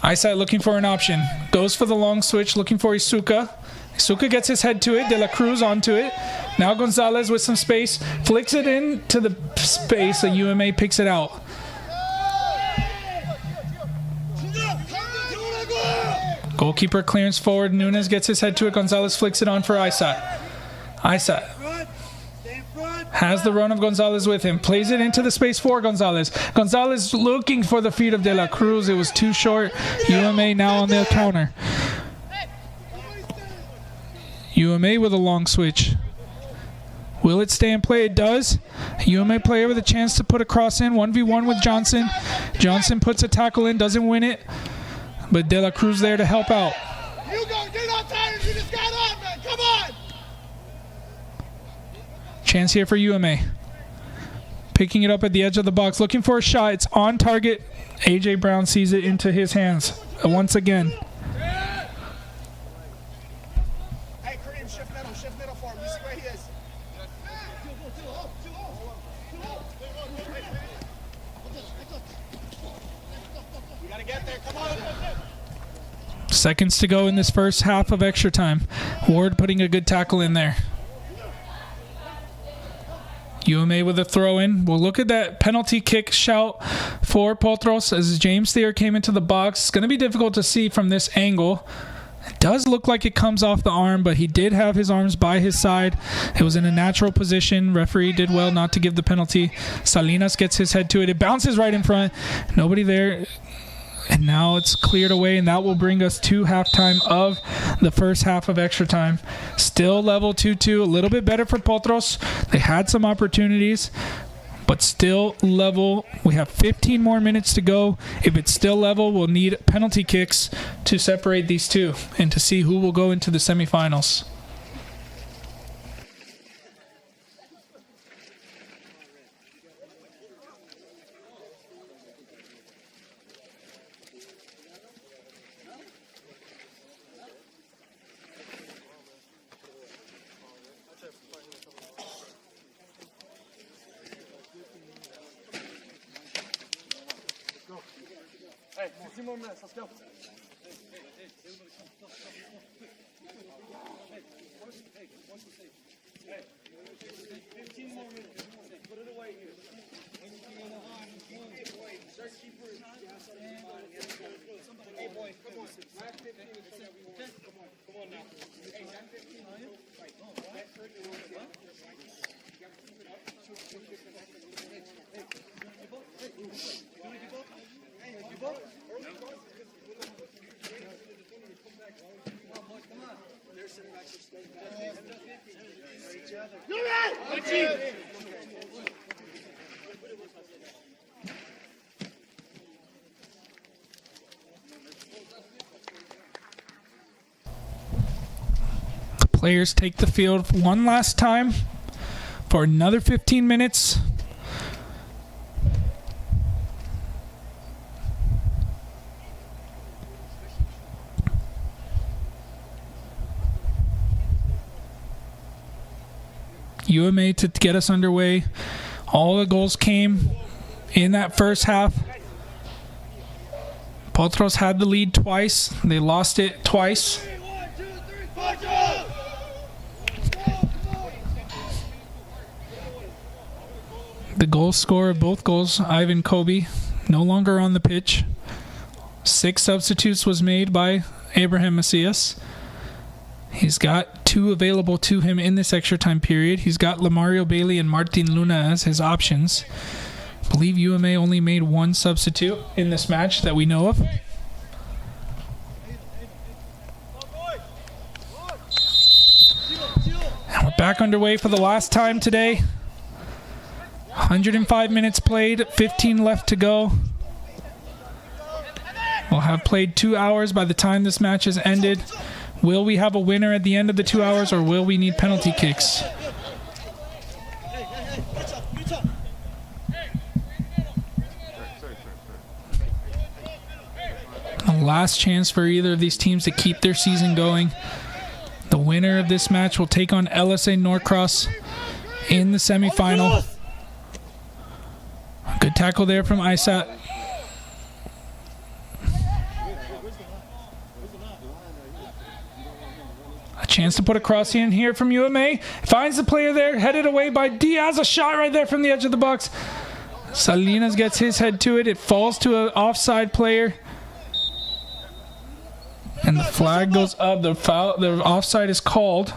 Isat looking for an option. Goes for the long switch, looking for Isuka. Isuka gets his head to it. De La Cruz onto it. Now Gonzalez with some space. Flicks it into the space. The UMA picks it out. Goalkeeper clearance forward. Nunes gets his head to it. Gonzalez flicks it on for Isat. Isat has the run of Gonzalez with him. Plays it into the space for Gonzalez. Gonzalez looking for the feet of De La Cruz. It was too short. UMA now on the counter. UMA with a long switch. Will it stay in play? It does. UMA player with a chance to put a cross in. 1v1 with Johnson. Johnson puts a tackle in. Doesn't win it. But De La Cruz there to help out. You go, you're not tired. You just got on, man. Come on. Chance here for UMA. Picking it up at the edge of the box. Looking for a shot. It's on target. AJ Brown sees it into his hands once again. Hey, Kareem, shift middle for him. You see where he is. You gotta get there. Come on. Seconds to go in this first half of extra time. Ward putting a good tackle in there. UMA with a throw in. We'll look at that penalty kick shout for Potros as James Thier came into the box. It's going to be difficult to see from this angle. It does look like it comes off the arm, but he did have his arms by his side. It was in a natural position. Referee did well not to give the penalty. Salinas gets his head to it. It bounces right in front. Nobody there. And now it's cleared away, and that will bring us to halftime of the first half of extra time. Still level 2-2, a little bit better for Potros. They had some opportunities, but still level. We have 15 more minutes to go. If it's still level, we'll need penalty kicks to separate these two and to see who will go into the semifinals. Hey, 15 more minutes. Let's go. Players take the field one last time for another 15 minutes. UMA to get us underway. All the goals came in that first half. Potros had the lead twice. They lost it twice. The goal scorer of both goals, Ivan Kobe, no longer on the pitch. 6 substitutes was made by Abraham Macias. He's got 2 available to him in this extra time period. He's got Lamario Bailey and Martin Luna as his options. I believe UMA only made 1 substitute in this match that we know of. And we're back underway for the last time today. 105 minutes played, 15 left to go. We'll have played 2 hours by the time this match has ended. Will we have a winner at the end of the 2 hours, or will we need penalty kicks? A last chance for either of these teams to keep their season going. The winner of this match will take on LSA Norcross in the semifinal. Good tackle there from Isat. A chance to put a cross in here from UMA. Finds the player there, headed away by Diaz. A shot right there from the edge of the box. Salinas gets his head to it. It falls to an offside player. And the flag goes up. The offside is called.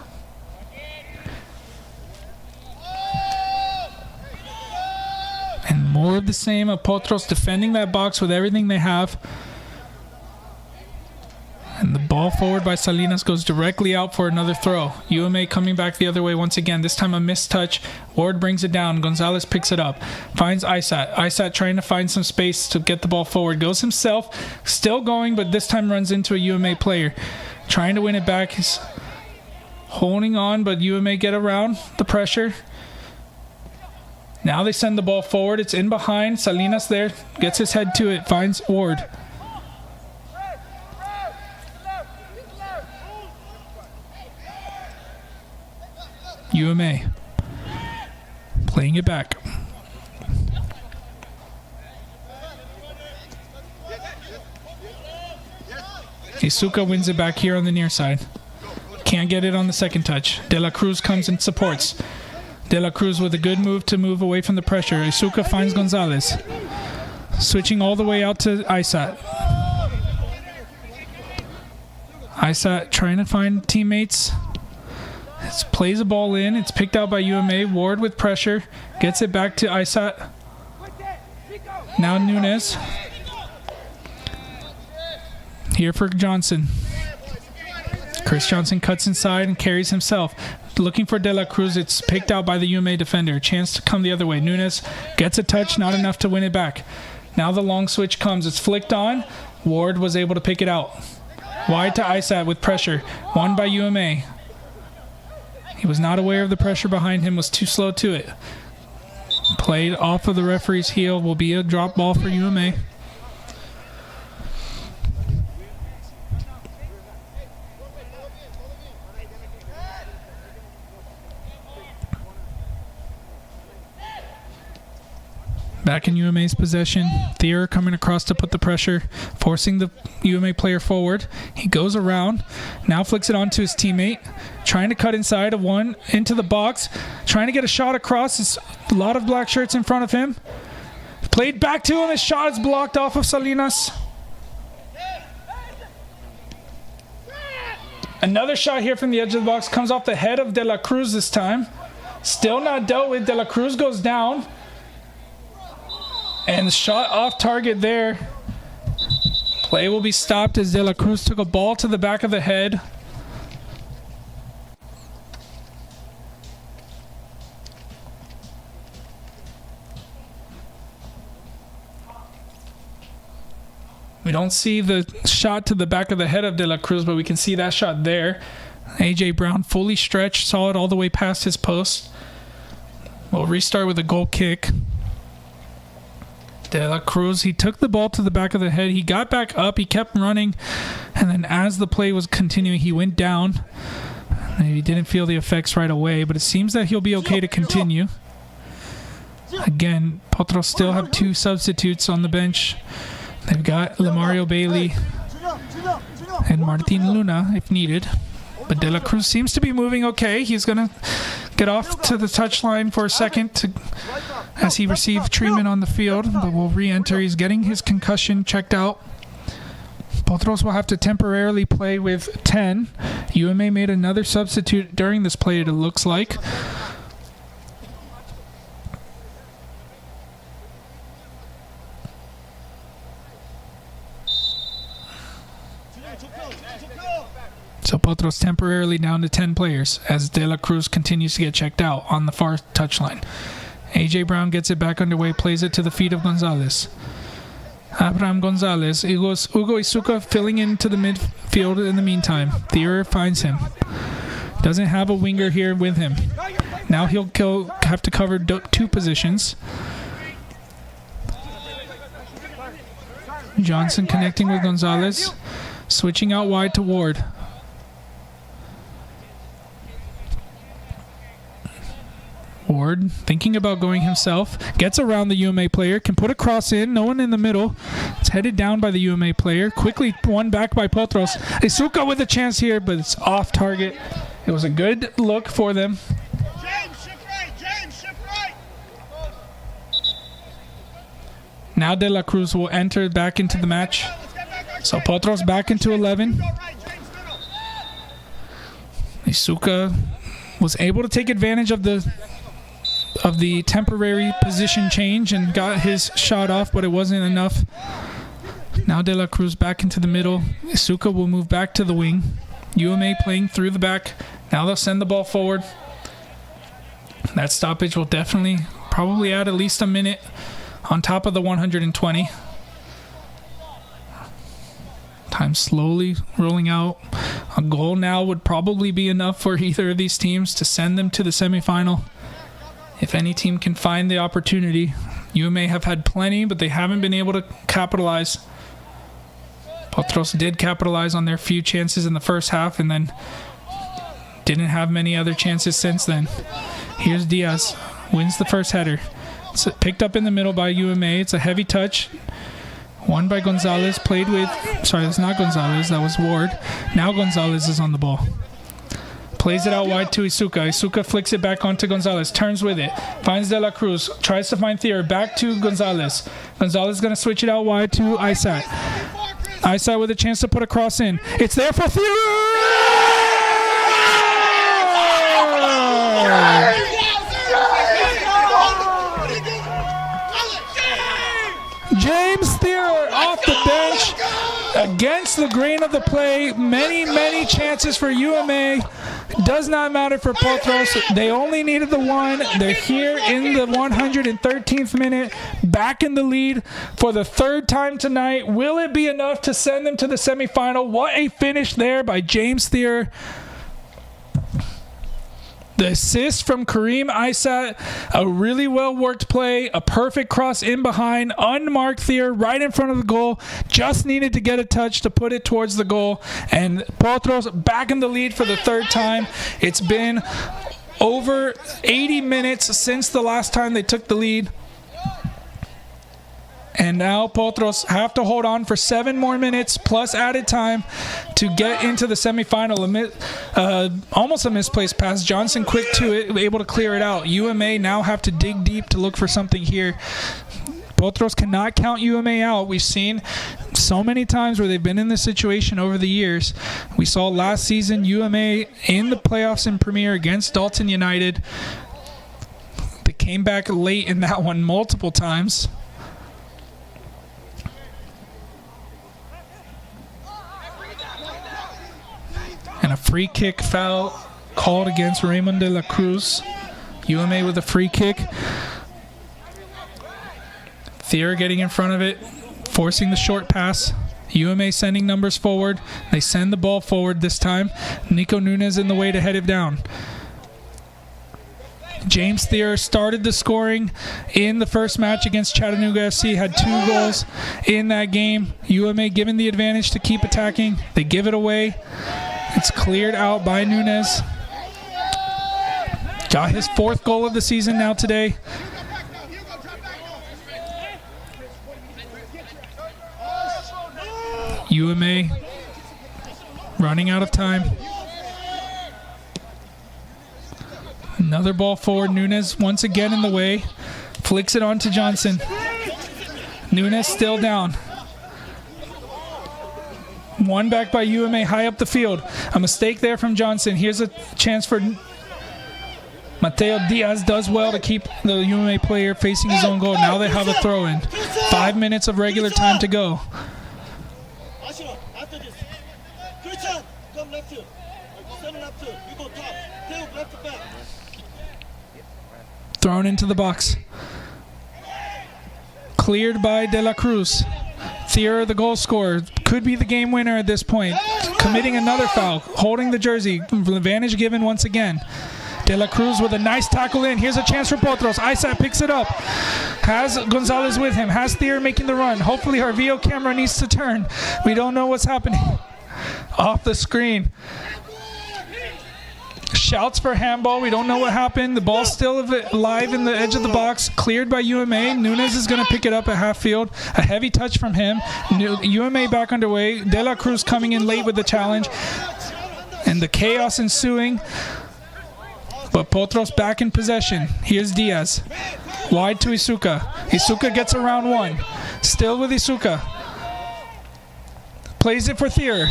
And more of the same of Potros defending that box with everything they have. And the ball forward by Salinas goes directly out for another throw. UMA coming back the other way once again. This time a missed touch. Ward brings it down. Gonzalez picks it up. Finds Isat. Isat trying to find some space to get the ball forward. Goes himself. Still going, but this time runs into a UMA player. Trying to win it back. He's holding on, but UMA get around the pressure. Now they send the ball forward. It's in behind. Salinas there. Gets his head to it. Finds Ward. UMA playing it back. Isuka wins it back here on the near side. Can't get it on the second touch. De La Cruz comes and supports. De La Cruz with a good move to move away from the pressure. Isuka finds Gonzalez. Switching all the way out to Isat. Isat trying to find teammates. Plays a ball in. It's picked out by UMA. Ward with pressure. Gets it back to Isat. Now Nunes. Here for Johnson. Chris Johnson cuts inside and carries himself. Looking for De La Cruz. It's picked out by the UMA defender. Chance to come the other way. Nunes gets a touch. Not enough to win it back. Now the long switch comes. It's flicked on. Ward was able to pick it out. Wide to Isat with pressure. Won by UMA. He was not aware of the pressure behind him. Was too slow to it. Played off of the referee's heel. Will be a drop ball for UMA. Back in UMA's possession. Thier coming across to put the pressure, forcing the UMA player forward. He goes around, now flicks it onto his teammate, trying to cut inside of one, into the box, trying to get a shot across. It's a lot of black shirts in front of him. Played back to him, his shot is blocked off of Salinas. Another shot here from the edge of the box, comes off the head of De La Cruz this time. Still not dealt with. De La Cruz goes down. And the shot off target there. Play will be stopped as De La Cruz took a ball to the back of the head. We don't see the shot to the back of the head of De La Cruz, but we can see that shot there. A.J. Brown fully stretched, saw it all the way past his post. We'll restart with a goal kick. De La Cruz, he took the ball to the back of the head. He got back up. He kept running. And then as the play was continuing, he went down. Maybe he didn't feel the effects right away, but it seems that he'll be okay to continue. Again, Potros still have 2 substitutes on the bench. They've got Lamario Bailey and Martin Luna if needed. But De La Cruz seems to be moving okay. He's going to get off to the touchline for a second as he received treatment on the field, but will re-enter. He's getting his concussion checked out. Potros will have to temporarily play with 10. UMA made another substitute during this play, it looks like. So Potros temporarily down to 10 players as De La Cruz continues to get checked out on the far touchline. A.J. Brown gets it back underway, plays it to the feet of Gonzalez. Abraham Gonzalez, Ugo Isuka filling into the midfield in the meantime. Thier finds him. Doesn't have a winger here with him. Now he'll have to cover 2 positions. Johnson connecting with Gonzalez. Switching out wide to Ward. Ward thinking about going himself, gets around the UMA player, can put a cross in, no one in the middle. It's headed down by the UMA player, quickly won back by Potros. Isuka with a chance here, but it's off target. It was a good look for them. James, shift right. Now De La Cruz will enter back into the match. So Potros back into 11. Isuka was able to take advantage of the temporary position change and got his shot off, but it wasn't enough. Now De La Cruz back into the middle. Isuka will move back to the wing. UMA playing through the back. Now they'll send the ball forward. That stoppage will definitely probably add at least a minute on top of the 120. Time slowly rolling out. A goal now would probably be enough for either of these teams to send them to the semifinal. If any team can find the opportunity. UMA have had plenty, but they haven't been able to capitalize. Potros did capitalize on their few chances in the first half and then didn't have many other chances since then. Here's Diaz. Wins the first header. It's picked up in the middle by UMA. It's a heavy touch. Won by Gonzalez. Played with... Sorry, that's not Gonzalez. That was Ward. Now Gonzalez is on the ball. Plays it out wide to Isuka. Isuka flicks it back onto Gonzalez. Turns with it. Finds De La Cruz. Tries to find Thier. Back to Gonzalez. Gonzalez is going to switch it out wide to Isat. Isat with a chance to put a cross in. It's there for Thier! James Thier off the bench against the grain of the play. Many chances for UMA. Does not matter for Potros. They only needed the one. They're here in the 113th minute, back in the lead for the 3rd time tonight. Will it be enough to send them to the semifinal? What a finish there by James Thier. The assist from Kareem Isat, a really well-worked play, a perfect cross in behind, unmarked Thier right in front of the goal, just needed to get a touch to put it towards the goal, and Potros back in the lead for the 3rd time. It's been over 80 minutes since the last time they took the lead. And now Potros have to hold on for 7 more minutes plus added time to get into the semifinal. Almost a misplaced pass. Johnson quick to it, able to clear it out. UMA now have to dig deep to look for something here. Potros cannot count UMA out. We've seen so many times where they've been in this situation over the years. We saw last season UMA in the playoffs in Premier against Dalton United. They came back late in that one multiple times. And a free kick foul called against Raymond de la Cruz. UMA with a free kick. Thier getting in front of it, forcing the short pass. UMA sending numbers forward. They send the ball forward this time. Nico Nunez in the way to head it down. James Thier started the scoring in the first match against Chattanooga FC, had 2 goals in that game. UMA given the advantage to keep attacking. They give it away. It's cleared out by Nunez. Got his 4th goal of the season now today. UMA running out of time. Another ball forward. Nunez once again in the way. Flicks it on to Johnson. Nunez still down. One back by UMA high up the field. A mistake there from Johnson. Here's a chance for Mateo Diaz. Does well to keep the UMA player facing his own goal. Now they have a throw-in. 5 minutes of regular time to go. Thrown into the box. Cleared by De La Cruz. Thier, the goal scorer, could be the game winner at this point. Committing another foul. Holding the jersey. Advantage given once again. De La Cruz with a nice tackle in. Here's a chance for Potros. Isaac picks it up. Has Gonzalez with him. Has Thier making the run. Hopefully our VO camera needs to turn. We don't know what's happening. Off the screen. Shouts for handball. We don't know what happened. The ball's still alive in the edge of the box. Cleared by UMA. Nunez is going to pick it up at half field. A heavy touch from him. UMA back underway. De La Cruz coming in late with the challenge. And the chaos ensuing. But Potros back in possession. Here's Diaz. Wide to Isuka. Isuka gets around 1. Still with Isuka. Plays it for Thier.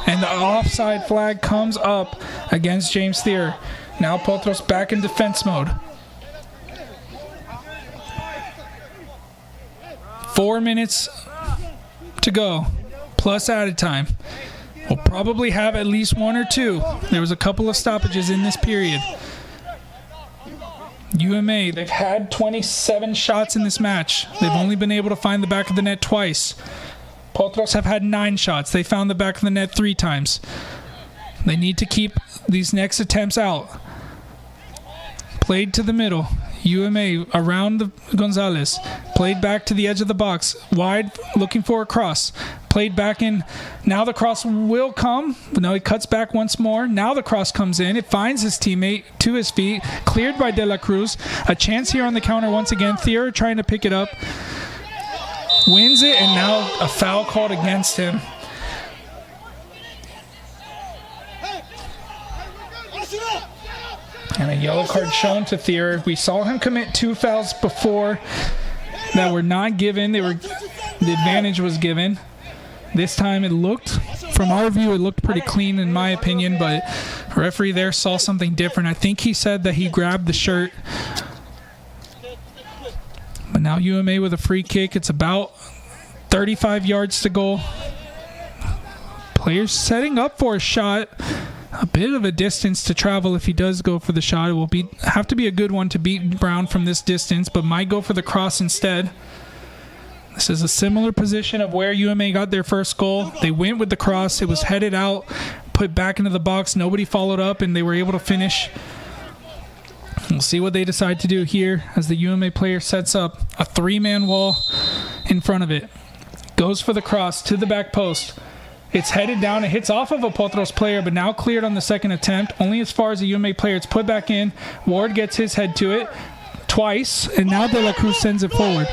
And the offside flag comes up against James Thier. Now Potros back in defense mode. 4 minutes to go, plus added time. We'll probably have at least 1 or 2. There was a couple of stoppages in this period. UMA, they've had 27 shots in this match. They've only been able to find the back of the net twice. Potros have had 9 shots. They found the back of the net 3 times. They need to keep these next attempts out. Played to the middle. UMA around the Gonzalez. Played back to the edge of the box. Wide, looking for a cross. Played back in. Now the cross will come. No, he cuts back once more. Now the cross comes in. It finds his teammate to his feet. Cleared by De La Cruz. A chance here on the counter once again. Thier trying to pick it up. Wins it, and now a foul called against him. And a yellow card shown to Thier. We saw him commit 2 fouls before that were not given. The advantage was given. This time it looked, from our view, it looked pretty clean in my opinion, but the referee there saw something different. I think he said that he grabbed the shirt. But now UMA with a free kick. It's about 35 yards to goal. Players setting up for a shot. A bit of a distance to travel if he does go for the shot. It will have to be a good one to beat Brown from this distance, but might go for the cross instead. This is a similar position of where UMA got their first goal. They went with the cross. It was headed out, put back into the box. Nobody followed up, and they were able to finish. We'll see what they decide to do here as the UMA player sets up a 3-man wall in front of it. Goes for the cross to the back post. It's headed down. It hits off of a Potros player, but now cleared on the second attempt. Only as far as the UMA player. It's put back in. Ward gets his head to it twice, and now De La Cruz sends it forward.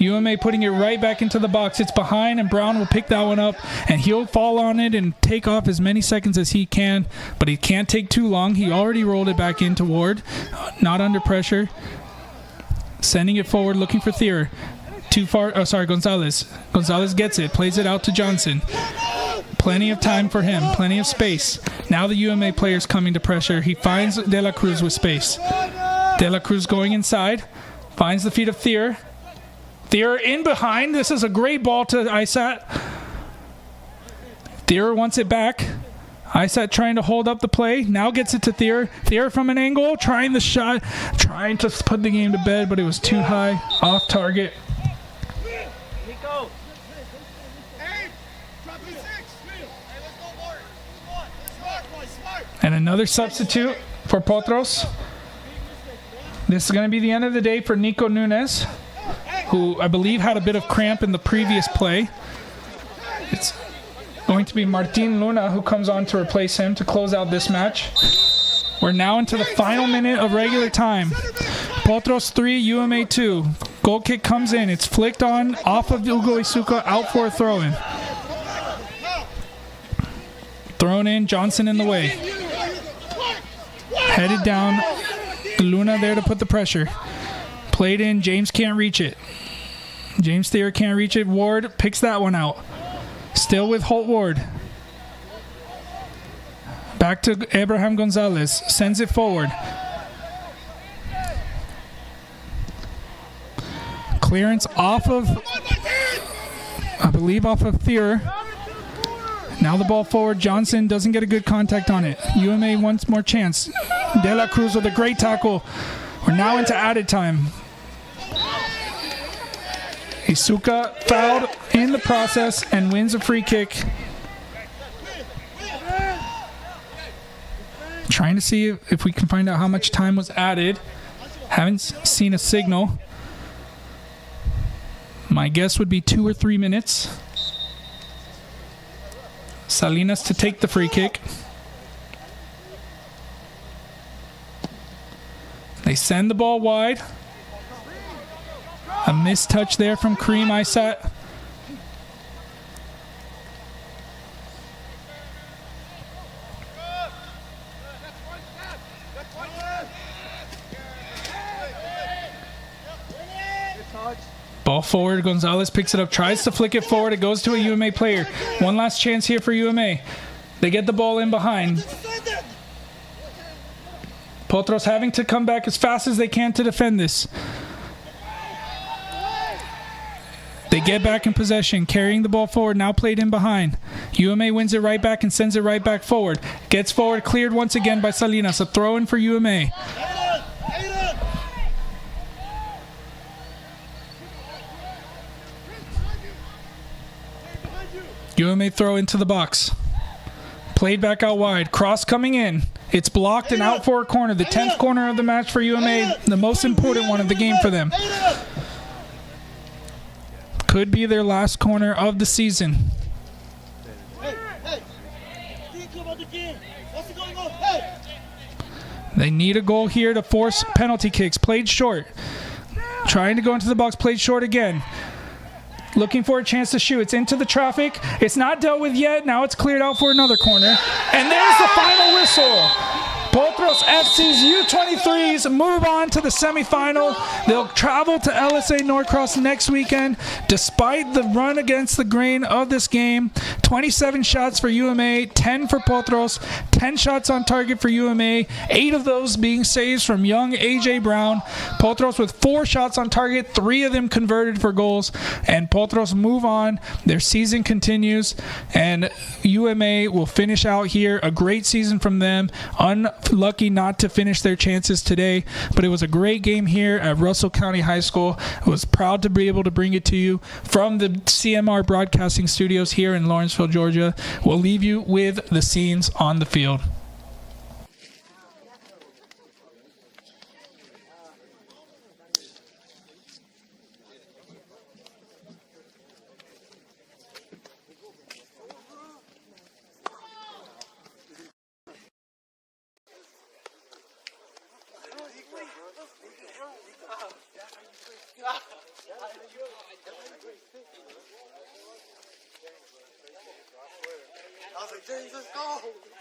UMA putting it right back into the box. It's behind, and Brown will pick that one up, and he'll fall on it and take off as many seconds as he can, but he can't take too long. He already rolled it back into Ward, not under pressure. Sending it forward, looking for Thier. Too far. Oh, sorry, Gonzalez. Gonzalez gets it, plays it out to Johnson. Plenty of time for him, plenty of space. Now the UMA player's coming to pressure. He finds De La Cruz with space. De La Cruz going inside, finds the feet of Thier. Thier in behind. This is a great ball to Isat. Thier wants it back. Isat trying to hold up the play. Now gets it to Thier. Thier from an angle, trying the shot, trying to put the game to bed, but it was too high, off target. And another substitute for Potros. This is going to be the end of the day for Nico Nunez, who I believe had a bit of cramp in the previous play. It's going to be Martin Luna who comes on to replace him to close out this match. We're now into the final minute of regular time. Potros 3, UMA 2. Goal kick comes in. It's flicked on off of Ugo Isuka, out for a throw-in. Thrown in, Johnson in the way. Headed down, Luna there to put the pressure. Played in, James can't reach it. James Thier can't reach it. Ward picks that one out. Still with Holt Ward. Back to Abraham Gonzalez. Sends it forward. Clearance off of, I believe off of Thier. Now the ball forward. Johnson doesn't get a good contact on it. UMA wants more chance. De La Cruz with a great tackle. We're now into added time. Isuka fouled in the process and wins a free kick. Trying to see if we can find out how much time was added. Haven't seen a signal. My guess would be 2 or 3 minutes. Salinas to take the free kick. They send the ball wide. A missed touch there from Kareem Isat. Ball forward, Gonzalez picks it up, tries to flick it forward. It goes to a UMA player. One last chance here for UMA. They get the ball in behind. Potros having to come back as fast as they can to defend this. They get back in possession, carrying the ball forward, now played in behind. UMA wins it right back and sends it right back forward. Gets forward, cleared once again by Salinas. A throw in for UMA. UMA throw into the box. Played back out wide. Cross coming in. It's blocked and out for a corner. The 10th corner of the match for UMA. The most important one of the game for them. Could be their last corner of the season. They need a goal here to force penalty kicks. Played short. Trying to go into the box. Played short again. Looking for a chance to shoot. It's into the traffic. It's not dealt with yet. Now it's cleared out for another corner. And there's the final whistle. Potros FC's U23s move on to the semifinal. They'll travel to LSA Norcross next weekend. Despite the run against the grain of this game, 27 shots for UMA, 10 for Potros, 10 shots on target for UMA, 8 of those being saves from young AJ Brown. Potros with 4 shots on target, 3 of them converted for goals, and Potros move on. Their season continues, and UMA will finish out here. A great season from them. Unlucky not to finish their chances today, but it was a great game here at Russell County High School. I was proud to be able to bring it to you from the CMR Broadcasting Studios here in Lawrenceville, Georgia. We'll leave you with the scenes on the field. Yeah. I was like, James, let's go.